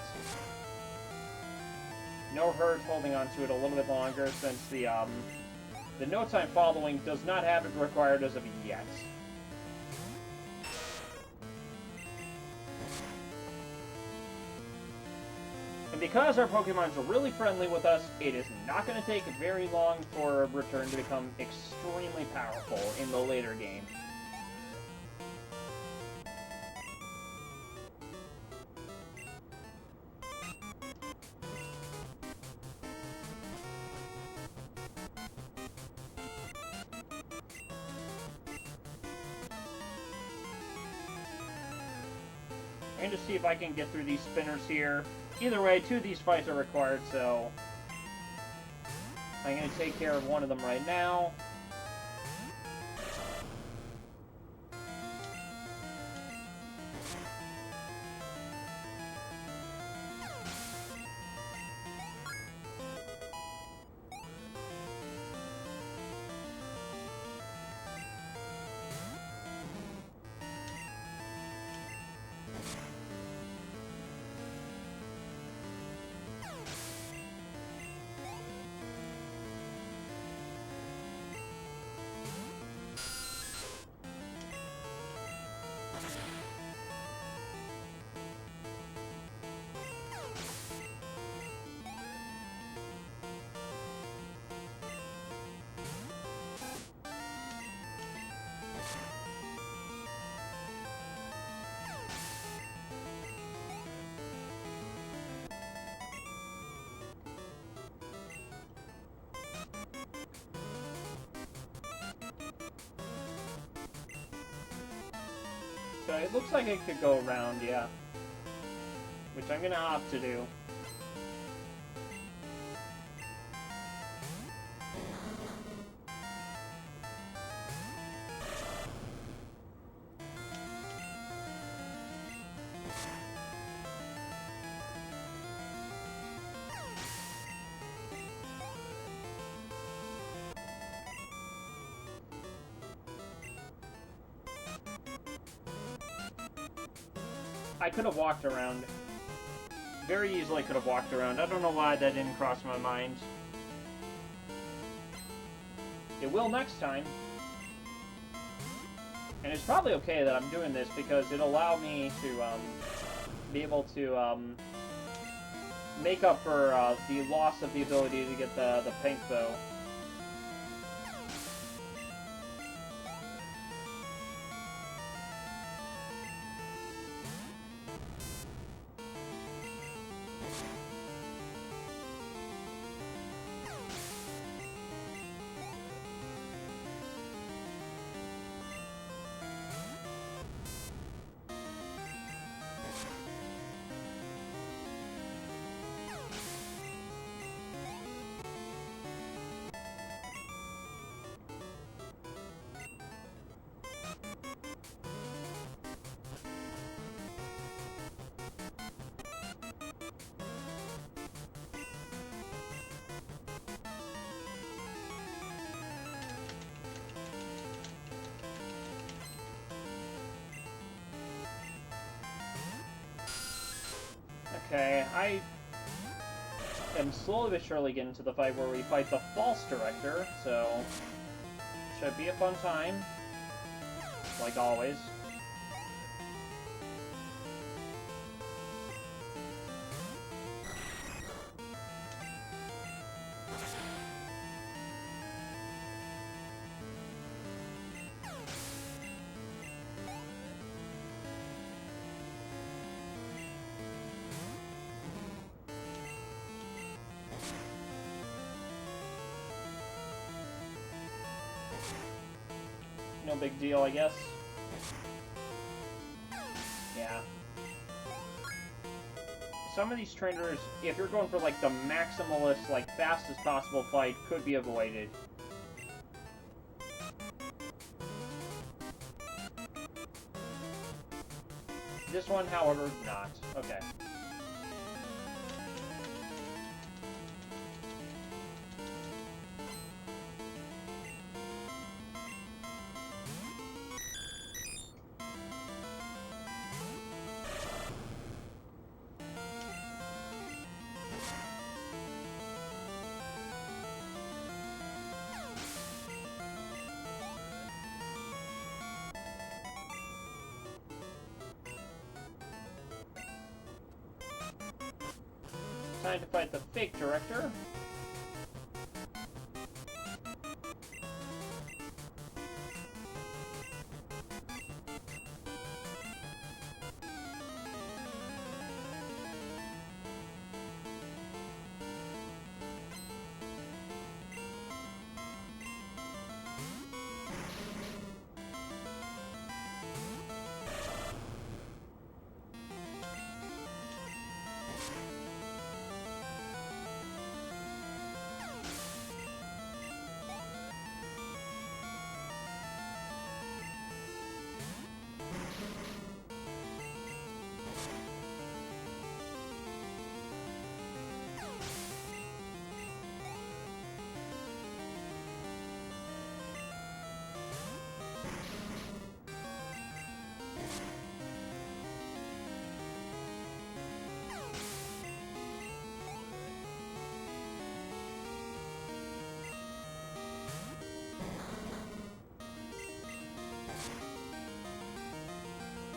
[SPEAKER 1] No hurt holding on to it a little bit longer since the no time following does not have it required as of yet. And because our Pokemons are really friendly with us, it is not going to take very long for Return to become extremely powerful in the later game. And to see if I can get through these spinners here. Either way, 2 of these fights are required, so I'm going to take care of one of them right now. So it looks like it could go around, yeah. Which I'm gonna opt to do. I could have walked around. Very easily could have walked around. I don't know why that didn't cross my mind. It will next time. And it's probably okay that I'm doing this because it'll allow me to be able to make up for the loss of the ability to get the pink bow. Okay, I am slowly but surely getting to the fight where we fight the false director, so should be a fun time, like always. No big deal, I guess. Yeah. Some of these trainers, if you're going for like the maximalist, like fastest possible fight, could be avoided. This one, however, not. Okay. Time to fight the fake director.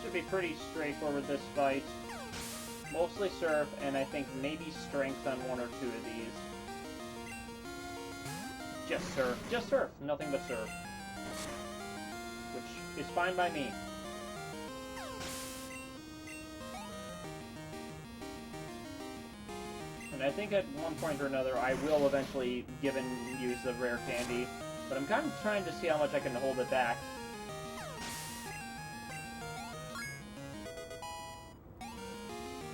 [SPEAKER 1] Should be pretty straightforward, this fight. Mostly surf, and I think maybe strength on one or two of these. Just surf. Just surf. Nothing but surf. Which is fine by me. And I think at one point or another I will eventually give and use the rare candy, but I'm kind of trying to see how much I can hold it back.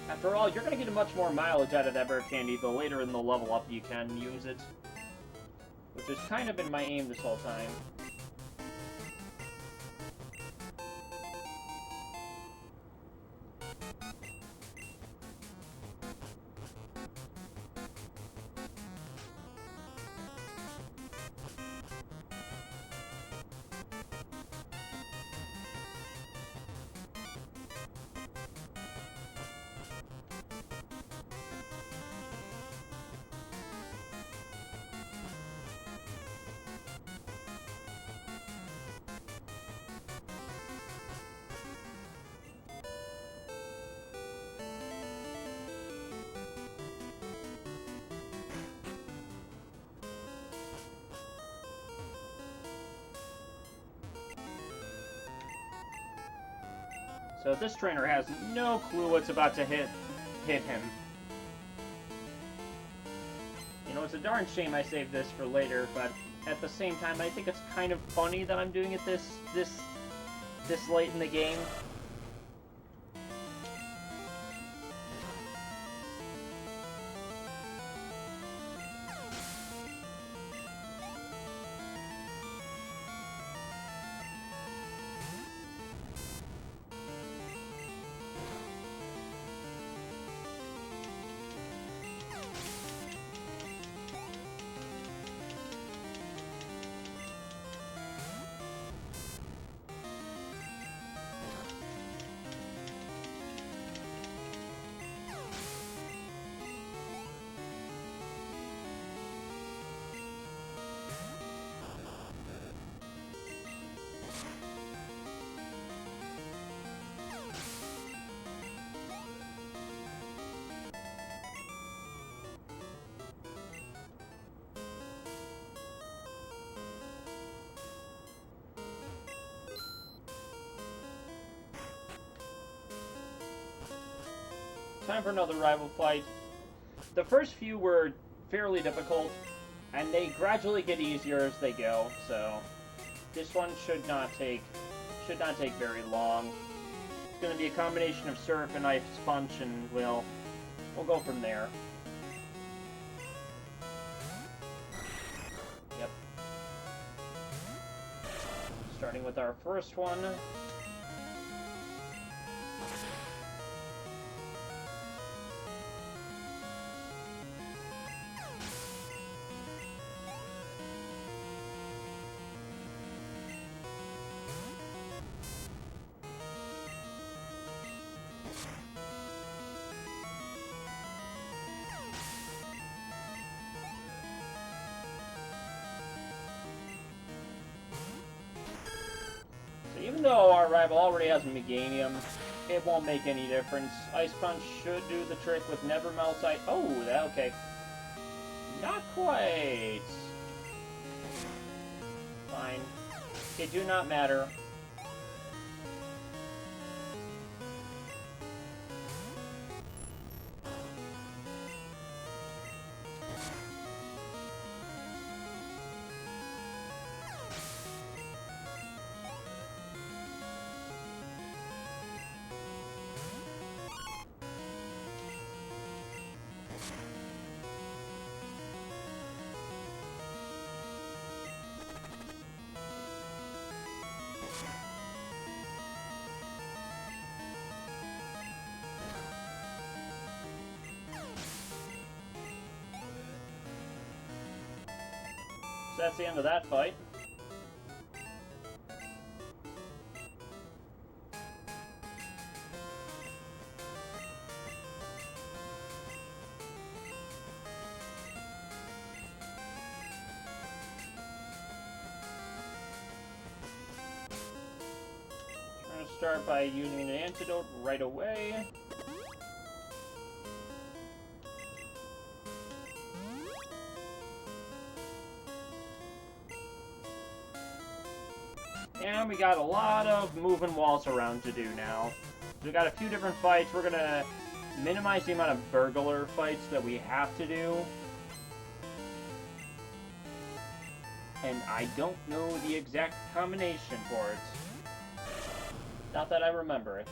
[SPEAKER 1] After all, you're going to get much more mileage out of that bear candy the later in the level up you can use it. Which has kind of been my aim this whole time. So this trainer has no clue what's about to hit him. You know, it's a darn shame I saved this for later, but at the same time, I think it's kind of funny that I'm doing it this late in the game. Time for another rival fight. The first few were fairly difficult, and they gradually get easier as they go, so this one should not take very long. It's going to be a combination of surf and ice punch, and we'll go from there. Yep. Starting with our first one. Even though our rival already has Meganium, it won't make any difference. Ice Punch should do the trick with Never Melts Ice. Oh, okay. Not quite. Fine. It do not matter. So that's the end of that fight. I'm going to start by using an antidote right away. And we got a lot of moving walls around to do now. So we got a few different fights. We're gonna minimize the amount of burglar fights that we have to do. And I don't know the exact combination for it. Not that I remember it.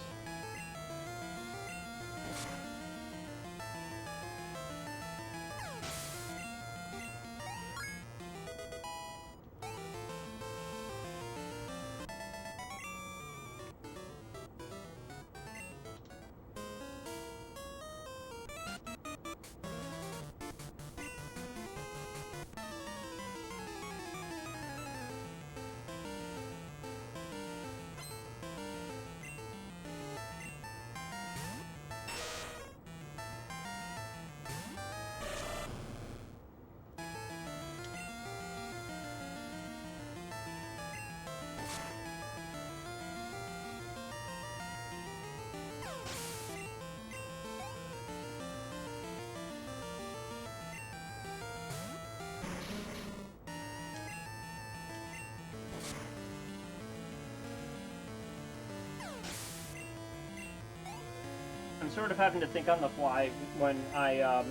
[SPEAKER 1] sort of having to think on the fly when I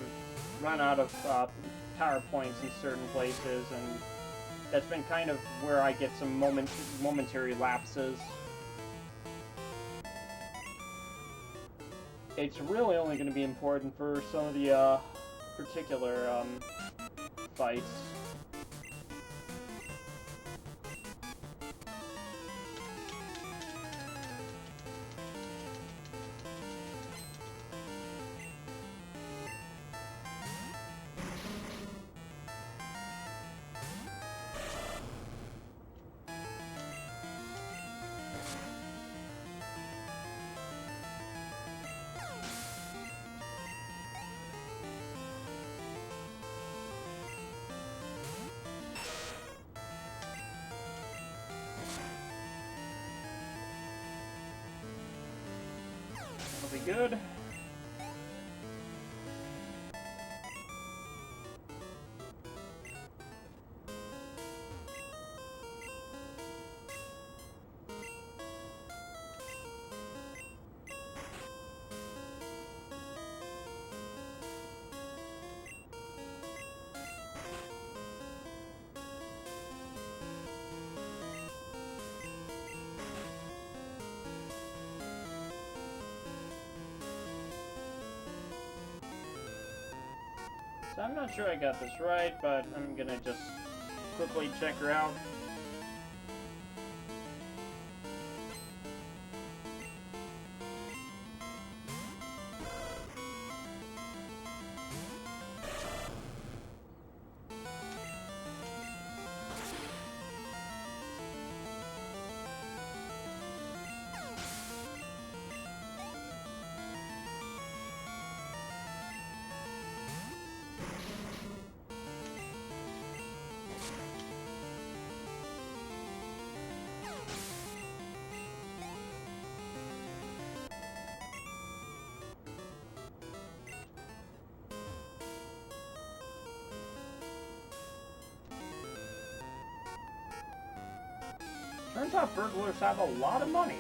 [SPEAKER 1] run out of power points in certain places, and that's been kind of where I get some momentary lapses. It's really only going to be important for some of the particular fights. That'll be good. So I'm not sure I got this right, but I'm gonna just quickly check her out. Turns out burglars have a lot of money.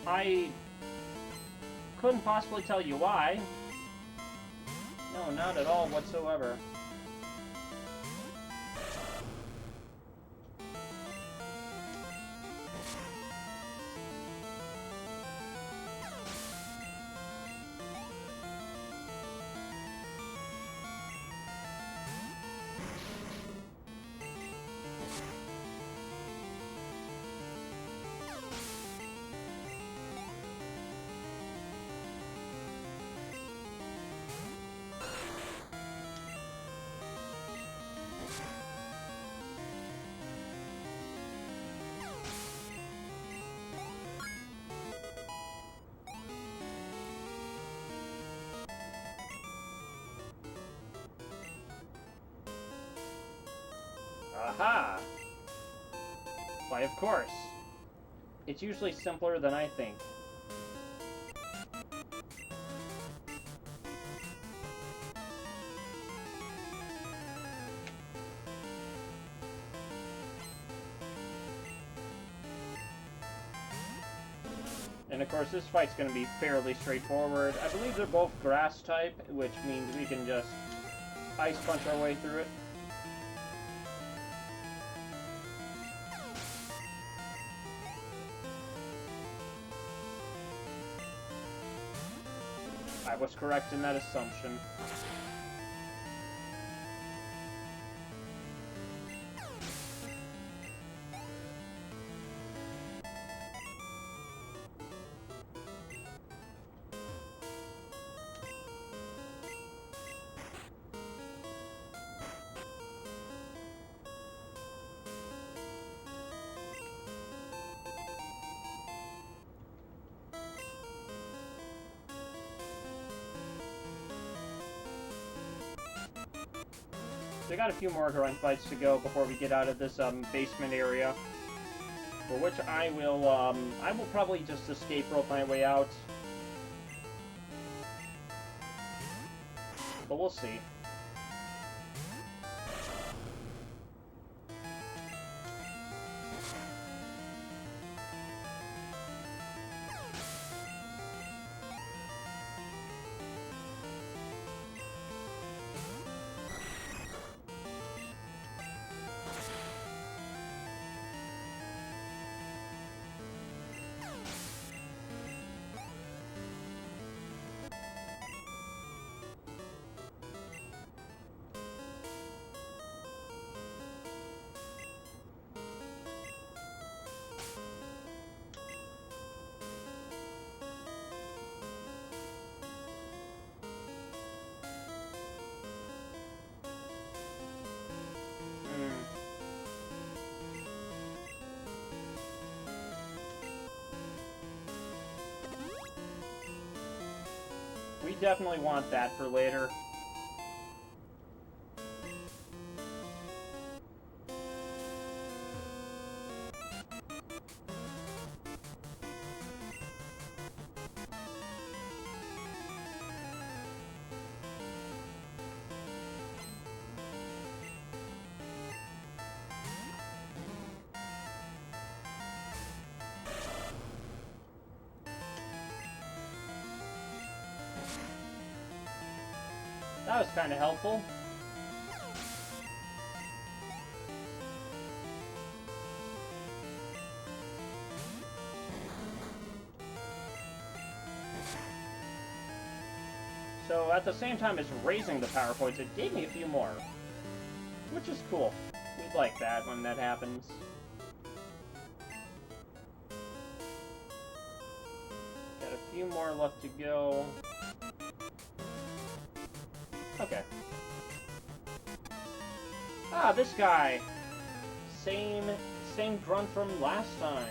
[SPEAKER 1] I couldn't possibly tell you why. No, not at all whatsoever. Aha! Why, of course. It's usually simpler than I think. And of course, this fight's going to be fairly straightforward. I believe they're both grass type, which means we can just ice punch our way through it. I was correct in that assumption. So I got a few more grunt fights to go before we get out of this basement area, for which I will probably just escape rope my way out, but we'll see. We definitely want that for later. That was kind of helpful. So at the same time as raising the power points, it gave me a few more. Which is cool. We'd like that when that happens. Got a few more left to go. Okay. Ah, this guy! Same grunt from last time.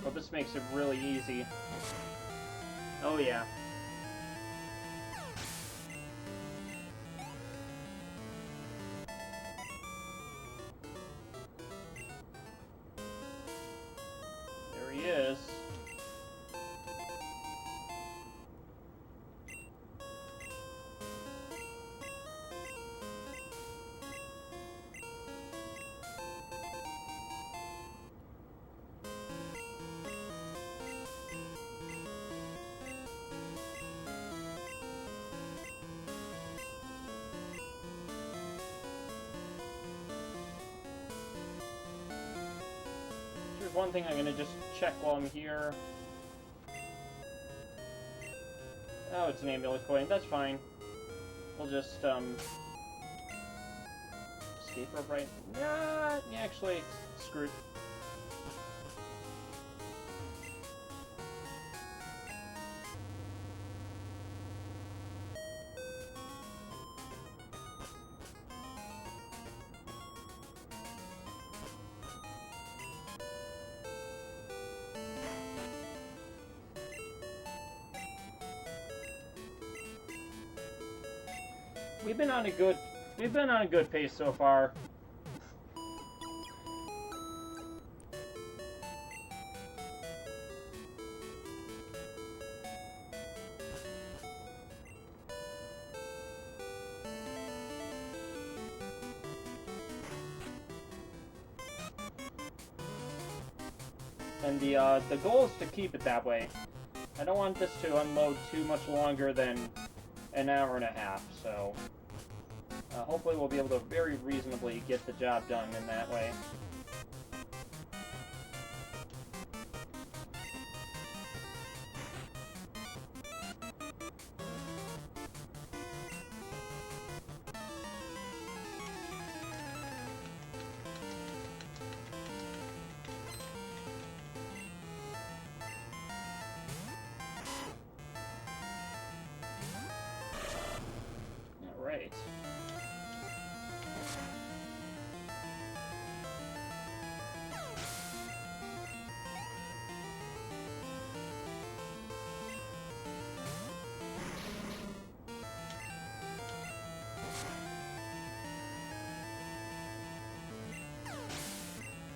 [SPEAKER 1] Well, this makes it really easy. Oh yeah. There he is. There's one thing I'm gonna just check while I'm here. Oh, it's an amulet coin. That's fine. We'll just, escape rope right? Nah, actually, screwed. We've been on a good pace so far. And the goal is to keep it that way. I don't want this to unload too much longer than an hour and a half, so hopefully we'll be able to very reasonably get the job done in that way. Alright.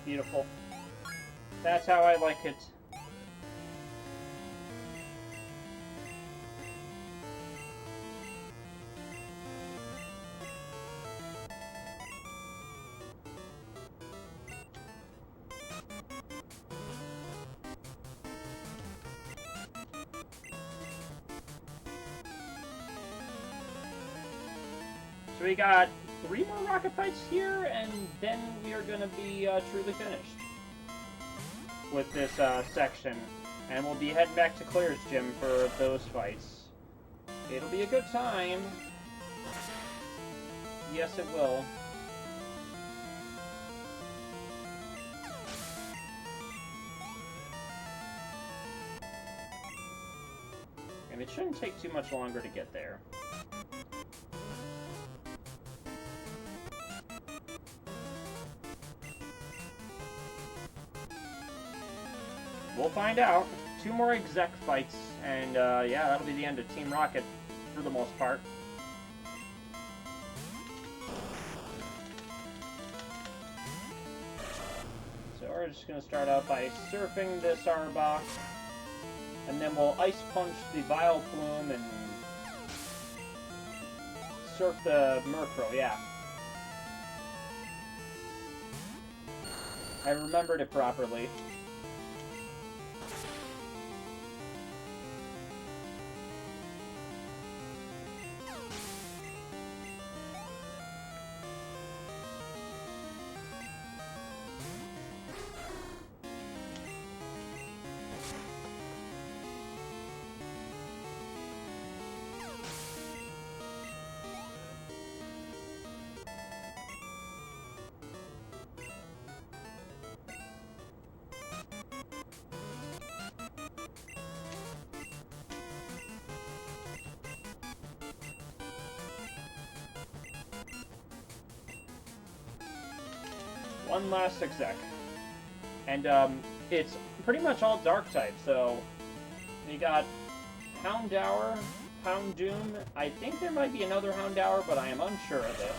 [SPEAKER 1] Beautiful. That's how I like it. So we got 3 more rocket fights here, and then we are going to be truly finished with this section. And we'll be heading back to Claire's gym for those fights. It'll be a good time. Yes, it will. And it shouldn't take too much longer to get there. We'll find out. 2 more exec fights, and yeah, that'll be the end of Team Rocket for the most part. So we're just going to start out by surfing this Arbok, and then we'll Ice Punch the Vile Plume and surf the Murkrow, yeah. I remembered it properly. One last exec. And it's pretty much all dark type, so you got Houndour, Houndoom. I think there might be another Houndour, but I am unsure of this.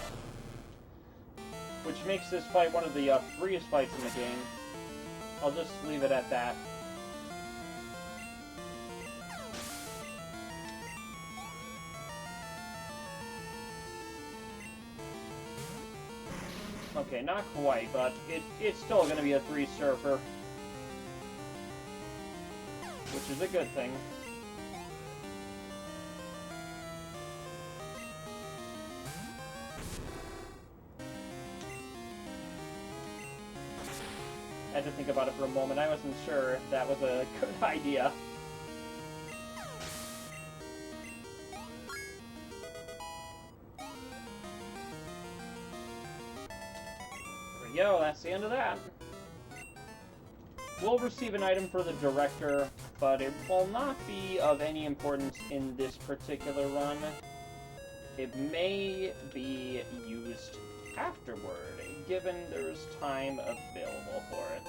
[SPEAKER 1] Which makes this fight one of the freest fights in the game. I'll just leave it at that. Okay, not quite, but it's still going to be a 3-surfer. Which is a good thing. I had to think about it for a moment. I wasn't sure if that was a good idea. Yo, that's the end of that. We'll receive an item for the director, but it will not be of any importance in this particular run. It may be used afterward, given there's time available for it.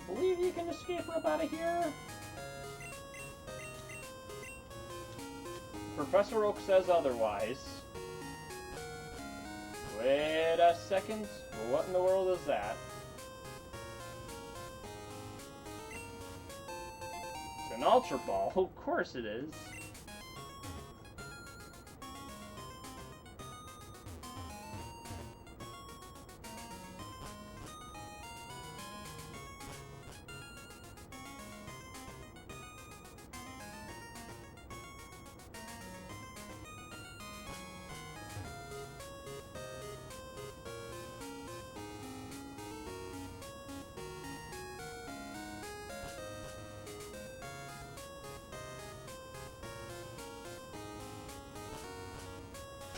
[SPEAKER 1] I believe you can escape up out of here. Professor Oak says otherwise. Wait a second. What in the world is that? It's an Ultra Ball. Of course it is.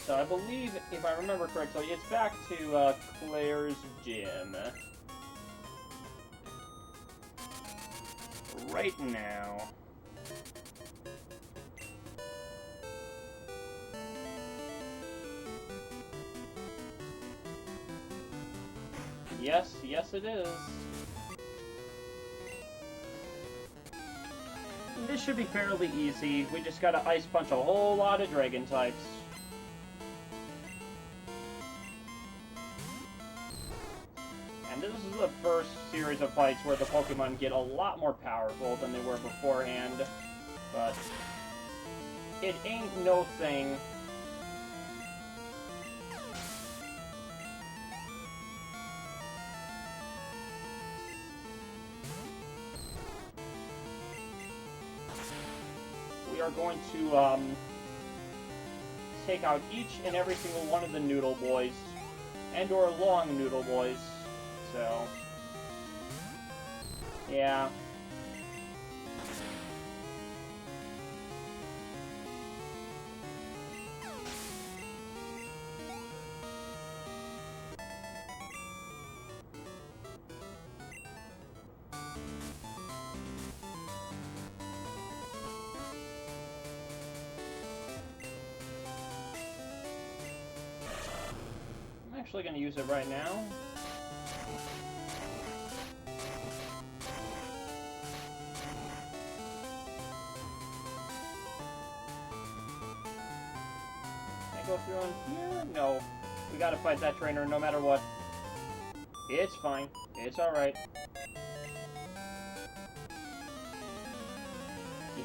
[SPEAKER 1] So I believe, if I remember correctly, it's back to Claire's gym. Right now. Yes, yes it is. This should be fairly easy. We just gotta Ice Punch a whole lot of Dragon types. And this is the first series of fights where the Pokemon get a lot more powerful than they were beforehand. But it ain't no thing. We are going to take out each and every single one of the Noodle Boys. And or long noodle boys. So, yeah. I'm actually going to use it right now. Go through on here? No. We gotta fight that trainer no matter what. It's fine. It's alright.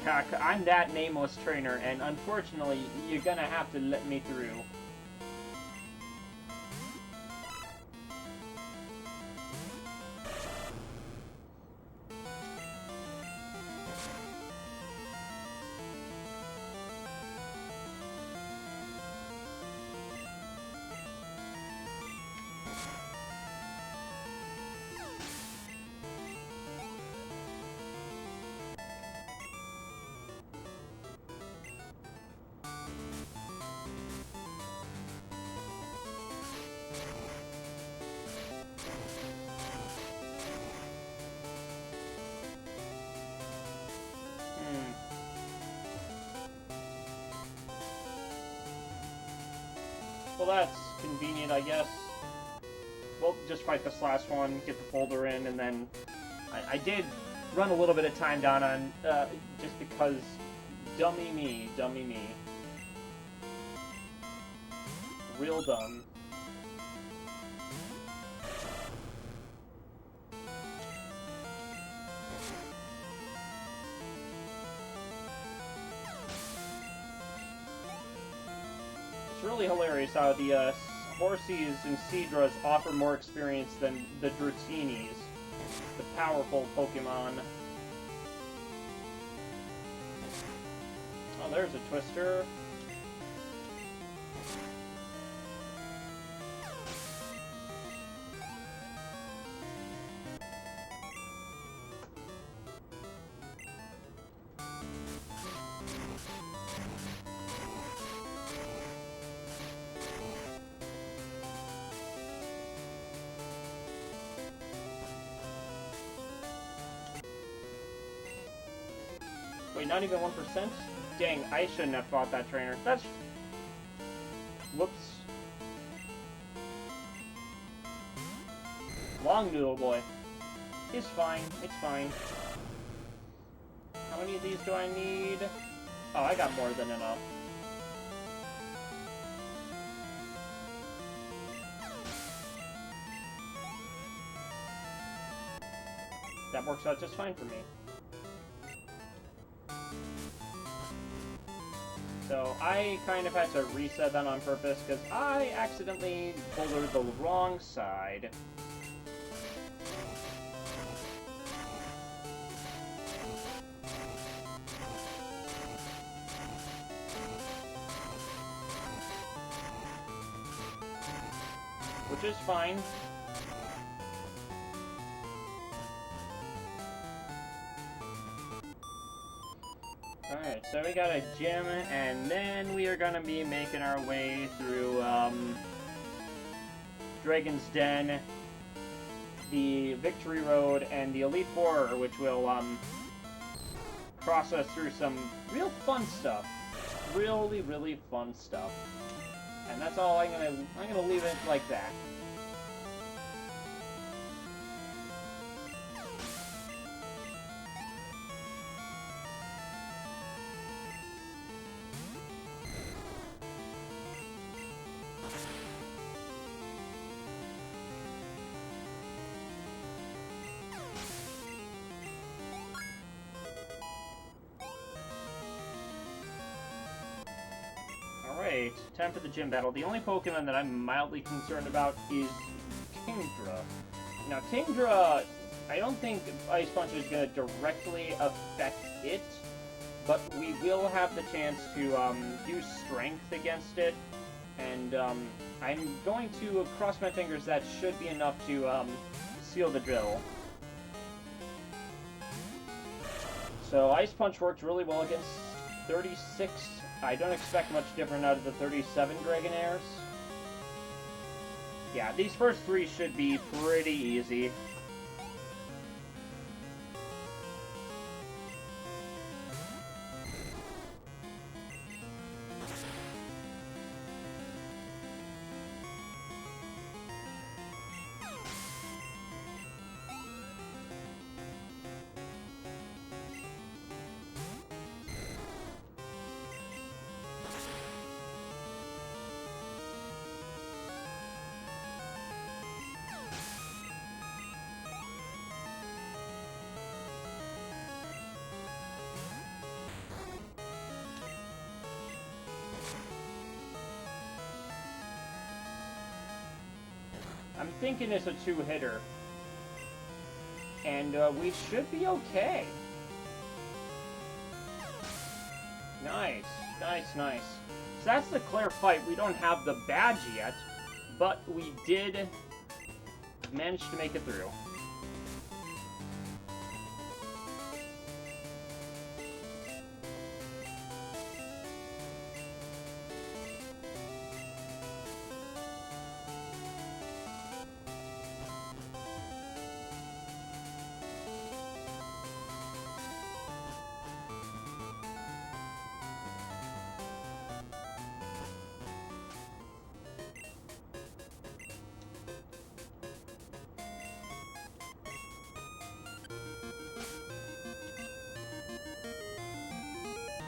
[SPEAKER 1] Yeah, I'm that nameless trainer, and unfortunately, you're gonna have to let me through. Well, that's convenient, I guess. We'll just fight this last one, get the folder in, and then... I did run a little bit of time down on, just because... Dummy me, dummy me. Real dumb. It's really hilarious how the Horsies and Seadras offer more experience than the Drutinis, the powerful Pokemon. Oh, there's a Twister. Wait, not even 1%? Dang, I shouldn't have fought that trainer. That's... Whoops. Long Noodle Boy. It's fine, it's fine. How many of these do I need? Oh, I got more than enough. That works out just fine for me. So I kind of had to reset that on purpose because I accidentally bouldered the wrong side. Which is fine. Alright, so we got a gym, and then we are gonna be making our way through, Dragon's Den, the Victory Road, and the Elite Four, which will, cross us through some real fun stuff. Really, really fun stuff. And that's all I'm gonna leave it like that. Alright, time for the gym battle. The only Pokemon that I'm mildly concerned about is Kingdra. Now, Kingdra, I don't think Ice Punch is going to directly affect it, but we will have the chance to use Strength against it. And I'm going to cross my fingers that should be enough to seal the drill. So Ice Punch worked really well against 36. I don't expect much different out of the 37 Dragonairs. Yeah, these first three should be pretty easy. I'm thinking it's a two-hitter. And we should be okay. Nice, nice, nice. So that's the Claire fight. We don't have the badge yet, but we did manage to make it through.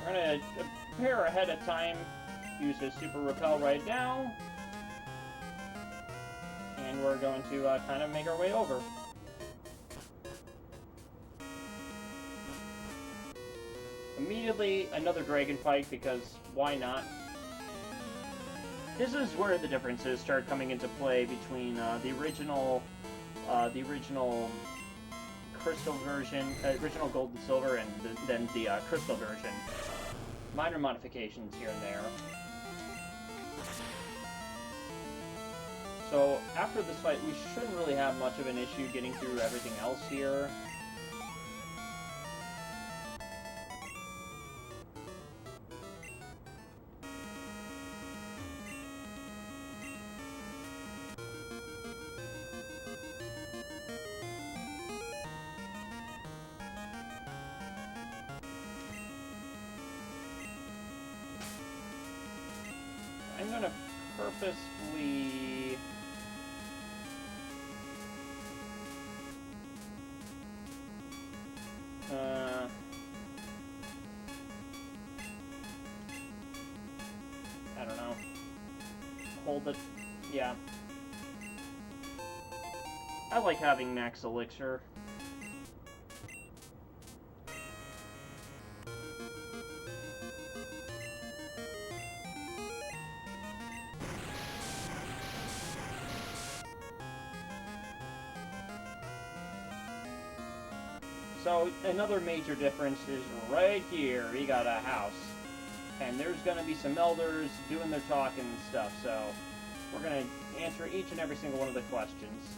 [SPEAKER 1] We're going to prepare ahead of time, use his Super Repel right now, and we're going to kind of make our way over. Immediately, another Dragon fight, because why not? This is where the differences start coming into play between the original Crystal version, original Gold and Silver, and then the Crystal version. Minor modifications here and there. So, after this fight, we shouldn't really have much of an issue getting through everything else here. I'm going to purposefully... I don't know. Hold it. Yeah. I like having max elixir. So, another major difference is right here, we got a house. And there's going to be some elders doing their talking and stuff, so we're going to answer each and every single one of the questions.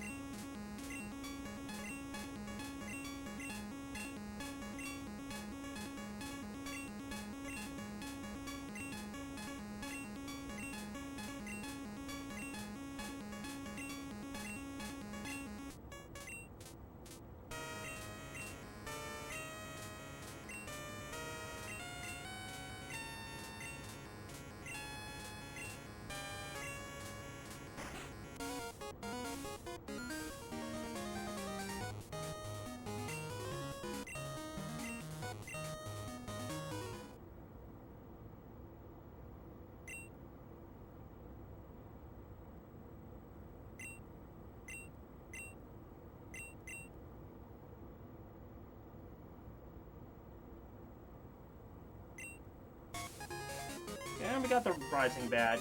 [SPEAKER 1] And we got the Rising Badge.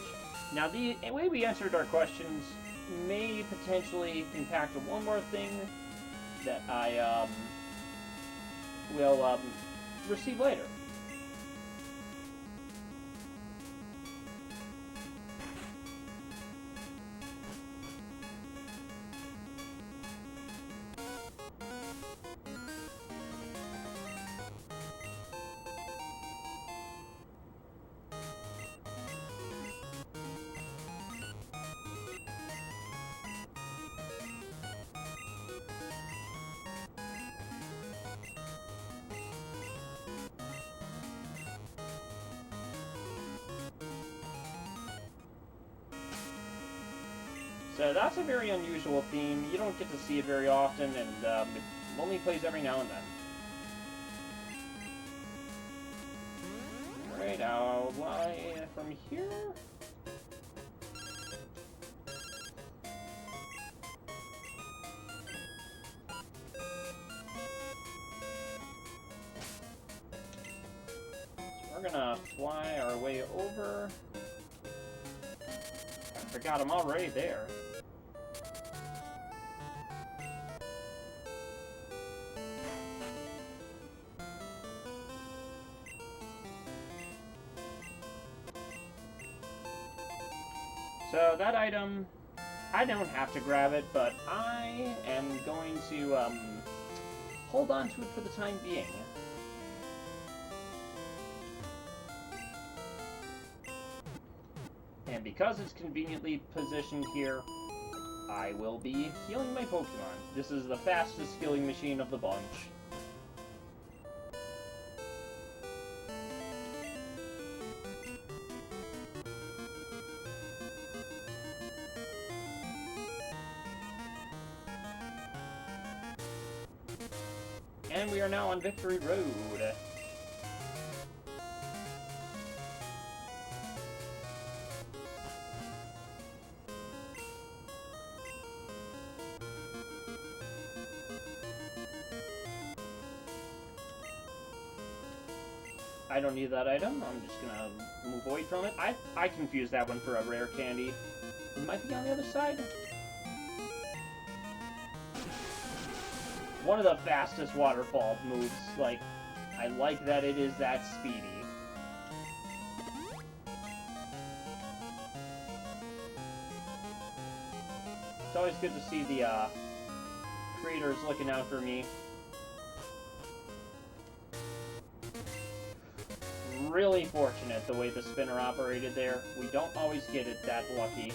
[SPEAKER 1] Now, the way we answered our questions may potentially impact one more thing that I will receive later. So that's a very unusual theme. You don't get to see it very often, and it only plays every now and then. Alright, I'll lie from here. We're gonna fly our way over. I forgot I'm already there. So that item, I don't have to grab it, but I am going to hold on to it for the time being. And because it's conveniently positioned here, I will be healing my Pokemon. This is the fastest healing machine of the bunch. And we are now on Victory Road. I don't need that item. I'm just gonna move away from it. I confused that one for a rare candy. It might be on the other side. One of the fastest waterfall moves. Like, I like that it is that speedy. It's always good to see the creators looking out for me. Really fortunate the way the spinner operated there. We don't always get it that lucky.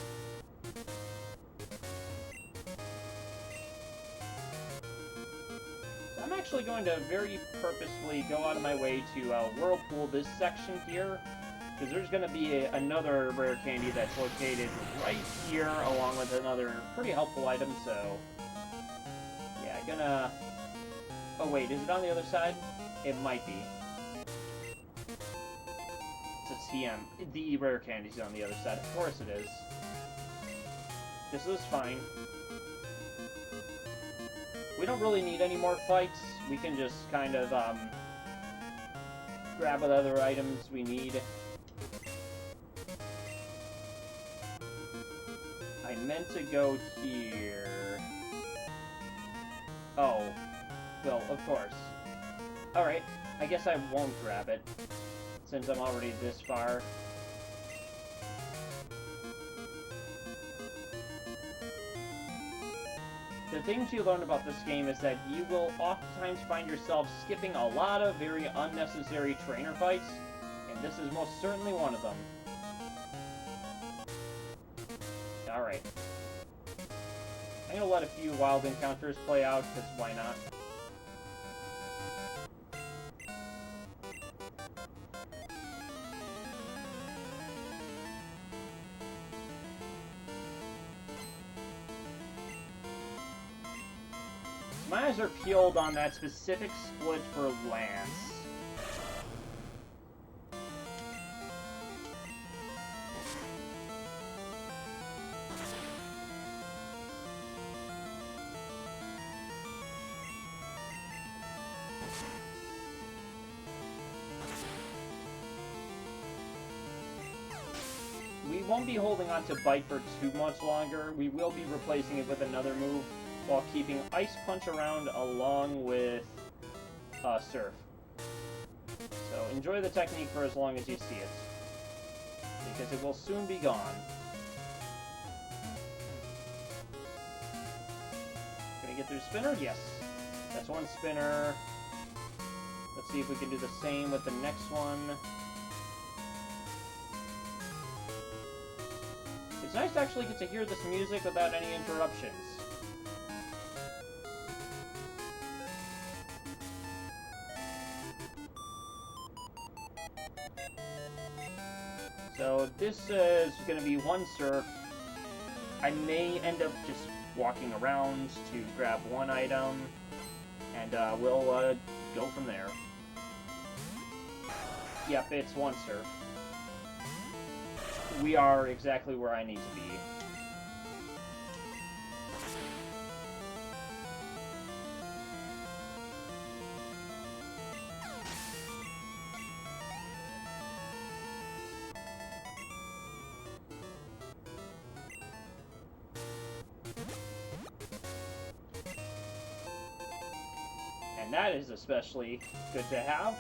[SPEAKER 1] So I'm actually going to very purposefully go out of my way to whirlpool this section here, because there's going to be another rare candy that's located right here, along with another pretty helpful item, so... yeah, gonna... oh wait, is it on the other side? It might be. It's a TM. The rare candy's on the other side. Of course it is. This is fine. We don't really need any more fights. We can just kind of, grab what other items we need. I meant to go here. Oh. Well, of course. Alright. I guess I won't grab it, since I'm already this far. The things you learn about this game is that you will oftentimes find yourself skipping a lot of very unnecessary trainer fights, and this is most certainly one of them. Alright. I'm gonna let a few wild encounters play out, because why not? My eyes are peeled on that specific split for Lance. We won't be holding on to Bite for too much longer. We will be replacing it with another move, while keeping Ice Punch around along with Surf. So enjoy the technique for as long as you see it, because it will soon be gone. Can I get through spinner? Yes. That's one spinner. Let's see if we can do the same with the next one. It's nice to actually get to hear this music without any interruptions. So this is going to be one Surf, I may end up just walking around to grab one item, and we'll go from there. Yep, it's one surf. We are exactly where I need to be. And that is especially good to have.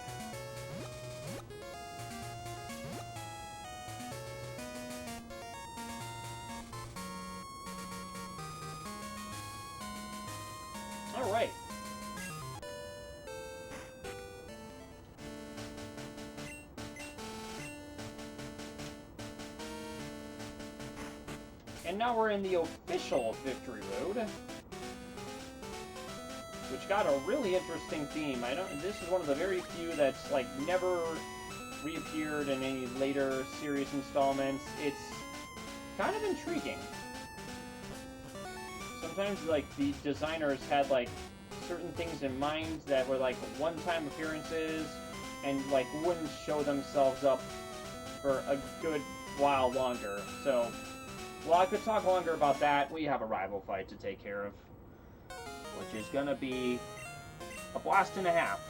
[SPEAKER 1] All right. And now we're in the official Victory Road, which got a really interesting theme. This is one of the very few that's like never reappeared in any later series installments. It's kind of intriguing. Sometimes like the designers had like certain things in mind that were like one-time appearances and like wouldn't show themselves up for a good while longer. So, well, I could talk longer about that. We have a rival fight to take care of, which is gonna be a blast and a half.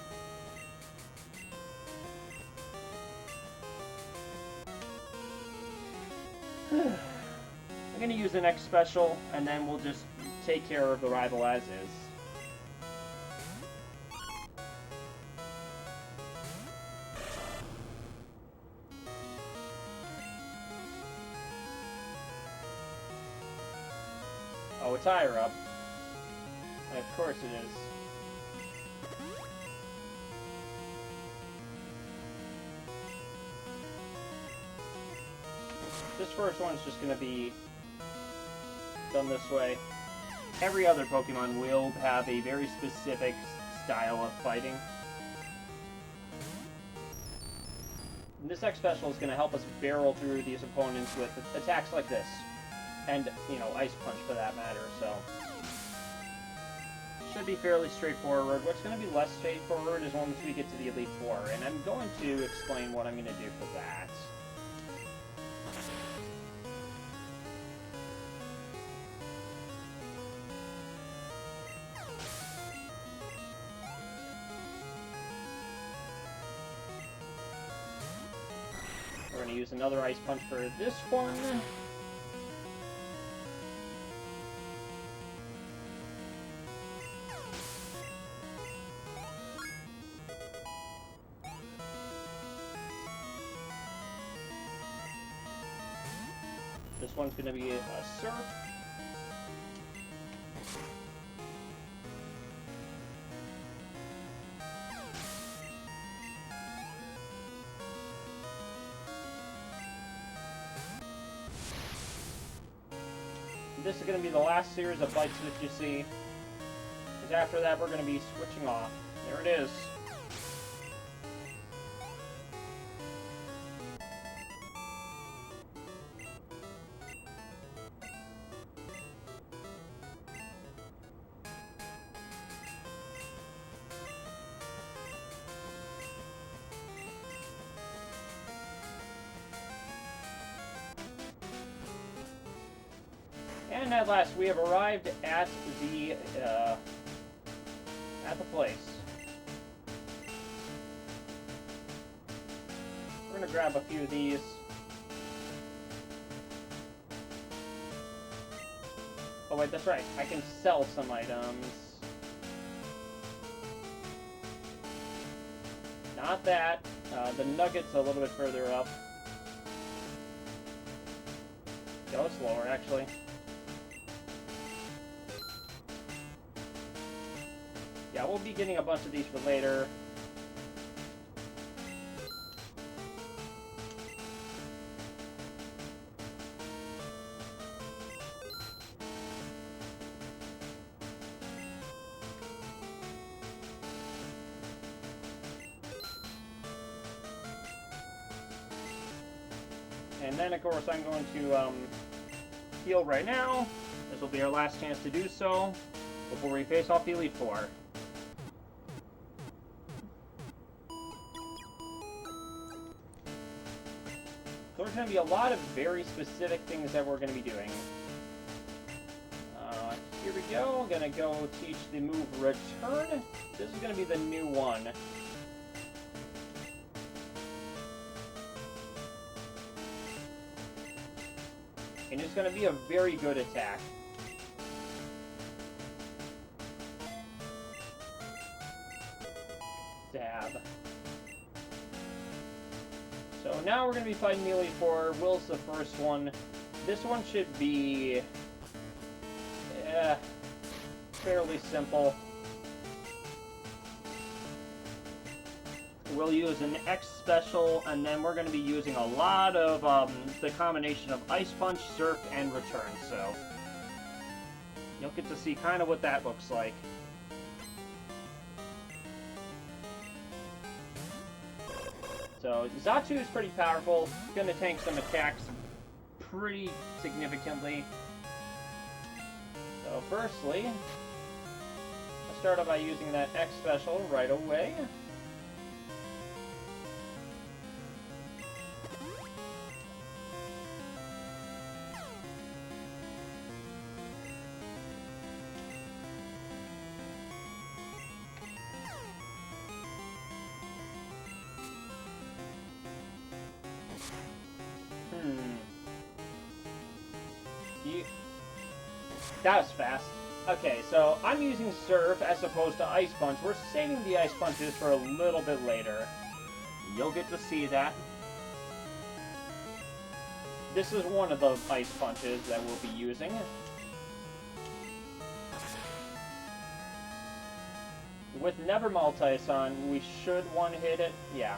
[SPEAKER 1] I'm gonna use the next special, and then we'll just take care of the rival as is. Oh, it's higher up. Of course it is. This first one's just gonna be done this way. Every other Pokemon will have a very specific style of fighting. And this X Special is gonna help us barrel through these opponents with attacks like this. And, you know, Ice Punch for that matter, so... should be fairly straightforward. What's going to be less straightforward is once we get to the Elite Four, and I'm going to explain what I'm going to do for that. We're going to use another Ice Punch for this one. This one's going to be a Surf. This is going to be the last series of bites that you see. Because after that, we're going to be switching off. There it is. And at last, we have arrived at the place. We're gonna grab a few of these. Oh wait, that's right. I can sell some items. Not that. The nugget's a little bit further up. Go slower, actually. Yeah, we'll be getting a bunch of these for later. And then, of course, I'm going to heal right now. This will be our last chance to do so before we face off the Elite Four. So there's going to be a lot of very specific things that we're going to be doing. Here we go. I'm going to go teach the move Return. This is going to be the new one. And it's going to be a very good attack. Dab. So now we're going to be fighting the Elite Four. Will's the first one. This one should be fairly simple. We'll use an X special, and then we're going to be using a lot of the combination of Ice Punch, Surf, and Return. So you'll get to see kind of what that looks like. So Zatu is pretty powerful. It's going to tank some attacks pretty significantly. So firstly, I'll start off by using that X special right away. That was fast. Okay, so I'm using Surf as opposed to Ice Punch. We're saving the Ice Punches for a little bit later. You'll get to see that. This is one of the Ice Punches that we'll be using. With Never Multis on, we should one-hit it. Yeah.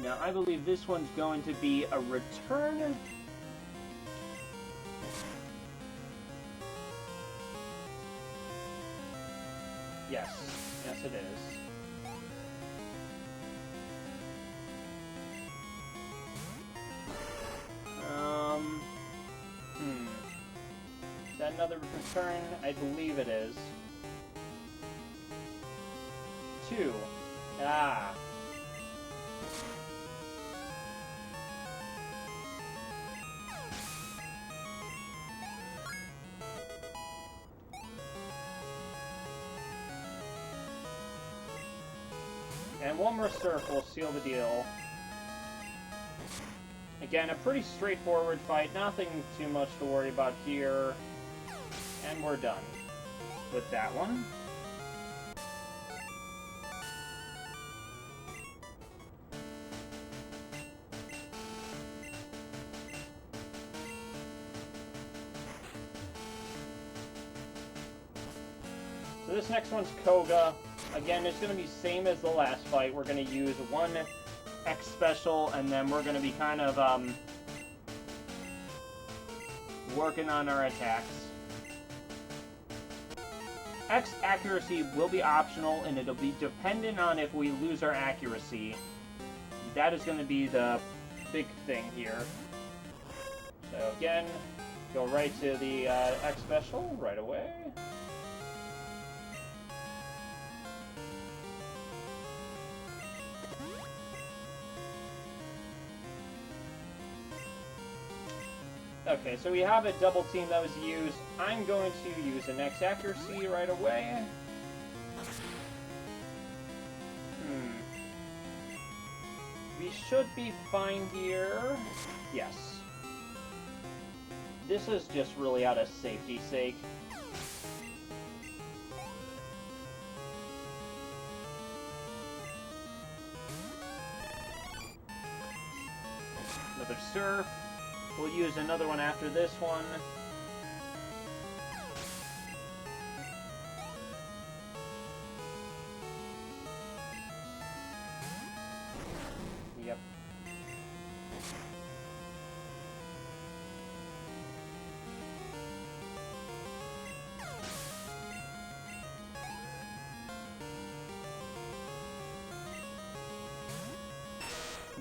[SPEAKER 1] Now, I believe this one's going to be a Return. Yes. Yes, it is. Is that another Return? I believe it is. 2. Ah. And one more Surf will seal the deal. Again, a pretty straightforward fight. Nothing too much to worry about here. And we're done with that one. So this next one's Koga. Again, it's going to be same as the last fight. We're going to use one X special, and then we're going to be kind of working on our attacks. X accuracy will be optional, and it'll be dependent on if we lose our accuracy. That is going to be the big thing here. So again, go right to the X special right away. Okay, so we have a double team that was used. I'm going to use an X accuracy right away. We should be fine here. Yes. This is just really out of safety's sake. Another Surf. We'll use another one after this one. Yep.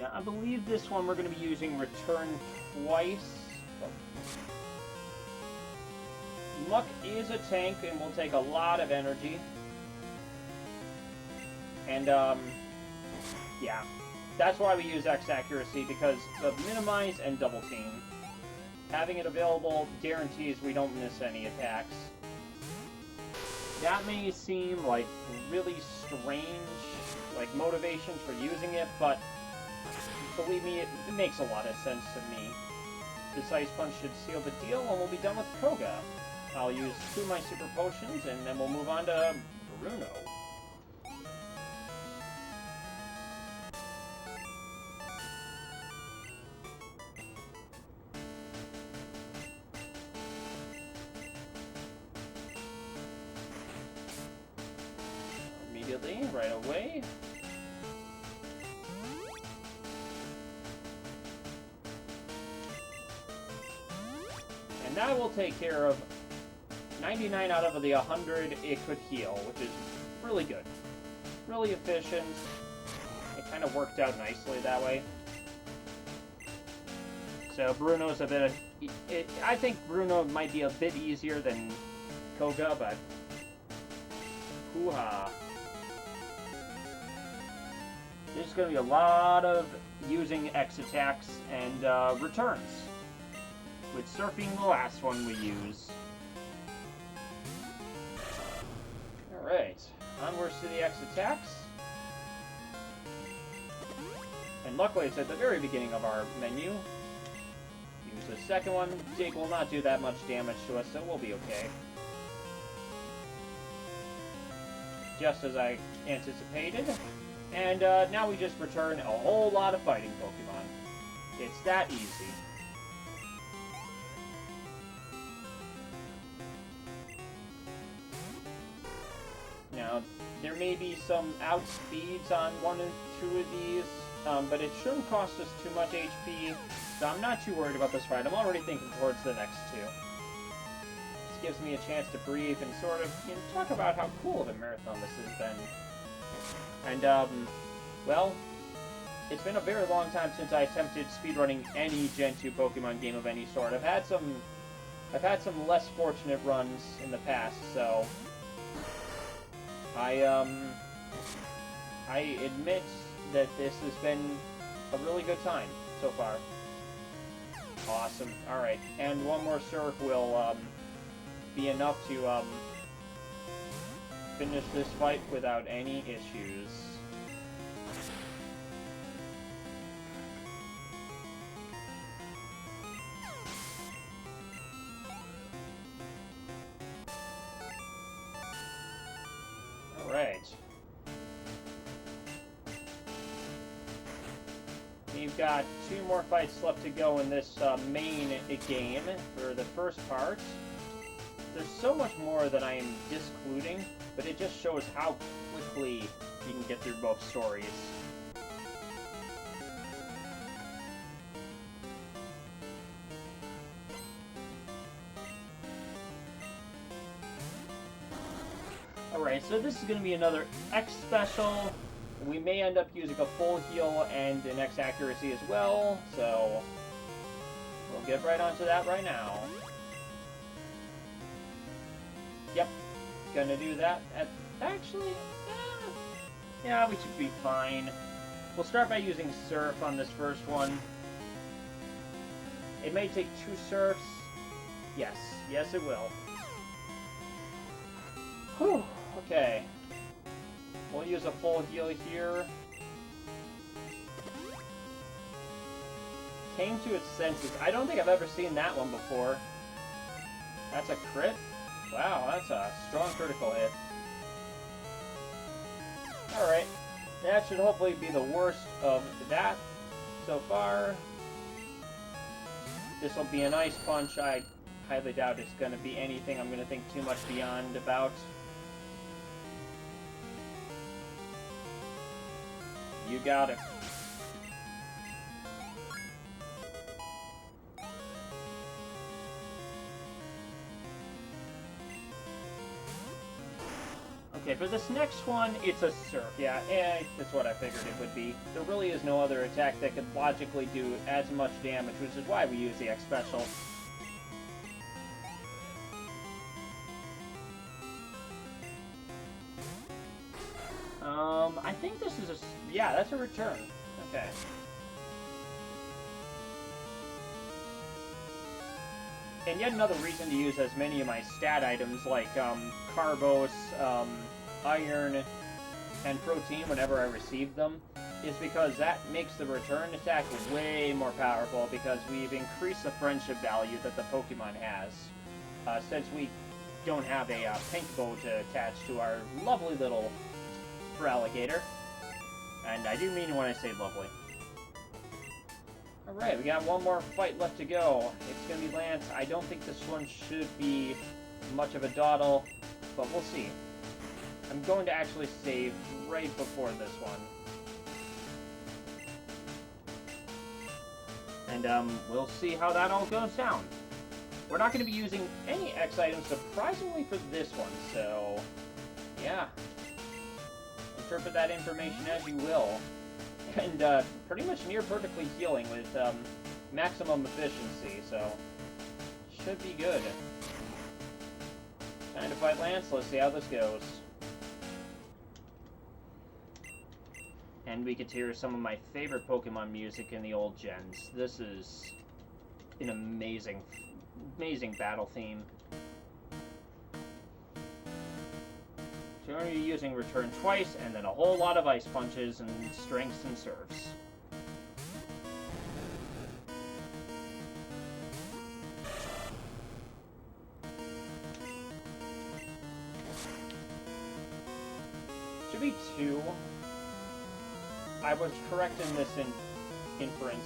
[SPEAKER 1] Now, I believe this one we're going to be using Return twice. Muck is a tank and will take a lot of energy. And, yeah. That's why we use X accuracy, because of minimize and double team. Having it available guarantees we don't miss any attacks. That may seem like really strange, like motivations for using it, but believe me, it makes a lot of sense to me. This Ice Punch should seal the deal, and we'll be done with Koga. I'll use 2 of my Super Potions, and then we'll move on to Bruno. Immediately, right away. And that will take care of 99 out of the 100 it could heal, which is really good. Really efficient. It kind of worked out nicely that way. So Bruno's a bit of... I think Bruno might be a bit easier than Koga, but... hoo-ha. There's going to be a lot of using X attacks and returns. With Surfing the last one we use. Alright, onwards to the X attacks. And luckily it's at the very beginning of our menu. Use the second one. Dig will not do that much damage to us, so we'll be okay. Just as I anticipated. And now we just return a whole lot of fighting Pokemon. It's that easy. Now, there may be some outspeeds on 1 and 2 of these, but it shouldn't cost us too much HP, so I'm not too worried about this fight. I'm already thinking towards the next 2. This gives me a chance to breathe and sort of, you know, talk about how cool of a marathon this has been. And, well, it's been a very long time since I attempted speedrunning any Gen 2 Pokemon game of any sort. I've had some less fortunate runs in the past, so... I admit that this has been a really good time so far. Awesome. Alright, and one more Surf will, be enough to, finish this fight without any issues. Alright. We've got 2 more fights left to go in this main game for the first part. There's so much more that I am discluding, but it just shows how quickly you can get through both stories. Alright, so this is going to be another X special. We may end up using a full heal and an X accuracy as well, so we'll get right onto that right now. Yep, gonna do that. Actually, yeah, we should be fine. We'll start by using Surf on this first one. It may take 2 Surfs. Yes, yes it will. Whew, okay. We'll use a full heal here. Came to its senses. I don't think I've ever seen that one before. That's a crit? Wow, that's a strong critical hit. Alright. That should hopefully be the worst of that so far. This will be an Ice Punch. I highly doubt it's going to be anything I'm going to think too much beyond about. You got it. Okay, for this next one, it's a Surf. Yeah, that's what I figured it would be. There really is no other attack that could logically do as much damage, which is why we use the X Special. I think this is a... Yeah, that's a return. Okay. And yet another reason to use as many of my stat items like Carbos, Iron, and Protein whenever I receive them is because that makes the return attack way more powerful because we've increased the friendship value that the Pokemon has. Since we don't have a pink bow to attach to our lovely little Feraligatr. And I do mean when I say lovely. Alright, we got one more fight left to go. It's going to be Lance. I don't think this one should be much of a dawdle, but we'll see. I'm going to actually save right before this one. And we'll see how that all goes down. We're not going to be using any X items, surprisingly, for this one, so... yeah. Interpret that information as you will. And pretty much near perfectly healing with maximum efficiency, so should be good. Time to fight Lance. Let's see how this goes. And we get to hear some of my favorite Pokemon music in the old gens. This is an amazing, amazing battle theme. So we're going to be using Return twice, and then a whole lot of Ice Punches and Strengths and Surfs. Should be 2. I was correct in this inference.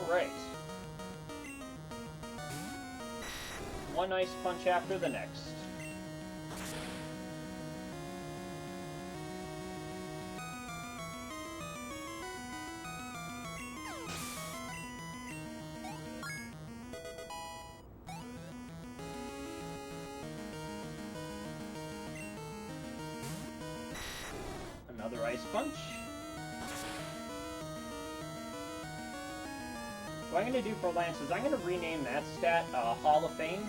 [SPEAKER 1] Alright. One Ice Punch after the next. Another Ice Punch. What I'm going to do for Lance is I'm going to rename that stat Hall of Fame.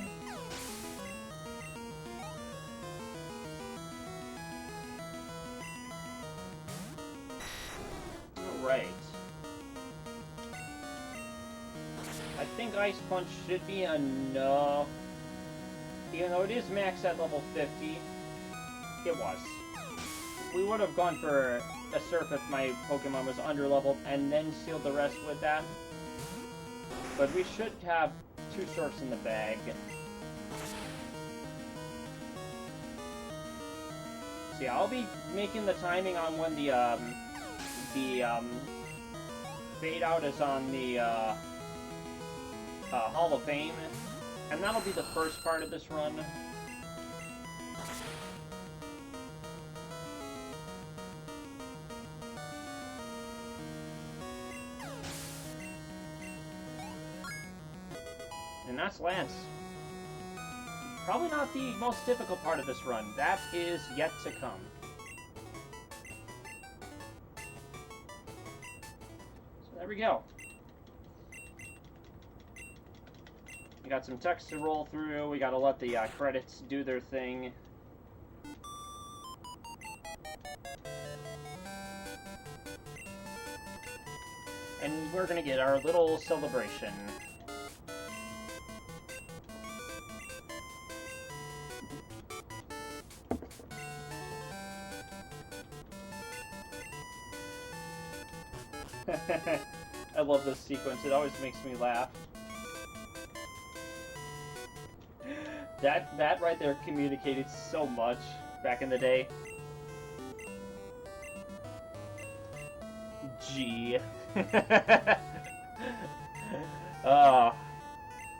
[SPEAKER 1] Alright. I think Ice Punch should be enough. Even though it is max at level 50, it was. We would have gone for a Surf if my Pokemon was under-leveled and then sealed the rest with that. But we should have 2 Surfs in the bag. So yeah, I'll be making the timing on when the fade out is on the Hall of Fame, and that'll be the first part of this run. And that's Lance. Probably not the most difficult part of this run. That is yet to come. So there we go. We got some text to roll through. We gotta let the credits do their thing. And we're gonna get our little celebration. I love this sequence. It always makes me laugh. That right there communicated so much back in the day. G. Oh,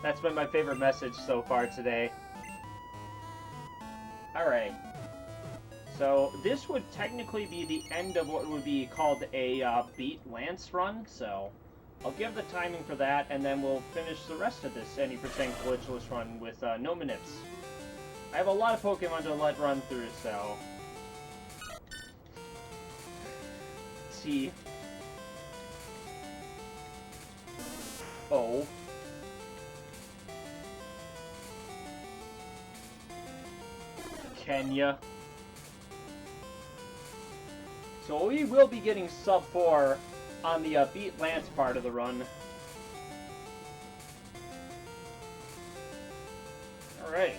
[SPEAKER 1] that's been my favorite message so far today. Alright. So this would technically be the end of what would be called a beat Lance run, so I'll give the timing for that, and then we'll finish the rest of this any percent glitchless run with no manips. I have a lot of Pokemon to let run through, so... Let's see. Oh. Kenya. So we will be getting sub 4 on the beat Lance part of the run. Alright.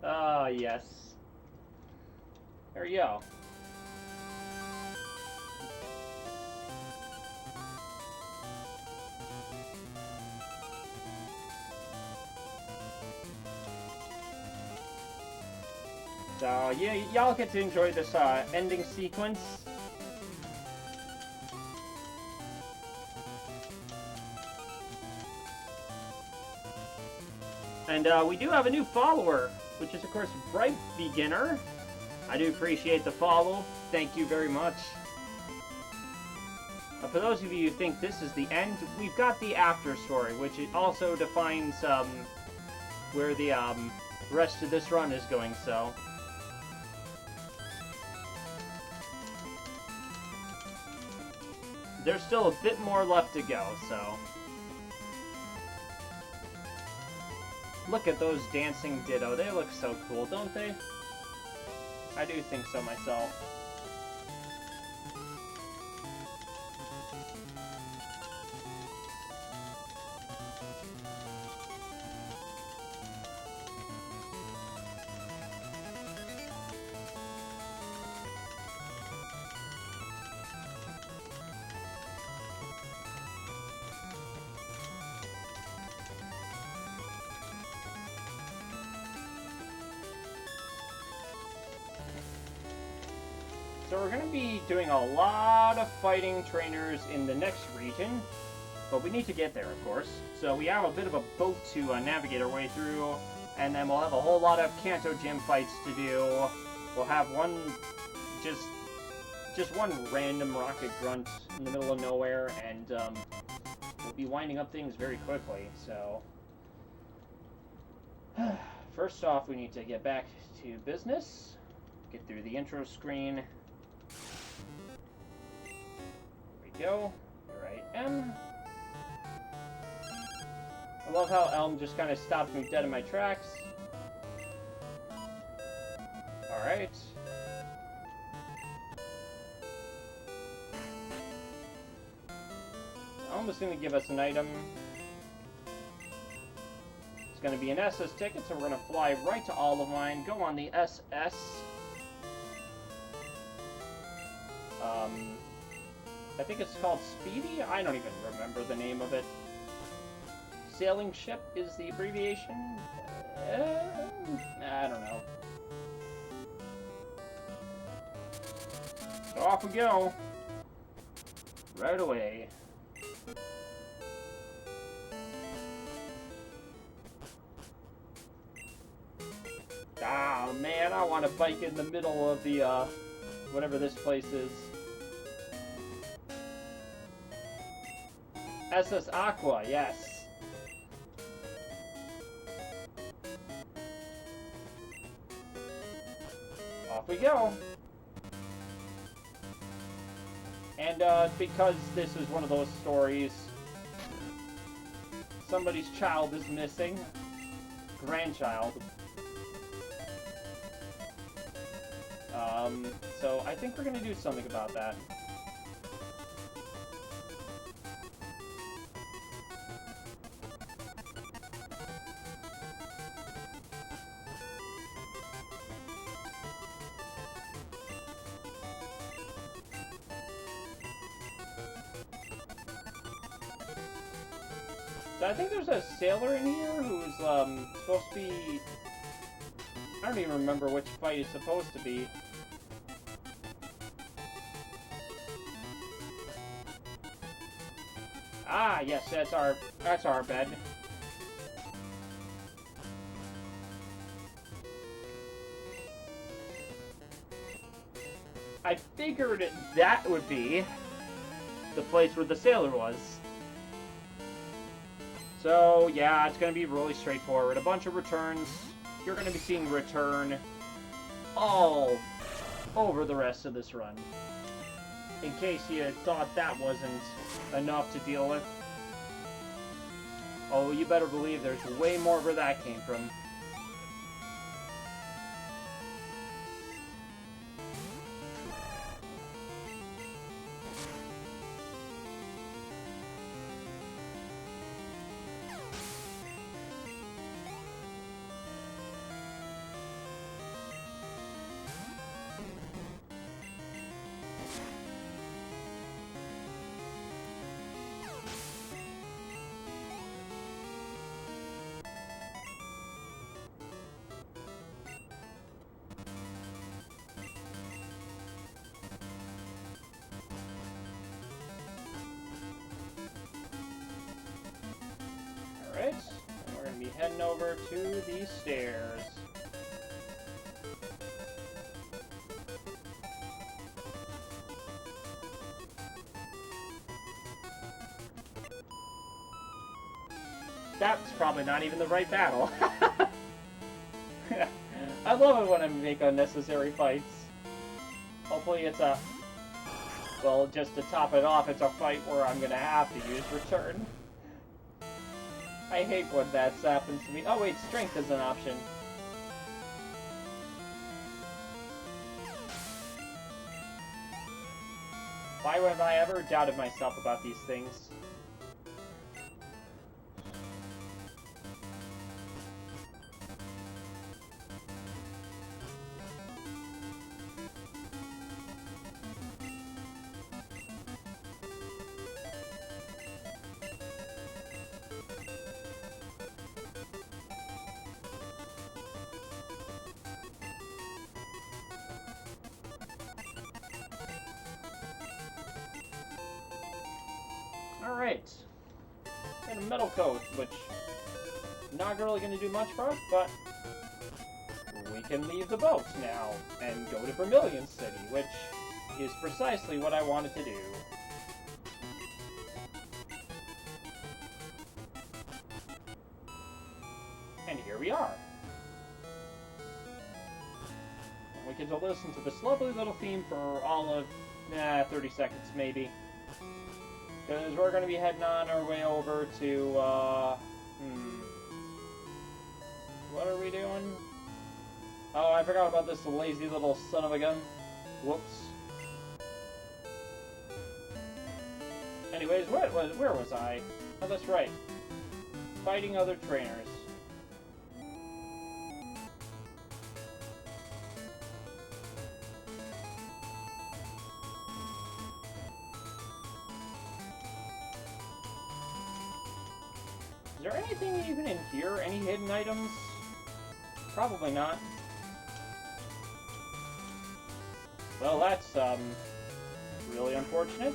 [SPEAKER 1] Ah, yes. There you go. So, yeah, y'all get to enjoy this ending sequence. And we do have a new follower, which is, of course, Bright Beginner. I do appreciate the follow. Thank you very much. For those of you who think this is the end, we've got the after story, which also defines where the rest of this run is going, so... There's still a bit more left to go, so... Look at those dancing Ditto. They look so cool, don't they? I do think so myself. So we're going to be doing a lot of fighting trainers in the next region, but we need to get there, of course. So we have a bit of a boat to navigate our way through, and then we'll have a whole lot of Kanto Gym fights to do. We'll have one, just one random rocket grunt in the middle of nowhere, and we'll be winding up things very quickly, so... First off, we need to get back to business, get through the intro screen. Go. Here I am. I love how Elm just kind of stopped me dead in my tracks. Alright. Elm is going to give us an item. It's going to be an SS ticket, so we're going to fly right to Olive Mine, go on the SS. I think it's called Speedy? I don't even remember the name of it. Sailing ship is the abbreviation? I don't know. So off we go. Right away. Ah, man, I want to bike in the middle of the, whatever this place is. SS Aqua, yes. Off we go. And because this is one of those stories, somebody's child is missing. Grandchild. So I think we're gonna do something about that. So I think there's a sailor in here who's supposed to be... I don't even remember which fight it's supposed to be. Ah, yes, that's our bed. I figured that would be the place where the sailor was. So, yeah, it's going to be really straightforward. A bunch of returns. You're going to be seeing return all over the rest of this run. In case you thought that wasn't enough to deal with. Oh, you better believe there's way more where that came from. Alright, and we're going to be heading over to these stairs. That's probably not even the right battle. I love it when I make unnecessary fights. Hopefully it's a... Well, just to top it off, it's a fight where I'm going to have to use return. I hate when that happens to me. Oh wait, strength is an option. Why have I ever doubted myself about these things? Alright. Got a metal coat, which not really going to do much for us, but we can leave the boat now and go to Vermilion City, which is precisely what I wanted to do. And here we are. And we get to listen to this lovely little theme for all of 30 seconds, maybe. Because we're going to be heading on our way over to, what are we doing? Oh, I forgot about this lazy little son of a gun. Whoops. Anyways, where was I? Oh, that's right. Fighting other trainers. Is there anything even in here? Any hidden items? Probably not. Well, that's, really unfortunate.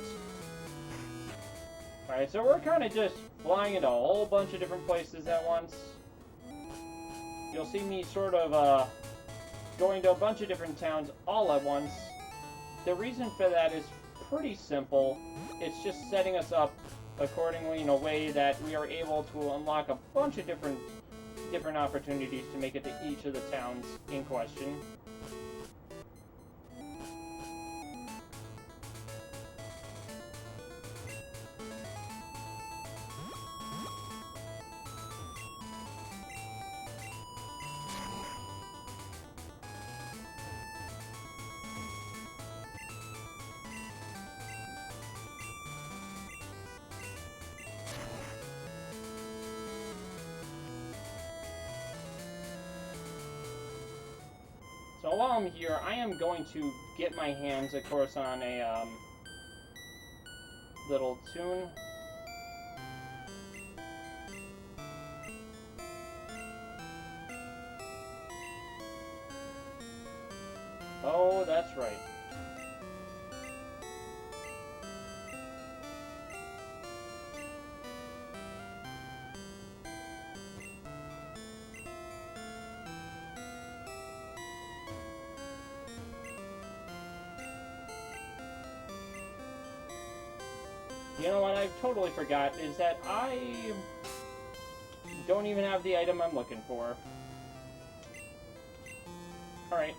[SPEAKER 1] Alright, so we're kind of just flying into a whole bunch of different places at once. You'll see me sort of, going to a bunch of different towns all at once. The reason for that is pretty simple. It's just setting us up accordingly in a way that we are able to unlock a bunch of different opportunities to make it to each of the towns in question. So while I'm here, I am going to get my hands, of course, on a little tune. Oh, that's right. You know what I totally forgot is that I don't even have the item I'm looking for. Alright.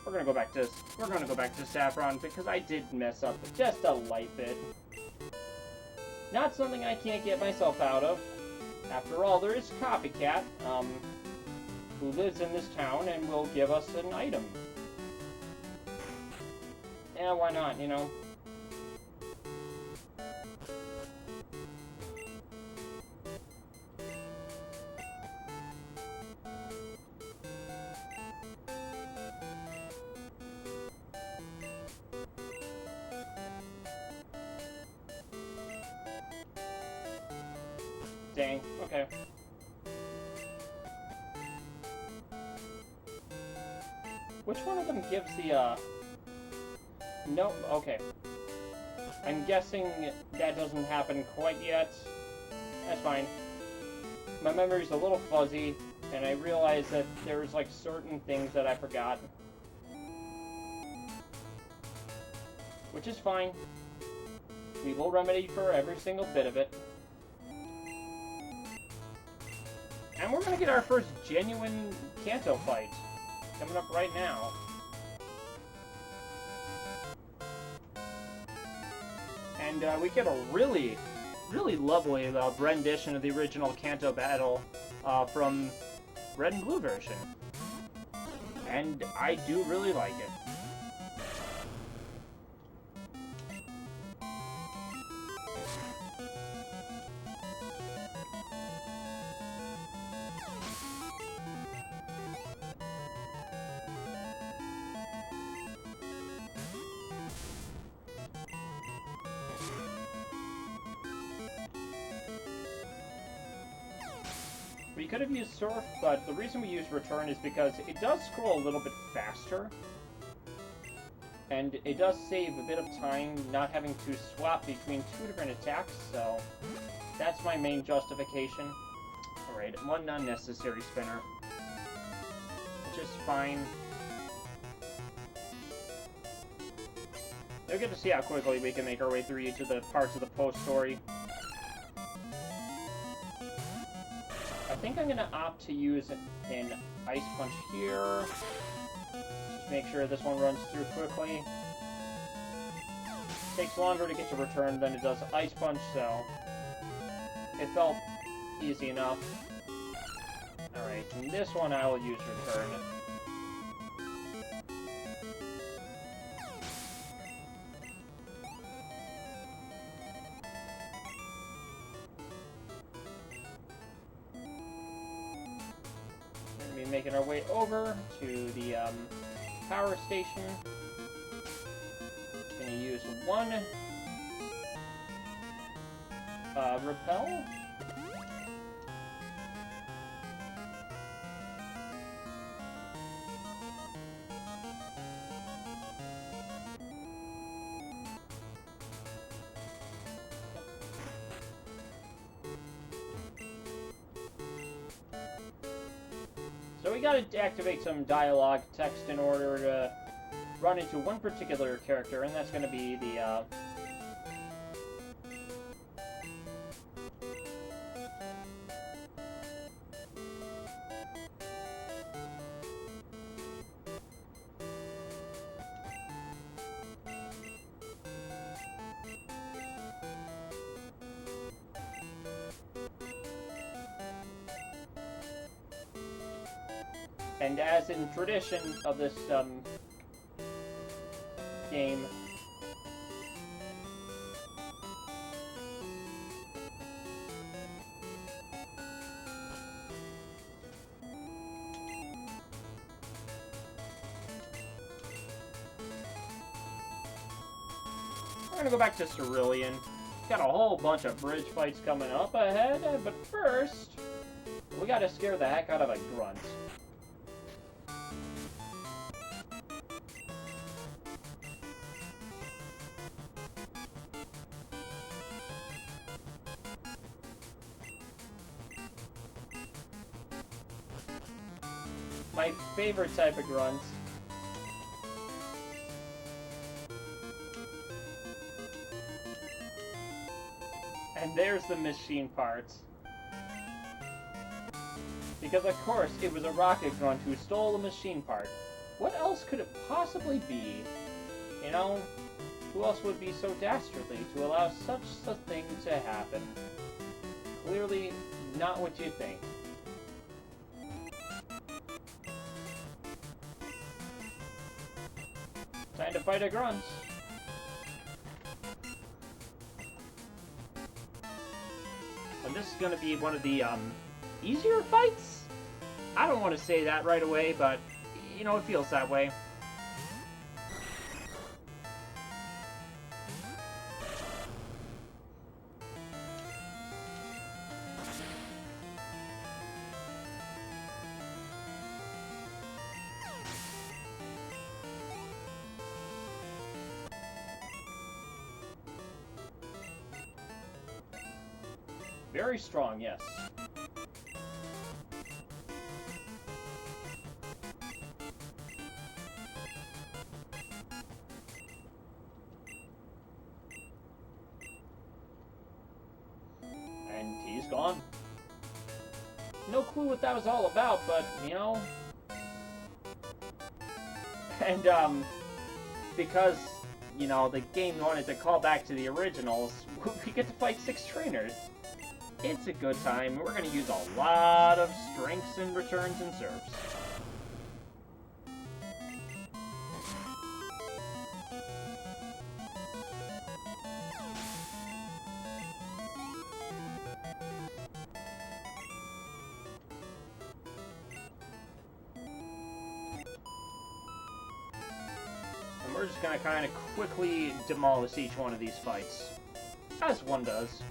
[SPEAKER 1] We're gonna go back to Saffron because I did mess up just a light bit. Not something I can't get myself out of. After all, there is Copycat, who lives in this town and will give us an item. Yeah, why not, you know? Dang, okay. Which one of them gives the, No, okay. I'm guessing that doesn't happen quite yet. That's fine. My memory's a little fuzzy, and I realize that there's, like, certain things that I forgot. Which is fine. We will remedy for every single bit of it. And we're gonna get our first genuine Kanto fight coming up right now. And we get a really lovely rendition of the original Kanto battle from Red and Blue version. And I do really like it. We could have used Surf, but the reason we used Return is because it does scroll a little bit faster. And it does save a bit of time not having to swap between two different attacks, so that's my main justification. Alright, one unnecessary spinner. Which is fine. You'll get to see how quickly we can make our way through each of the parts of the post-story. I think I'm going to opt to use an Ice Punch here. Just make sure this one runs through quickly. Takes longer to get to Return than it does Ice Punch, so it felt easy enough. Alright, and this one I will use Return. Making our way over to the power station. Gonna use one repel. So we gotta activate some dialogue text in order to run into one particular character, and that's gonna be the, and as in tradition of this, game, we're gonna go back to Cerulean. Got a whole bunch of bridge fights coming up ahead, but first, we gotta scare the heck out of a grunt. My favorite type of grunts. there's the machine parts. Because of course, it was a rocket grunt who stole a machine part. What else could it possibly be? You know, who else would be so dastardly to allow such a thing to happen? Clearly not what you think. Time to fight a grunt. And this is going to be one of the easier fights? I don't want to say that right away, but you know, it feels that way. Very strong, yes. And he's gone. No clue what that was all about, but, you know... And, because, you know, the game wanted to call back to the originals, we get to fight 6 trainers. It's a good time. We're going to use a lot of strengths and returns and serves. And we're just going to kind of quickly demolish each one of these fights, as one does.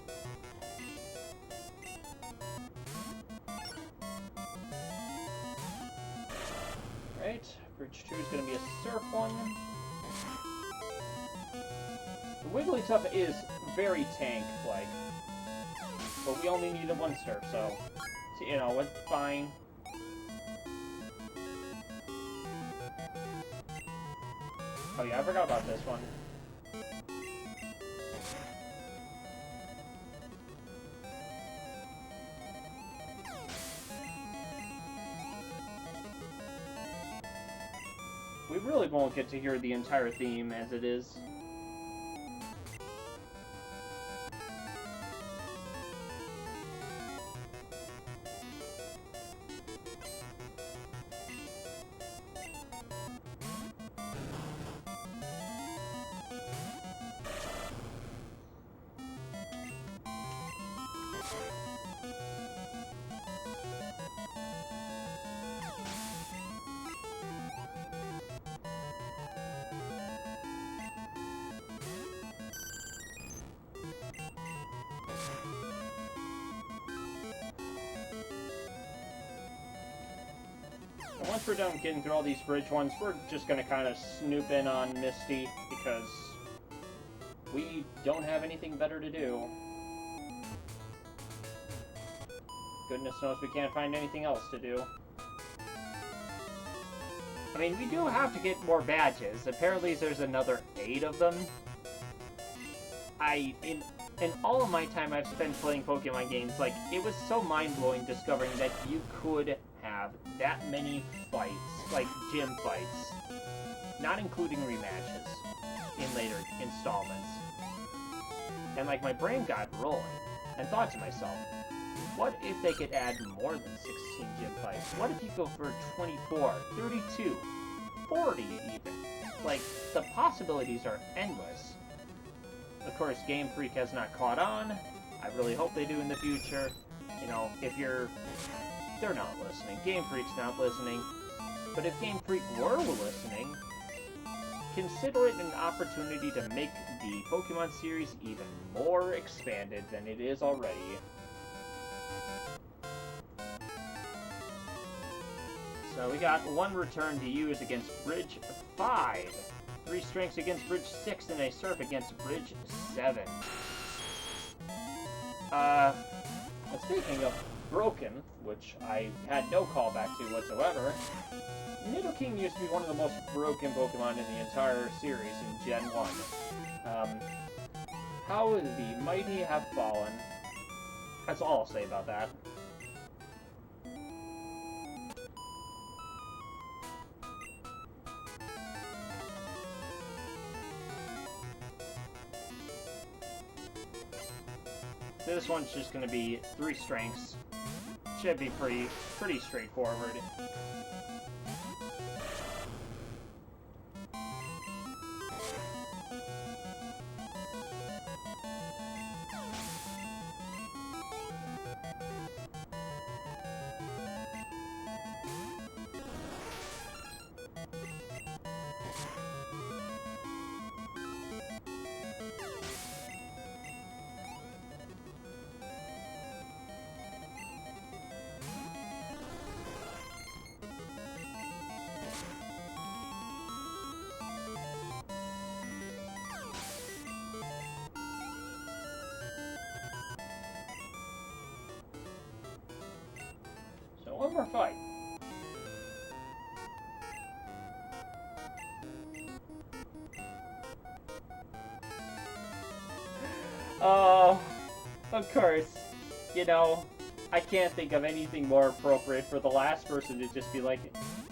[SPEAKER 1] Bridge 2 is going to be a surf one. The Wigglytuff is very tank-like, but we only needed 1 surf, so you know, it's fine. Oh yeah, I forgot about this one. We really won't get to hear the entire theme as it is. And once we're done getting through all these bridge ones, we're just going to kind of snoop in on Misty, because we don't have anything better to do. Goodness knows we can't find anything else to do. I mean, we do have to get more badges. Apparently there's another 8 of them. In all of my time I've spent playing Pokemon games, like, it was so mind-blowing discovering that you could have that many fights, like gym fights, not including rematches, in later installments. And, like, my brain got rolling, and thought to myself, what if they could add more than 16 gym fights? What if you go for 24, 32, 40 even? Like, the possibilities are endless. Of course, Game Freak has not caught on. I really hope they do in the future. You know, if you're... They're not listening. Game Freak's not listening. But if Game Freak were listening, consider it an opportunity to make the Pokemon series even more expanded than it is already. So we got 1 return to use against Bridge 5. 3 strengths against Bridge 6, and a surf against Bridge 7. Speaking of broken, which I had no callback to whatsoever, Nidoking used to be one of the most broken Pokemon in the entire series in Gen 1. How the mighty have fallen. That's all I'll say about that. This one's just going to be 3 strengths. Should be pretty straightforward. One more fight. Oh, of course. You know, I can't think of anything more appropriate for the last person to just be like,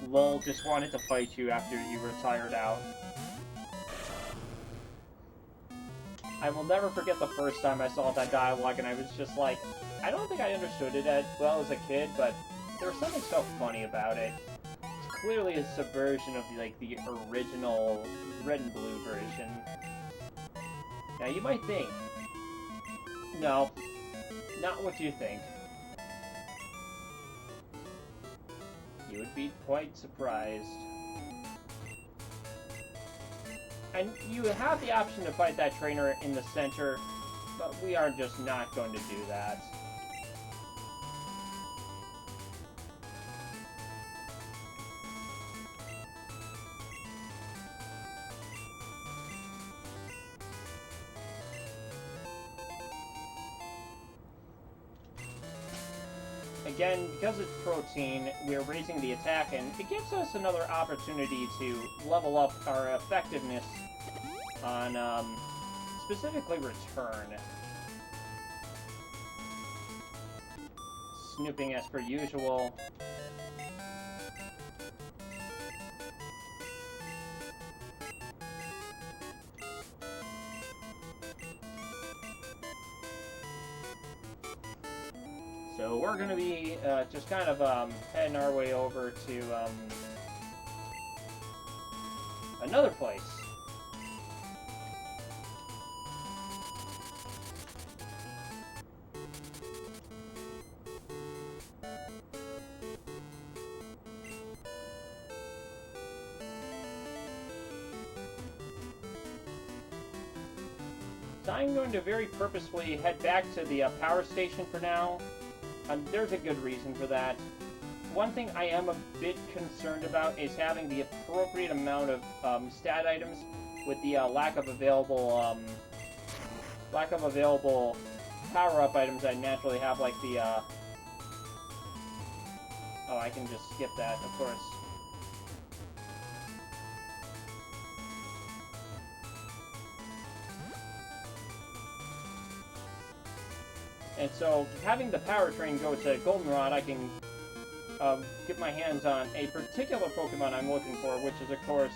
[SPEAKER 1] lol, just wanted to fight you after you were tired out. I will never forget the first time I saw that dialogue and I was just like, I don't think I understood it as well as a kid, but there was something so funny about it. It's clearly a subversion of the original red and blue version. Now you might think, no, not what you think. You would be quite surprised. And you have the option to fight that trainer in the center, but we are just not going to do that. Again, because it's protein, we're raising the attack, and it gives us another opportunity to level up our effectiveness on, specifically return. Snooping as per usual. So we're going to be just kind of heading our way over to another place. So I'm going to very purposefully head back to the power station for now. There's a good reason for that. One thing I am a bit concerned about is having the appropriate amount of stat items with the lack of available power-up items I naturally have, like the oh, I can just skip that, of course. And so, having the power train go to Goldenrod, I can get my hands on a particular Pokemon I'm looking for, which is, of course,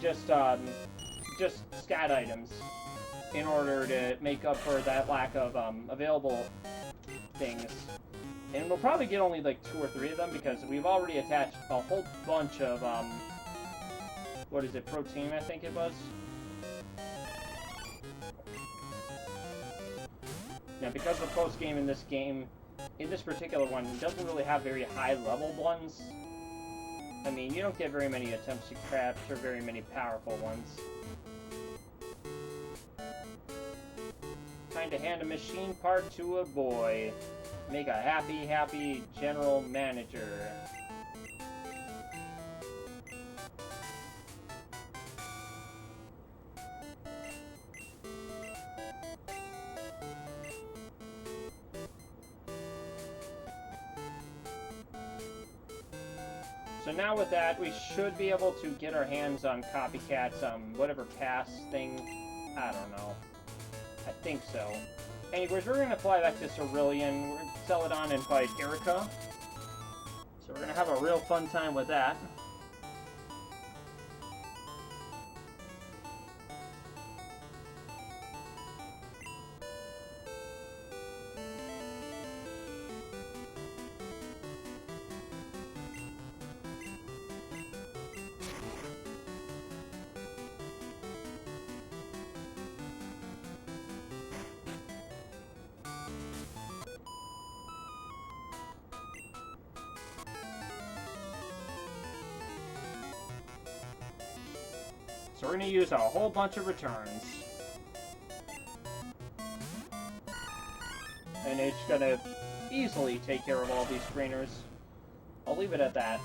[SPEAKER 1] just stat items in order to make up for that lack of available things. And we'll probably get only like 2 or 3 of them because we've already attached a whole bunch of what is it, protein, I think it was? Now, because the post-game in this game, in this particular one, doesn't really have very high-level ones. I mean, you don't get very many attempts to capture very many powerful ones. Time to hand a machine part to a boy. Make a happy, happy general manager. So now with that, we should be able to get our hands on Copycat's, whatever pass thing. I don't know. I think so. Anyways, we're gonna fly back to Cerulean. We're gonna sell it on and fight Erica. So we're gonna have a real fun time with that. So we're going to use a whole bunch of returns. And it's going to easily take care of all these screeners. I'll leave it at that.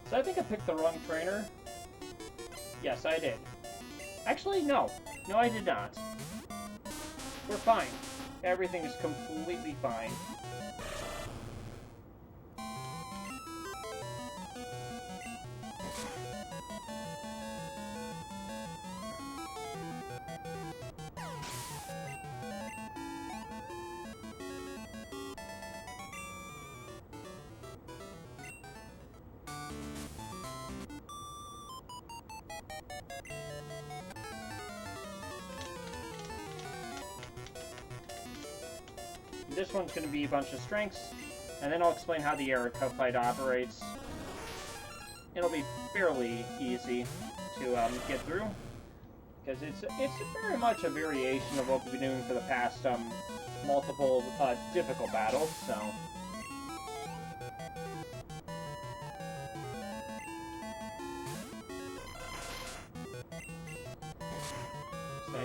[SPEAKER 1] So I think I picked the wrong trainer. Yes, I did. Actually, no. No, I did not. We're fine. Everything is completely fine. This one's going to be a bunch of strengths, and then I'll explain how the Erica fight operates. It'll be fairly easy to get through, because it's very much a variation of what we've been doing for the past multiple difficult battles. So.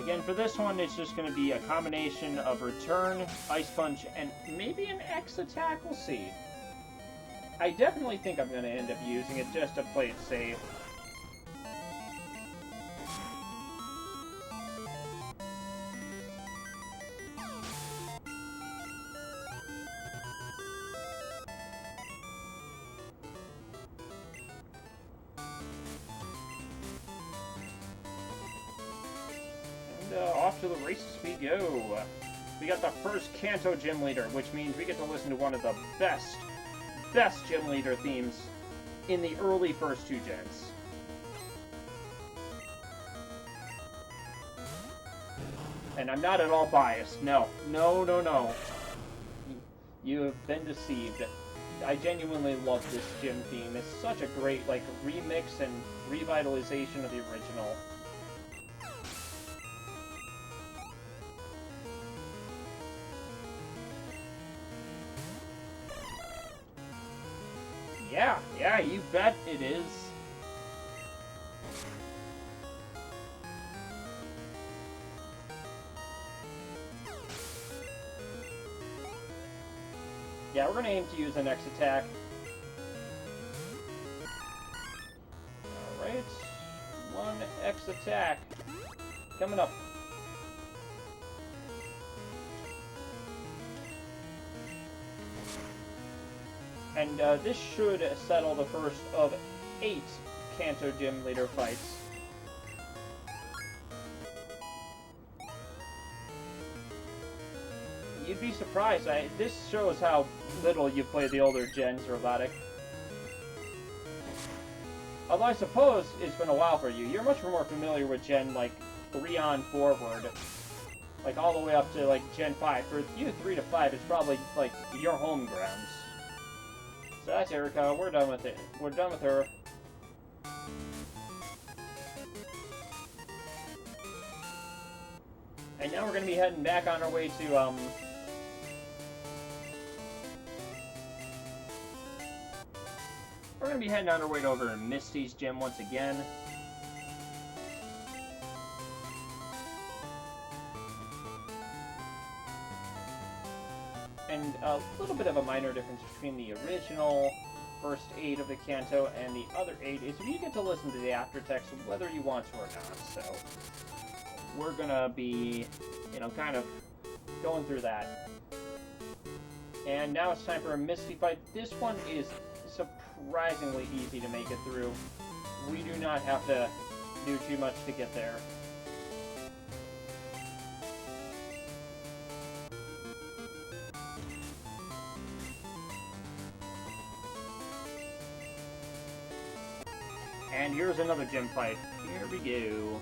[SPEAKER 1] Again, for this one, it's just going to be a combination of Return, Ice Punch, and maybe an X attack. We'll see. I definitely think I'm going to end up using it just to play it safe. Off to the races we go. We got the first Kanto Gym Leader, which means we get to listen to one of the best Gym Leader themes in the early first two gens. And I'm not at all biased. No. No, no, no. You have been deceived. I genuinely love this gym theme. It's such a great, like, remix and revitalization of the original. Yeah, you bet it is. Yeah, we're gonna aim to use an X attack. Alright. One X attack. Coming up. And this should settle the first of 8 Kanto Gym Leader fights. You'd be surprised. This shows how little you play the older gens, Robotic. Although I suppose it's been a while for you. You're much more familiar with Gen, like, 3 on forward. Like, all the way up to, like, Gen 5. For you, 3 to 5 is probably, like, your home grounds. So that's Erica. We're done with it. We're done with her. And now we're going to be heading back on our way to be heading on our way over to Misty's gym once again. And a little bit of a minor difference between the original first 8 of the Kanto and the other 8 is you get to listen to the aftertext whether you want to or not. So we're gonna be, you know, kind of going through that. And now it's time for a Misty fight. This one is surprisingly easy to make it through. We do not have to do too much to get there. And here's another gym fight. Here we go.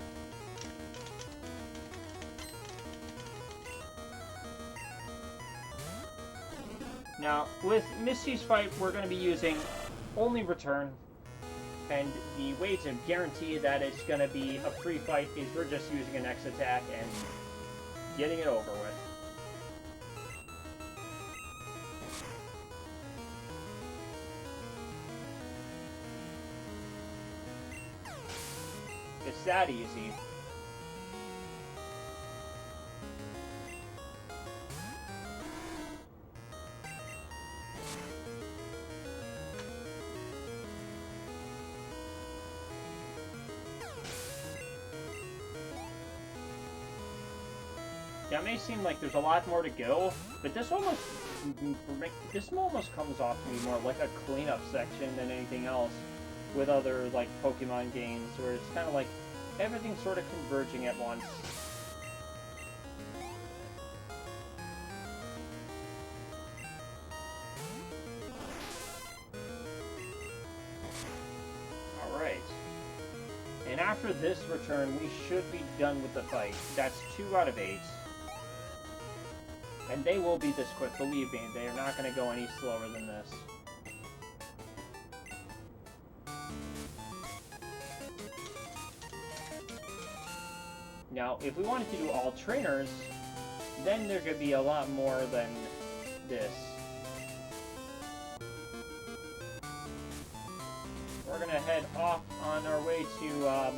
[SPEAKER 1] Now, with Misty's fight, we're going to be using only return. And the way to guarantee that it's going to be a free fight is we're just using an X attack and getting it over with. It's that easy. Yeah, it may seem like there's a lot more to go, but this almost comes off to me more like a cleanup section than anything else with other, like, Pokemon games, where it's kind of like everything's sort of converging at once. Alright. And after this return, we should be done with the fight. That's 2 out of 8. And they will be this quick, believe me. They are not going to go any slower than this. Now, if we wanted to do all trainers, then there could be a lot more than this. We're going to head off on our way to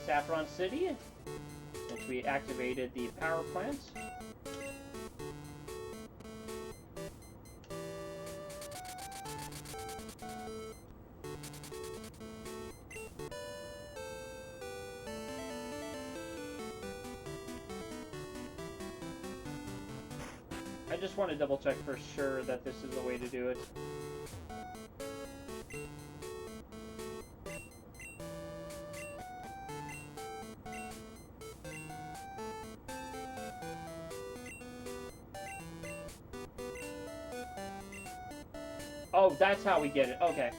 [SPEAKER 1] Saffron City, since we activated the power plant. I just want to double check for sure that this is the way to do it. Oh, that's how we get it. Okay.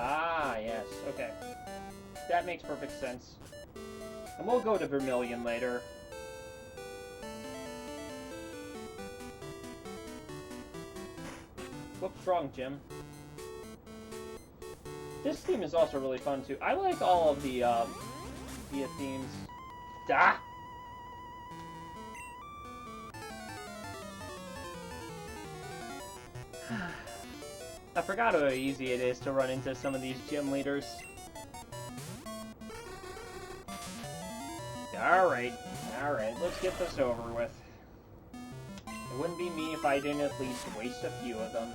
[SPEAKER 1] Ah, yes. Okay. That makes perfect sense. And we'll go to Vermilion later. Whoops, wrong Jim. This theme is also really fun, too. I like all of the, themes. Ah! I forgot how easy it is to run into some of these gym leaders. Alright, let's get this over with. It wouldn't be me if I didn't at least waste a few of them.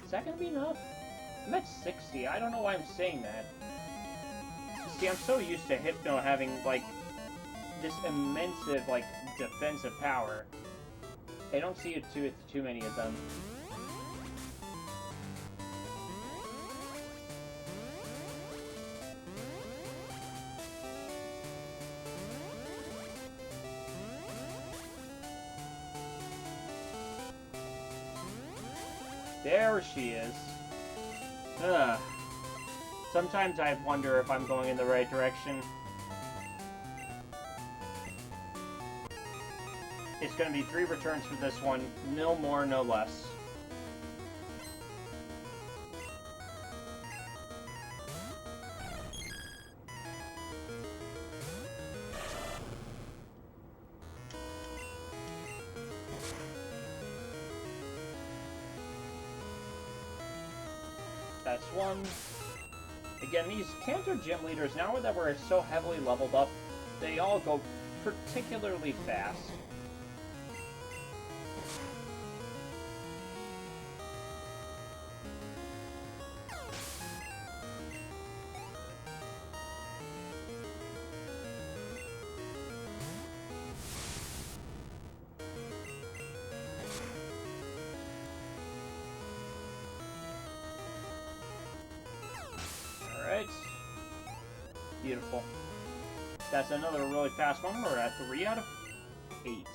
[SPEAKER 1] Is that gonna be enough? I'm at 60. I don't know why I'm saying that. See, I'm so used to Hypno having, like, this immense, like, defensive power. I don't see it too many of them. There she is. Ugh. Sometimes I wonder if I'm going in the right direction. It's going to be 3 returns for this one. No more, no less. That's one. Again, these Cantor gym leaders, now that we're so heavily leveled up, they all go particularly fast. Alright. Beautiful. That's another really fast one. We're at 3 out of 8.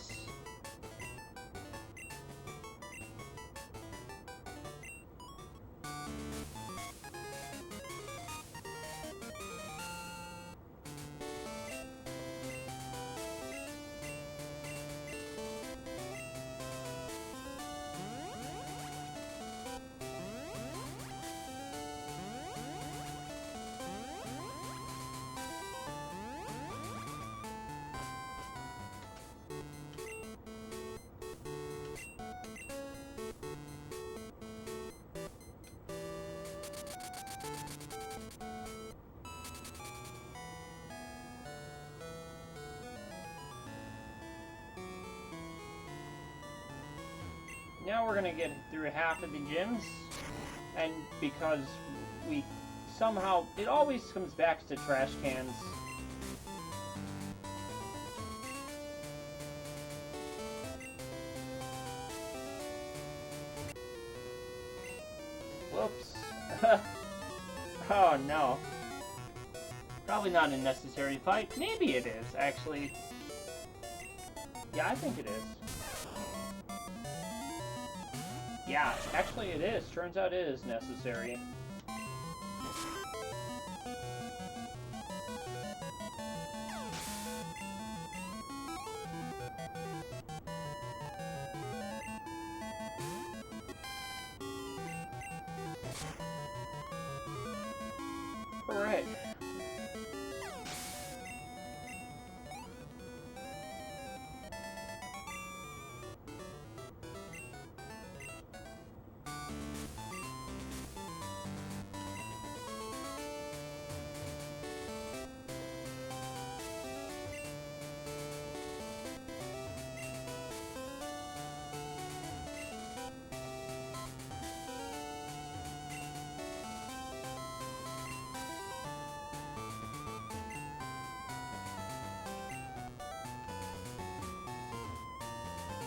[SPEAKER 1] Now we're gonna get through half of the gyms, and because we somehow, it always comes back to trash cans. Whoops. Oh no. Probably not a necessary fight. Maybe it is, actually. Yeah, I think it is. Yeah, actually it is. Turns out it is necessary. Alright.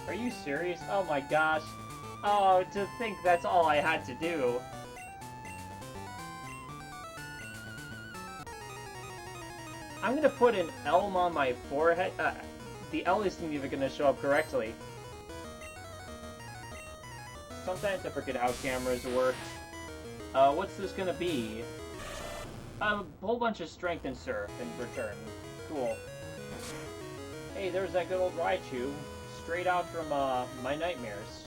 [SPEAKER 1] Are you serious? Oh my gosh. Oh, to think that's all I had to do. I'm gonna put an elm on my forehead. The L isn't even gonna show up correctly. Sometimes I forget how cameras work. What's this gonna be? A whole bunch of strength and surf in return. Cool. Hey, there's that good old Raichu. Straight out from, my nightmares.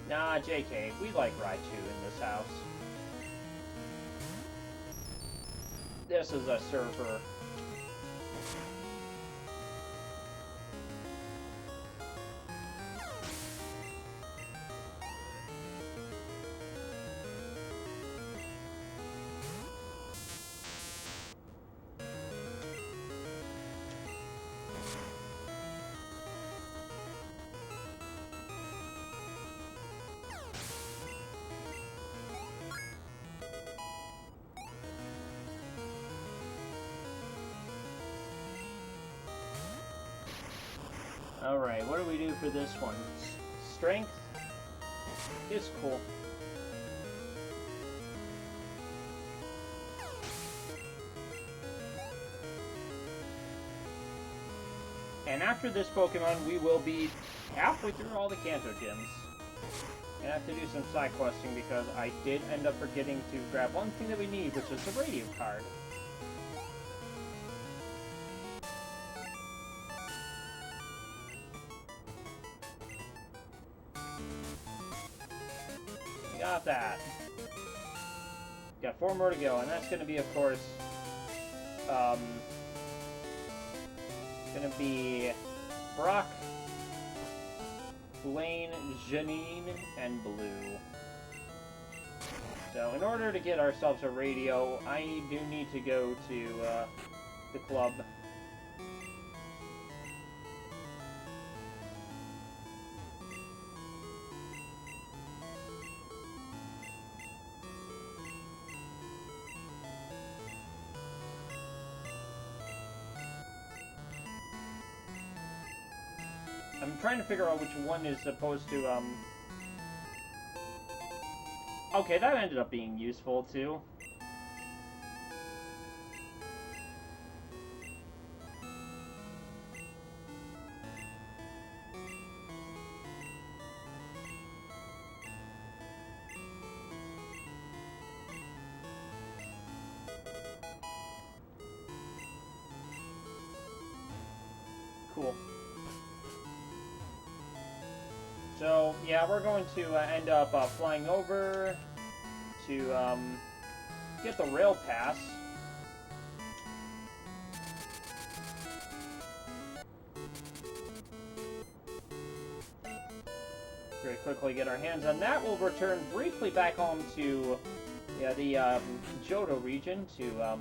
[SPEAKER 1] Nah, JK, we like Raichu in this house. This is a surfer. Alright, what do we do for this one? Strength is cool. And after this Pokemon, we will be halfway through all the Kanto gyms. I have to do some side questing because I did end up forgetting to grab one thing that we need, which is the radio card. Got that. Got 4 more to go, and that's going to be, of course, going to be Brock, Blaine, Janine, and Blue. So, in order to get ourselves a radio, I do need to go to the club. I'm trying to figure out which one is supposed to, Okay, that ended up being useful, too. Cool. So, yeah, we're going to end up flying over to get the rail pass. Very quickly get our hands on that. We'll return briefly back home to the Johto region to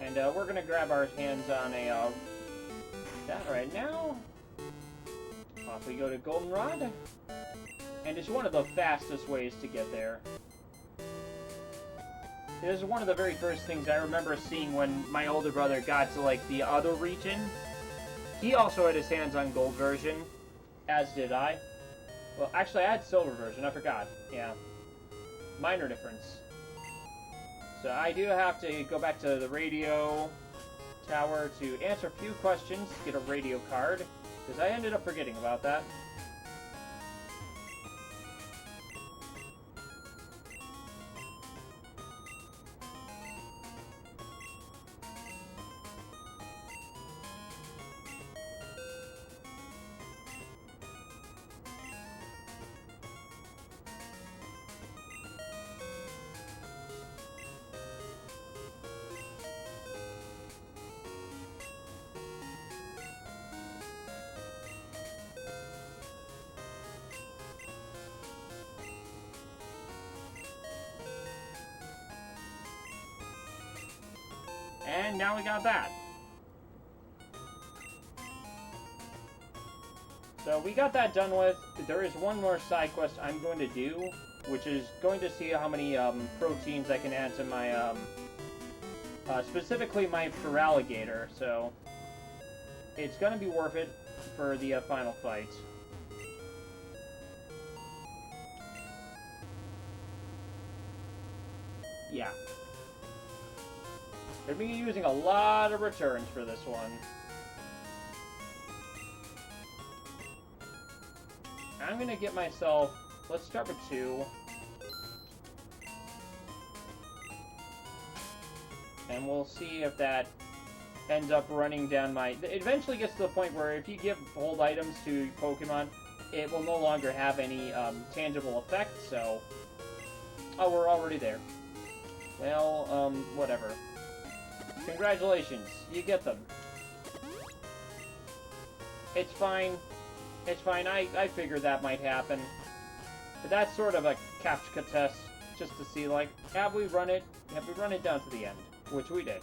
[SPEAKER 1] and we're gonna grab our hands on a that right now. Off we go to Goldenrod, and it's one of the fastest ways to get there. This is one of the very first things I remember seeing when my older brother got to like the other region. He also had his hands on gold version, as did I. Well, actually, I had silver version. I forgot. Yeah, minor difference. So I do have to go back to the radio tower to answer a few questions, get a radio card, because I ended up forgetting about that. And now we got that. So we got that done with. There is one more side quest I'm going to do, which is going to see how many proteins I can add to my, specifically my Feraligatr. So it's going to be worth it for the final fight. Yeah. They're going to be using a lot of returns for this one. I'm going to get myself... Let's start with 2. And we'll see if that ends up running down my... It eventually gets to the point where if you give hold items to Pokemon, it will no longer have any tangible effect, so... Oh, we're already there. Well, whatever. Congratulations, you get them. It's fine. It's fine, I figured that might happen. But that's sort of a captcha test, just to see, like, have we run it down to the end? Which we did.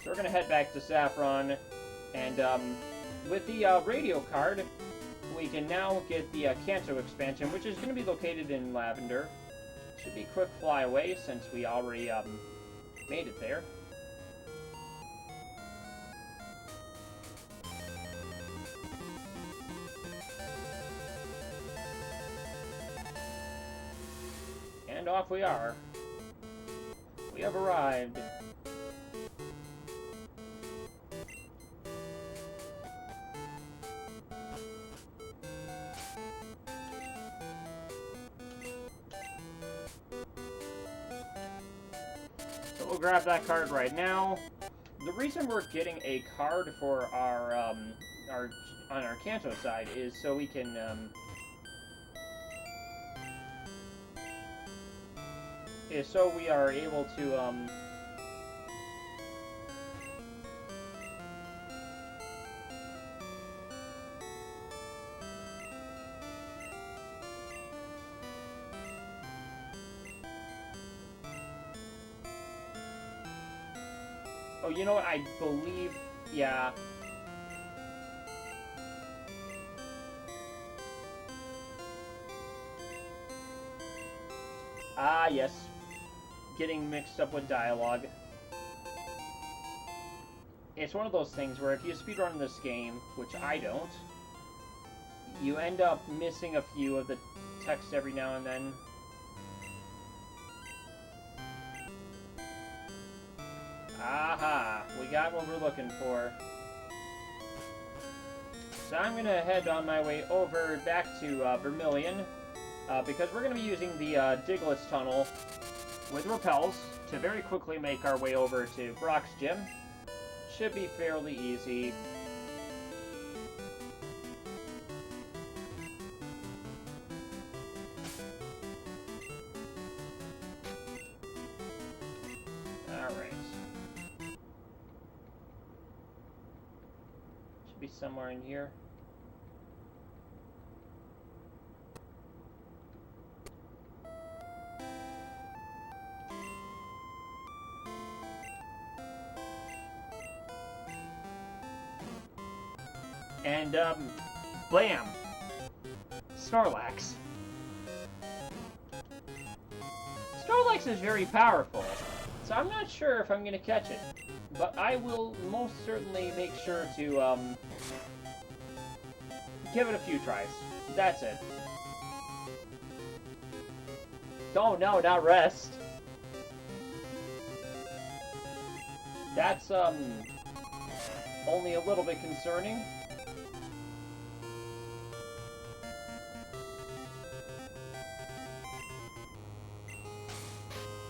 [SPEAKER 1] So we're gonna head back to Saffron, and, with the, radio card, we can now get the, Kanto expansion, which is gonna be located in Lavender. Should be quick fly away, since we already, made it there. And off we are. We have arrived. So we'll grab that card right now. The reason we're getting a card for our on our Kanto side is so we can we are able to oh, you know what? I believe, yeah. Ah, yes. Getting mixed up with dialogue. It's one of those things where if you speedrun this game, which I don't, you end up missing a few of the text every now and then. Aha! We got what we're looking for. So I'm gonna head on my way over back to Vermilion, because we're gonna be using the Glitchless tunnel with repels to very quickly make our way over to Brock's gym. Should be fairly easy. Alright. Should be somewhere in here. And, blam! Snorlax. Snorlax is very powerful, so I'm not sure if I'm gonna catch it. But I will most certainly make sure to, give it a few tries. That's it. Oh no, not rest. That's, only a little bit concerning.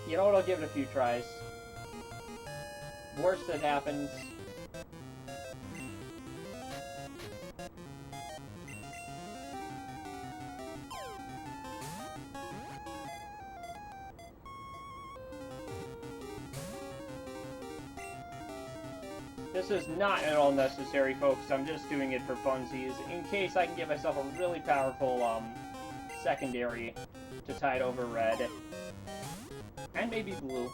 [SPEAKER 1] You know what, I'll give it a few tries. Worst that happens. This is not at all necessary, folks. I'm just doing it for funsies, in case I can give myself a really powerful, secondary to tide over red. And maybe blue.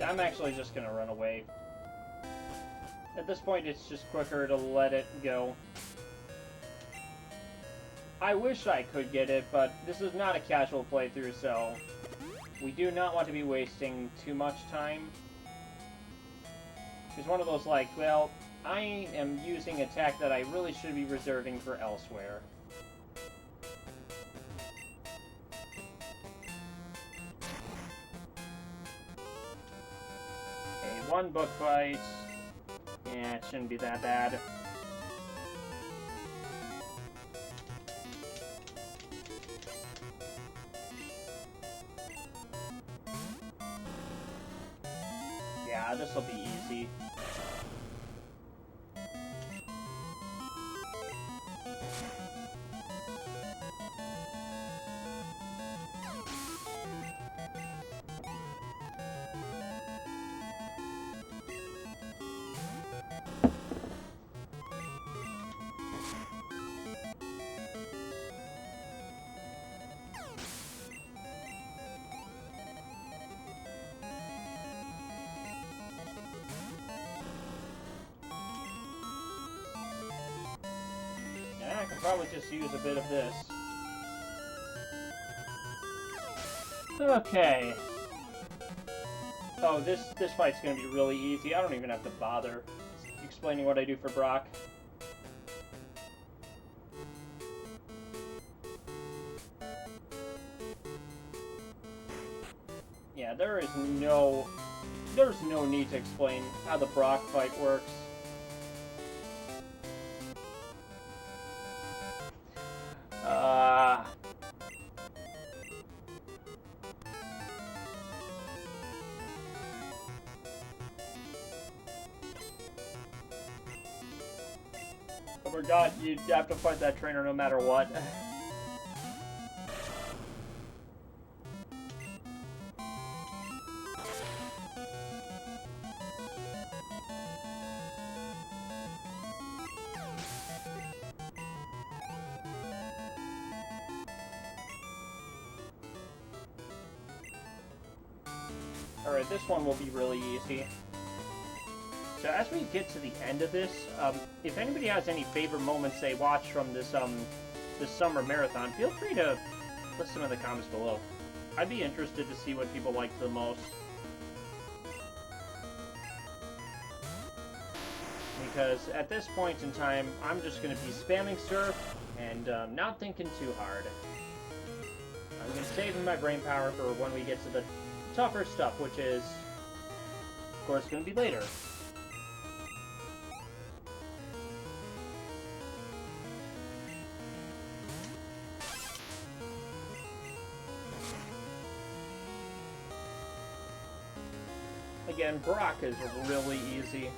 [SPEAKER 1] I'm actually just gonna run away. At this point, it's just quicker to let it go. I wish I could get it, but this is not a casual playthrough, so we do not want to be wasting too much time. It's one of those like, well, I am using a attack that I really should be reserving for elsewhere. Okay, one book fight. Yeah, it shouldn't be that bad. Yeah, this'll be easy. probably just use a bit of this. Okay. Oh, this fight's gonna be really easy. I don't even have to bother explaining what I do for Brock. Yeah, there's no need to explain how the Brock fight works. Oh my god, you have to fight that trainer no matter what. Alright, this one will be really easy. So as we get to the end of this, if anybody has any favorite moments they watched from this summer marathon, feel free to list them in the comments below. I'd be interested to see what people liked the most. Because at this point in time, I'm just going to be spamming surf and not thinking too hard. I'm going to save my brain power for when we get to the tougher stuff, which is, of course, going to be later. Again, Brock is really easy.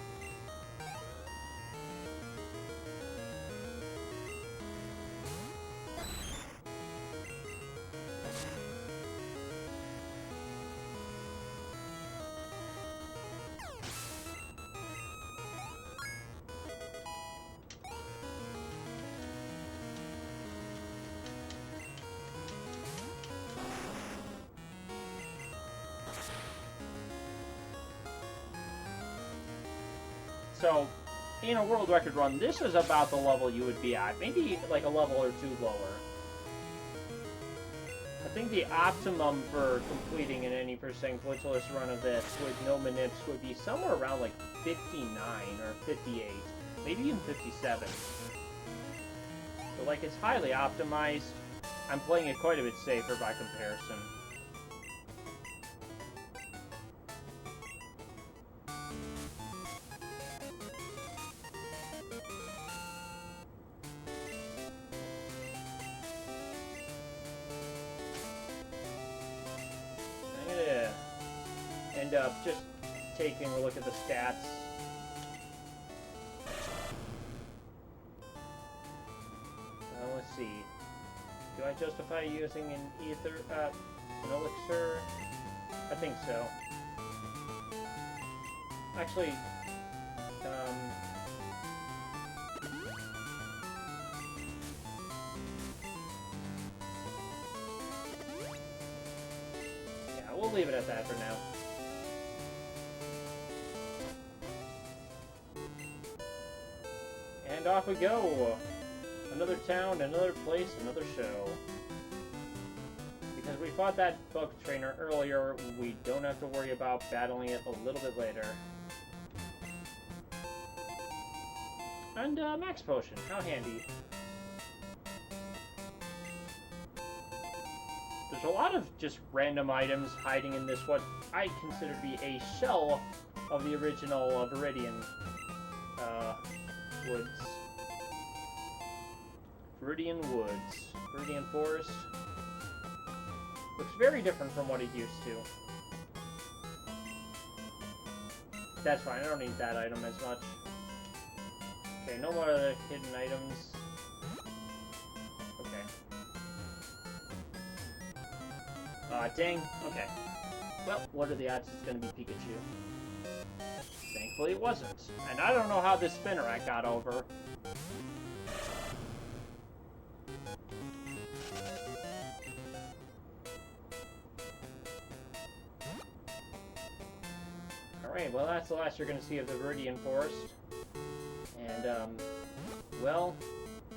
[SPEAKER 1] So, in a world record run, this is about the level you would be at. Maybe like a level or two lower. I think the optimum for completing an any % glitchless run of this with no manips would be somewhere around like 59 or 58. Maybe even 57. So like it's highly optimized. I'm playing it quite a bit safer by comparison. End up just taking a look at the stats. Let's see. Do I justify using an an elixir? I think so. Actually, yeah, we'll leave it at that for now. And off we go! Another town, another place, another show. Because we fought that bug trainer earlier, we don't have to worry about battling it a little bit later. And, max potion, how handy. There's a lot of just random items hiding in this, what I consider to be a shell of the original Viridian, woods. Viridian Woods. Viridian Forest. Looks very different from what it used to. That's fine, I don't need that item as much. Okay, no more other hidden items. Okay. Dang. Okay. Well, what are the odds it's gonna be Pikachu? Thankfully it wasn't. And I don't know how this Spinnerack got over. Alright, well that's the last you're going to see of the Viridian Forest. And, well,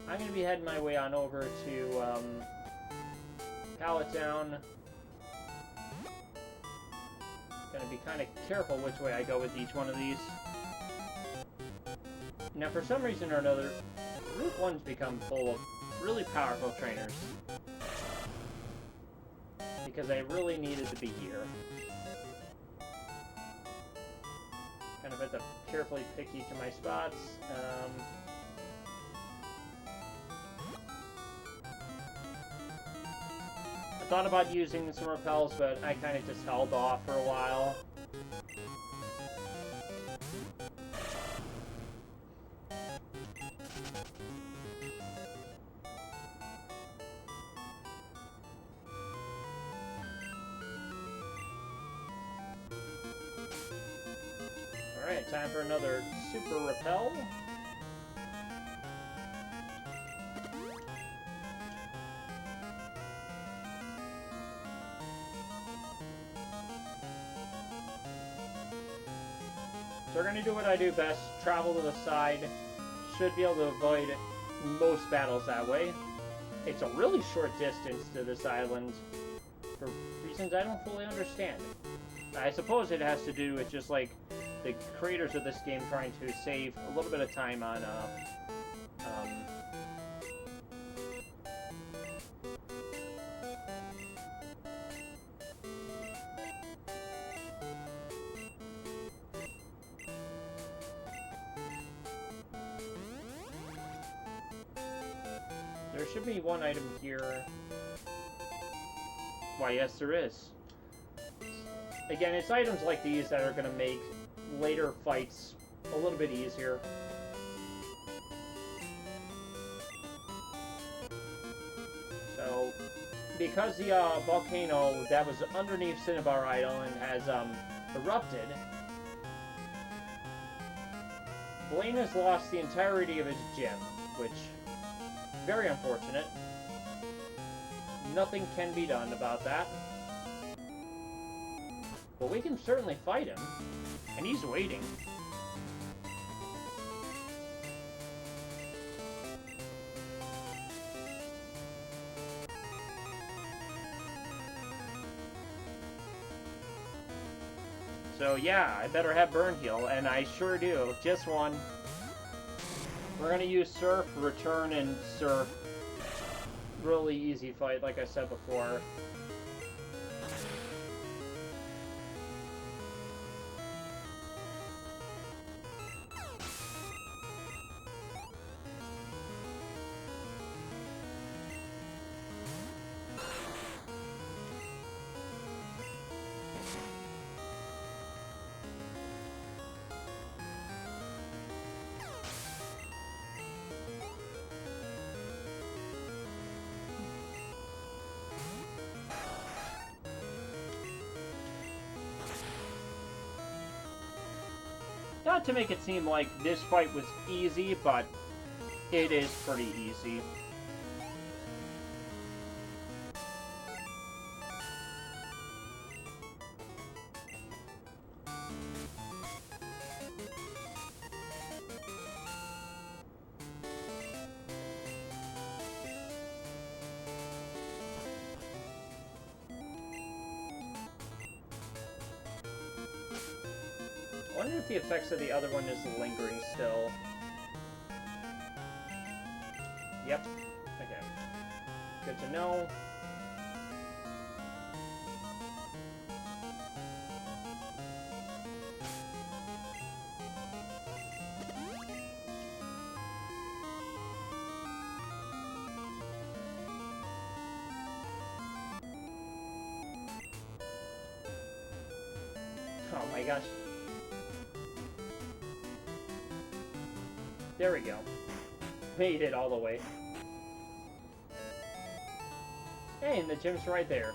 [SPEAKER 1] I'm going to be heading my way on over to Pallet Town. Going to be kind of careful which way I go with each one of these. Now, for some reason or another, Route 1's become full of really powerful trainers. Because I really needed to be here. Kind of have to carefully pick each of my spots. I thought about using some repels, but I kind of just held off for a while. Alright, time for another super repel. So we're going to do what I do best, travel to the side. Should be able to avoid most battles that way. It's a really short distance to this island for reasons I don't fully understand. I suppose it has to do with just like the creators of this game trying to save a little bit of time on there should be one item here. Why, yes, there is. Again, it's items like these that are going to make later fights a little bit easier. So, because the volcano that was underneath Cinnabar Island has erupted, Blaine has lost the entirety of his gem, which very unfortunate. Nothing can be done about that. But we can certainly fight him. And he's waiting. So yeah, I better have Burn Heal, and I sure do. Just one. We're gonna use Surf, Return, and Surf. Really easy fight, like I said before. Not to make it seem like this fight was easy, but it is pretty easy. I wonder if the effects of the other one is lingering still. Yep. Okay. Good to know. Oh my gosh. There we go. Made it all the way. Hey, and the gym's right there.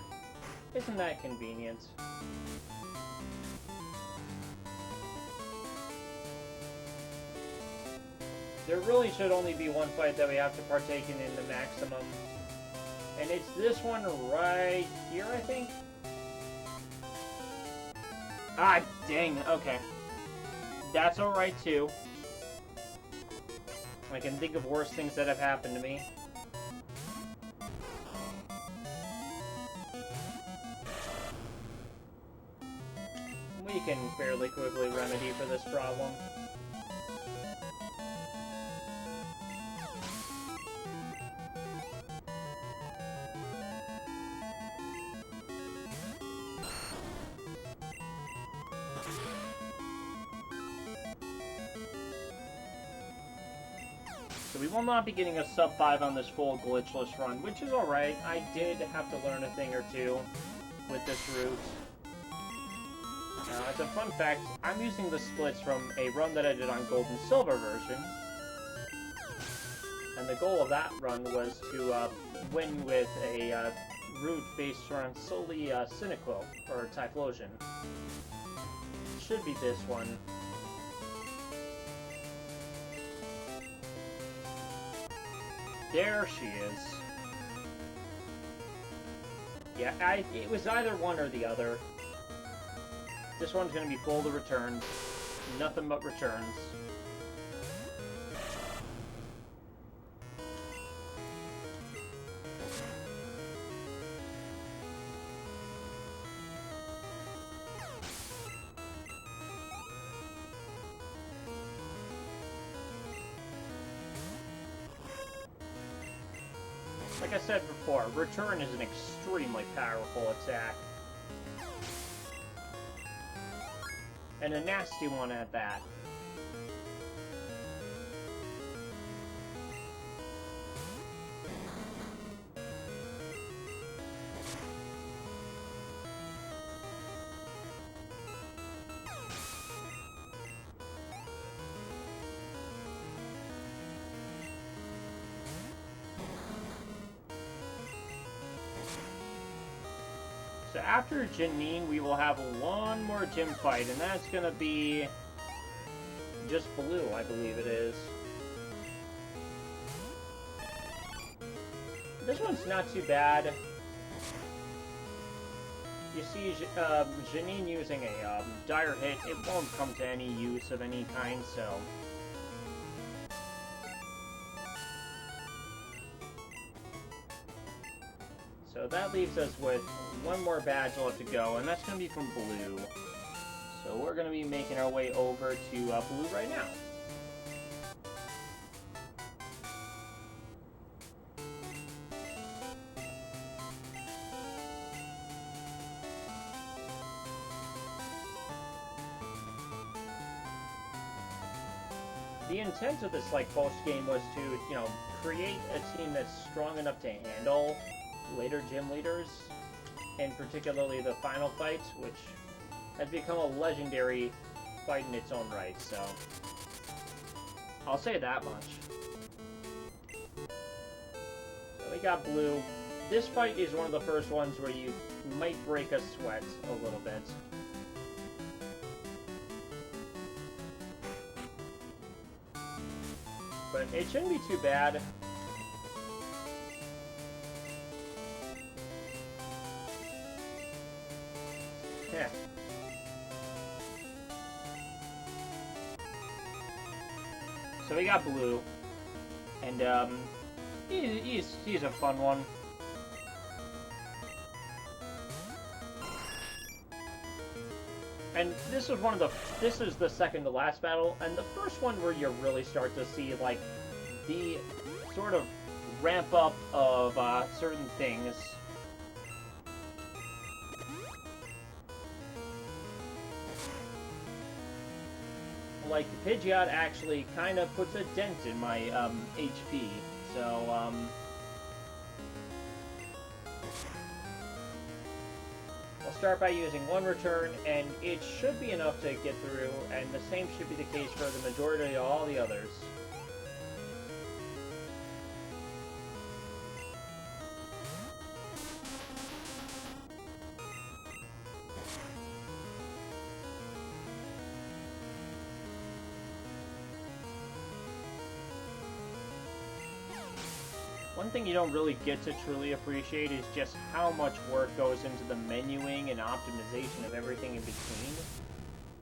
[SPEAKER 1] Isn't that convenient? There really should only be one fight that we have to partake in the maximum. And it's this one right here, I think? Ah, dang. Okay. That's alright, too. I can think of worse things that have happened to me. We can fairly quickly remedy for this problem. So we will not be getting a sub 5 on this full glitchless run, which is alright. I did have to learn a thing or two with this route. As a fun fact, I'm using the splits from a run that I did on Gold and Silver version. And the goal of that run was to win with a route based around solely Cyniquil, or Typhlosion. Should be this one. There she is. Yeah, it was either one or the other. This one's going to be full of returns. Nothing but returns. Like I said before, return is an extremely powerful attack. And a nasty one at that. So after Janine, we will have one more gym fight, and that's going to be just blue, I believe it is. This one's not too bad. You see Janine using a dire hit, it won't come to any use of any kind, so... So that leaves us with one more badge left to go, and that's going to be from Blue. So we're going to be making our way over to Blue right now. The intent of this post-game was to, create a team that's strong enough to handle later gym leaders, and particularly the final fight, which has become a legendary fight in its own right, so I'll say that much. So we got Blue. This fight is one of the first ones where you might break a sweat a little bit. But it shouldn't be too bad. Yeah. So we got Blue, and he's a fun one. And this is the second to last battle, and the first one where you really start to see the sort of ramp up of certain things. Like, Pidgeot actually kind of puts a dent in my HP, so I'll start by using one return, and it should be enough to get through, and the same should be the case for the majority of all the others. One thing you don't really get to truly appreciate is just how much work goes into the menuing and optimization of everything in between.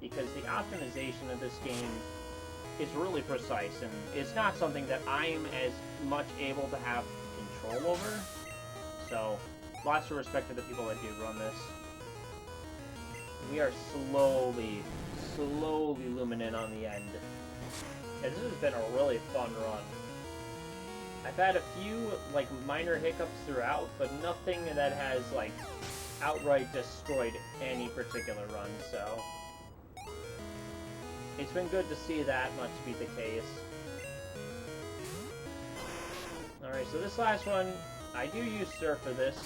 [SPEAKER 1] Because the optimization of this game it's really precise, and it's not something that I'm as much able to have control over. So, lots of respect to the people that do run this. We are slowly looming in on the end. And this has been a really fun run. I've had a few, like, minor hiccups throughout, but nothing that has, like, outright destroyed any particular run, so... It's been good to see that much be the case. Alright, so this last one, I do use Surf for this.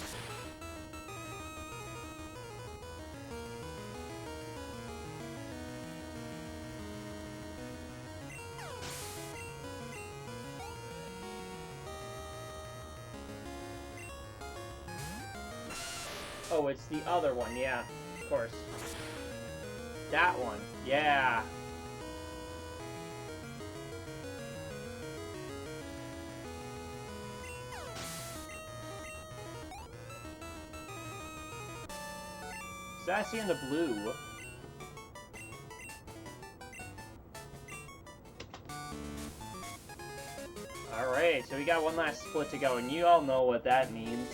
[SPEAKER 1] Oh, it's the other one, yeah, of course. That one, yeah. Sassy in the blue. Alright, so we got one last split to go, and you all know what that means.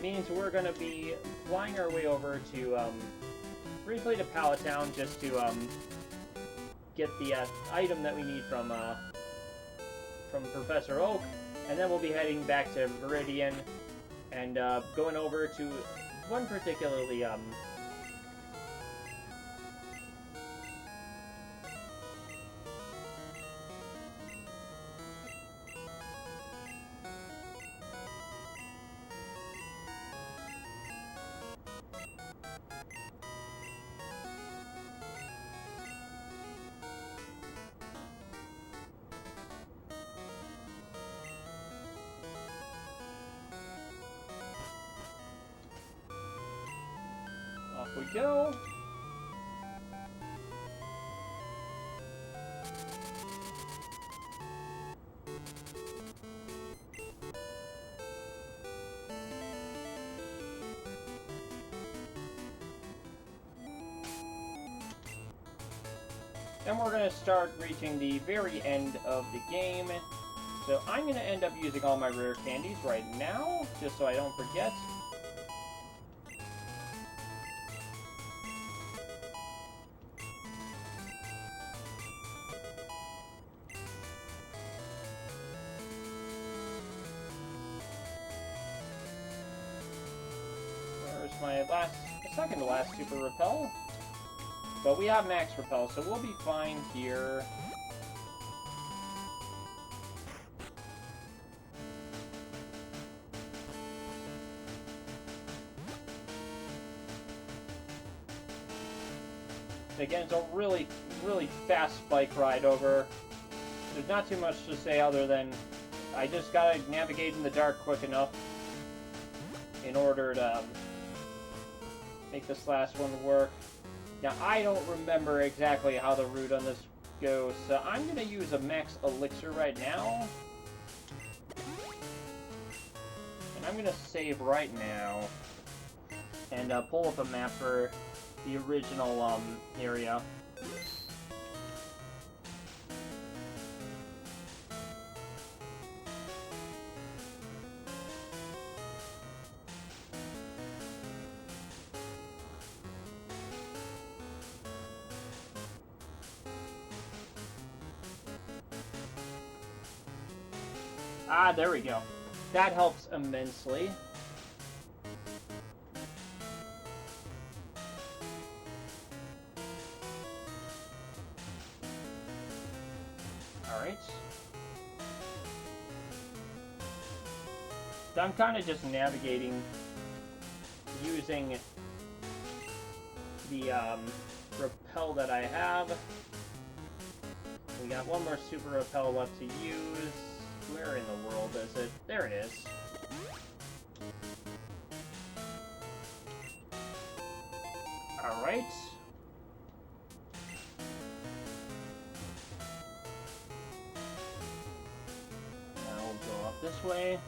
[SPEAKER 1] Means we're gonna be flying our way over to, briefly to Pallet Town, just to, get the, item that we need from Professor Oak, and then we'll be heading back to Viridian, and, going over to one particularly, off we go. And we're going to start reaching the very end of the game. So I'm going to end up using all my rare candies right now, just so I don't forget. There's my second to last super repel. But we have max repel, so we'll be fine here. Again, it's a really fast bike ride over. There's not too much to say other than I just gotta navigate in the dark quick enough in order to make this last one work. Now, I don't remember exactly how the route on this goes, so I'm going to use a max elixir right now. And I'm going to save right now and pull up a map for the original area. Ah, there we go. That helps immensely. Alright. So I'm kind of just navigating using the repel that I have. We got one more super repel left to use. Where in the world is it? There it is. Alright. this way.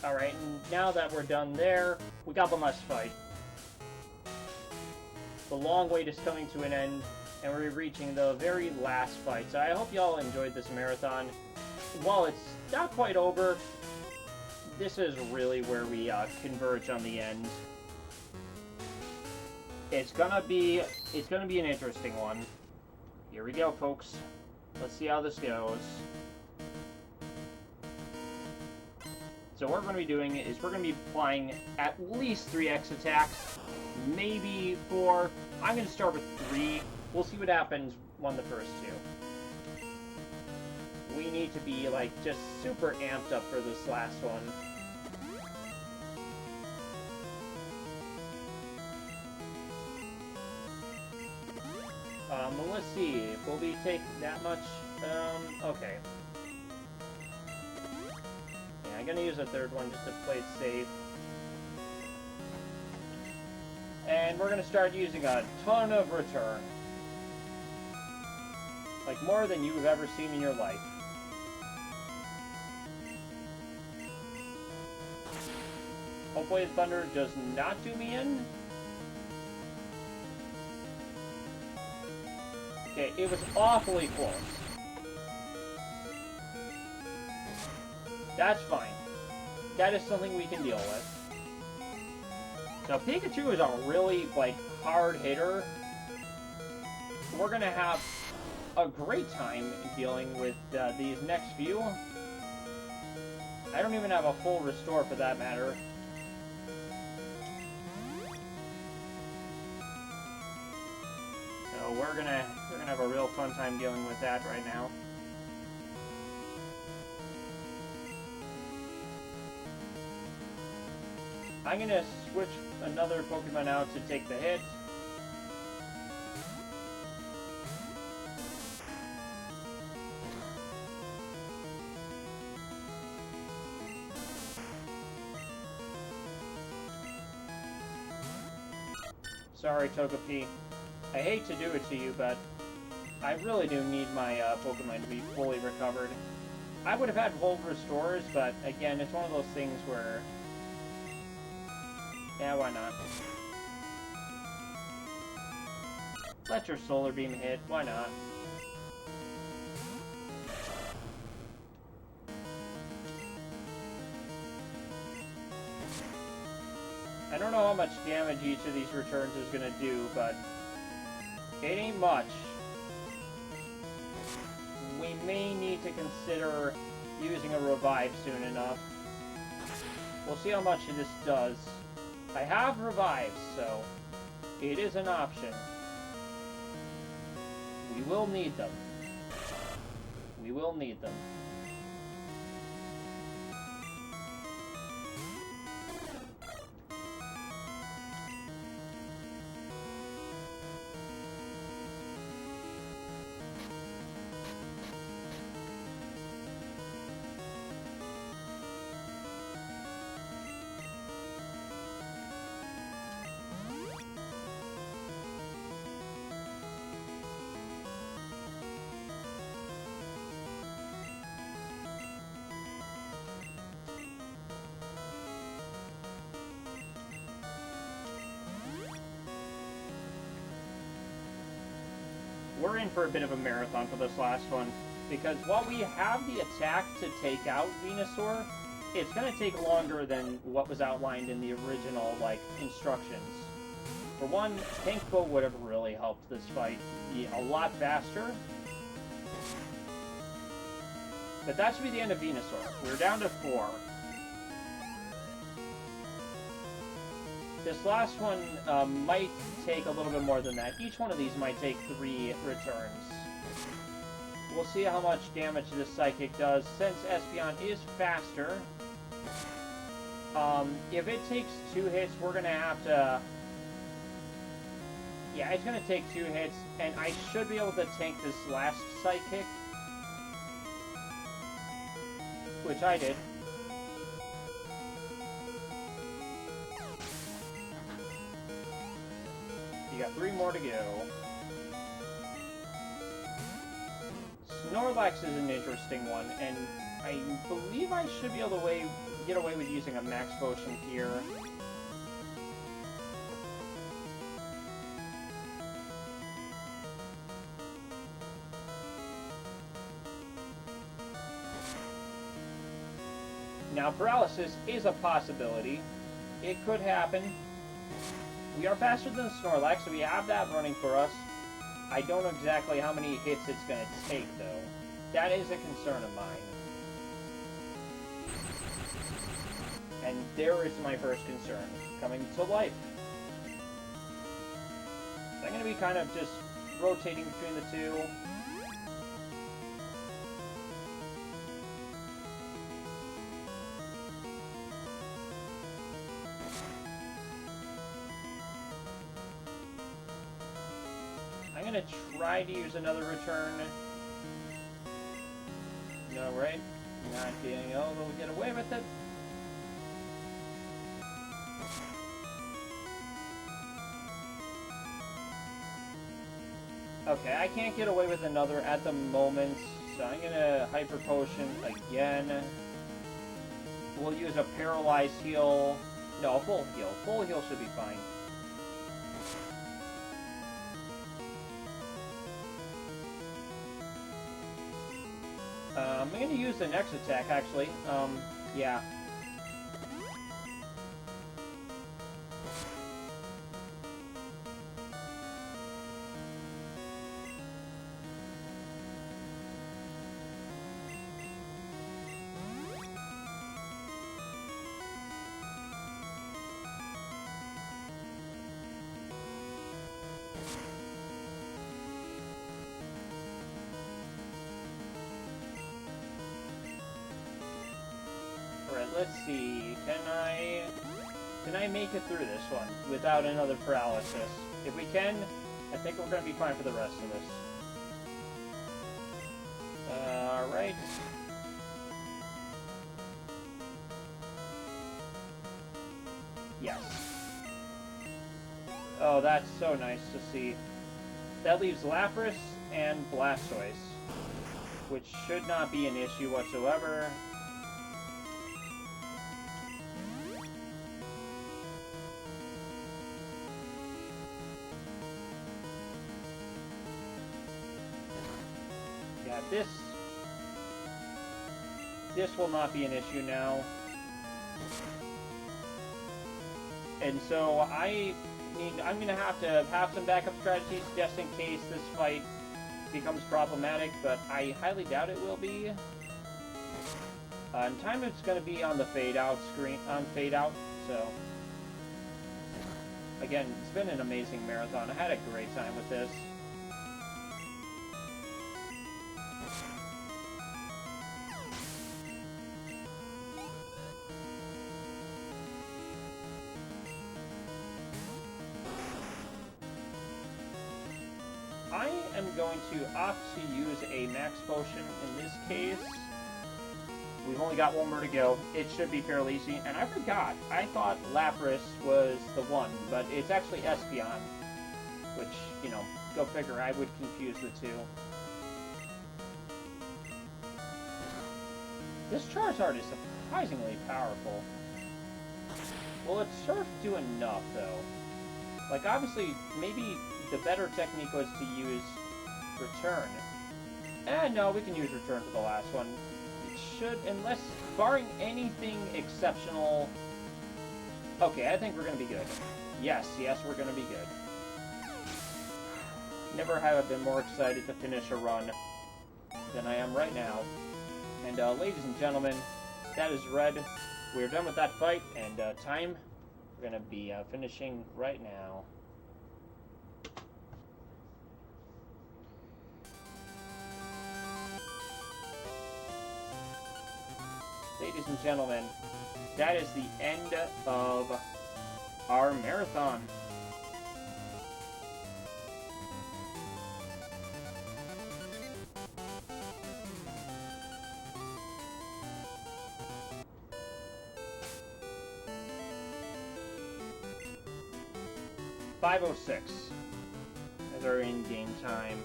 [SPEAKER 1] Alright, and now that we're done there, we got one last fight. The long wait is coming to an end, and we're reaching the very last fight. So I hope y'all enjoyed this marathon. While it's not quite over, this is really where we converge on the end. It's gonna be an interesting one. Here we go, folks. Let's see how this goes. So what we're going to be doing is we're going to be applying at least 3x attacks, maybe 4. I'm going to start with 3. We'll see what happens on the first 2. We need to be, like, just super amped up for this last one. Let's see. Will we take that much? Okay. I'm gonna use a third one just to play it safe. And we're gonna start using a ton of return. Like more than you've ever seen in your life. Hopefully the thunder does not do me in. Okay, it was awfully close. That's fine. That is something we can deal with. Now, Pikachu is a really, like, hard hitter. We're gonna have a great time dealing with these next few. I don't even have a full restore for that matter. So we're gonna have a real fun time dealing with that right now. I'm gonna switch another Pokemon out to take the hit. Sorry, Togepi. I hate to do it to you, but I really do need my Pokemon to be fully recovered. I would have had full restores, but again, it's one of those things where... yeah, why not? Let your Solar Beam hit, why not? I don't know how much damage each of these returns is gonna do, but it ain't much. We may need to consider using a revive soon enough. We'll see how much this does. I have revives, so it is an option. We will need them. We will need them. We're in for a bit of a marathon for this last one, because while we have the attack to take out Venusaur, it's going to take longer than what was outlined in the original, like, instructions. For one, Pink Bow would have really helped this fight be a lot faster. But that should be the end of Venusaur. We're down to 4. This last one might take a little bit more than that. Each one of these might take 3 returns. We'll see how much damage this Psychic does. Since Espeon is faster, if it takes 2 hits, we're going to have to... yeah, it's going to take 2 hits, and I should be able to tank this last Psychic. Which I did. You got 3 more to go. Snorlax is an interesting one, and I believe I should be able to get away with using a max potion here. Now, paralysis is a possibility. It could happen. We are faster than Snorlax, so we have that running for us. I don't know exactly how many hits it's going to take, though. That is a concern of mine. And there is my first concern, coming to life. So I'm going to be kind of just rotating between the two. I'm going to try to use another return. No, right? Not being able to get away with it. Okay, I can't get away with another at the moment, so I'm gonna Hyper Potion again. We'll use a Paralyze heal. No, a Full heal. Full heal should be fine. I'm gonna use the next attack, actually. Yeah. Alright, let's see. Can I make it through this one without another paralysis? If we can, I think we're gonna be fine for the rest of this. Alright. Yes. Oh, that's so nice to see. That leaves Lapras and Blastoise, which should not be an issue whatsoever. Yeah, this will not be an issue now. And so I'm going to have some backup strategies just in case this fight becomes problematic, but I highly doubt it will be. In time it's going to be on the fade out screen, so again, it's been an amazing marathon. I had a great time with this. I am going to opt to use a max potion in this case. We've only got one more to go. It should be fairly easy. And I forgot. I thought Lapras was the one, but it's actually Espeon. Which, you know, go figure, I would confuse the two. This Charizard is surprisingly powerful. Will its Surf do enough, though? Like, obviously, maybe the better technique was to use Return. No, we can use Return for the last one. It should, unless, barring anything exceptional... Okay, I think we're going to be good. Yes, we're going to be good. Never have I been more excited to finish a run than I am right now. And, ladies and gentlemen, that is Red. We're done with that fight, and, time... We're going to be finishing right now. Ladies and gentlemen, that is the end of our marathon. .506. as our in-game time.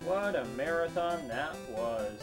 [SPEAKER 1] What a marathon that was.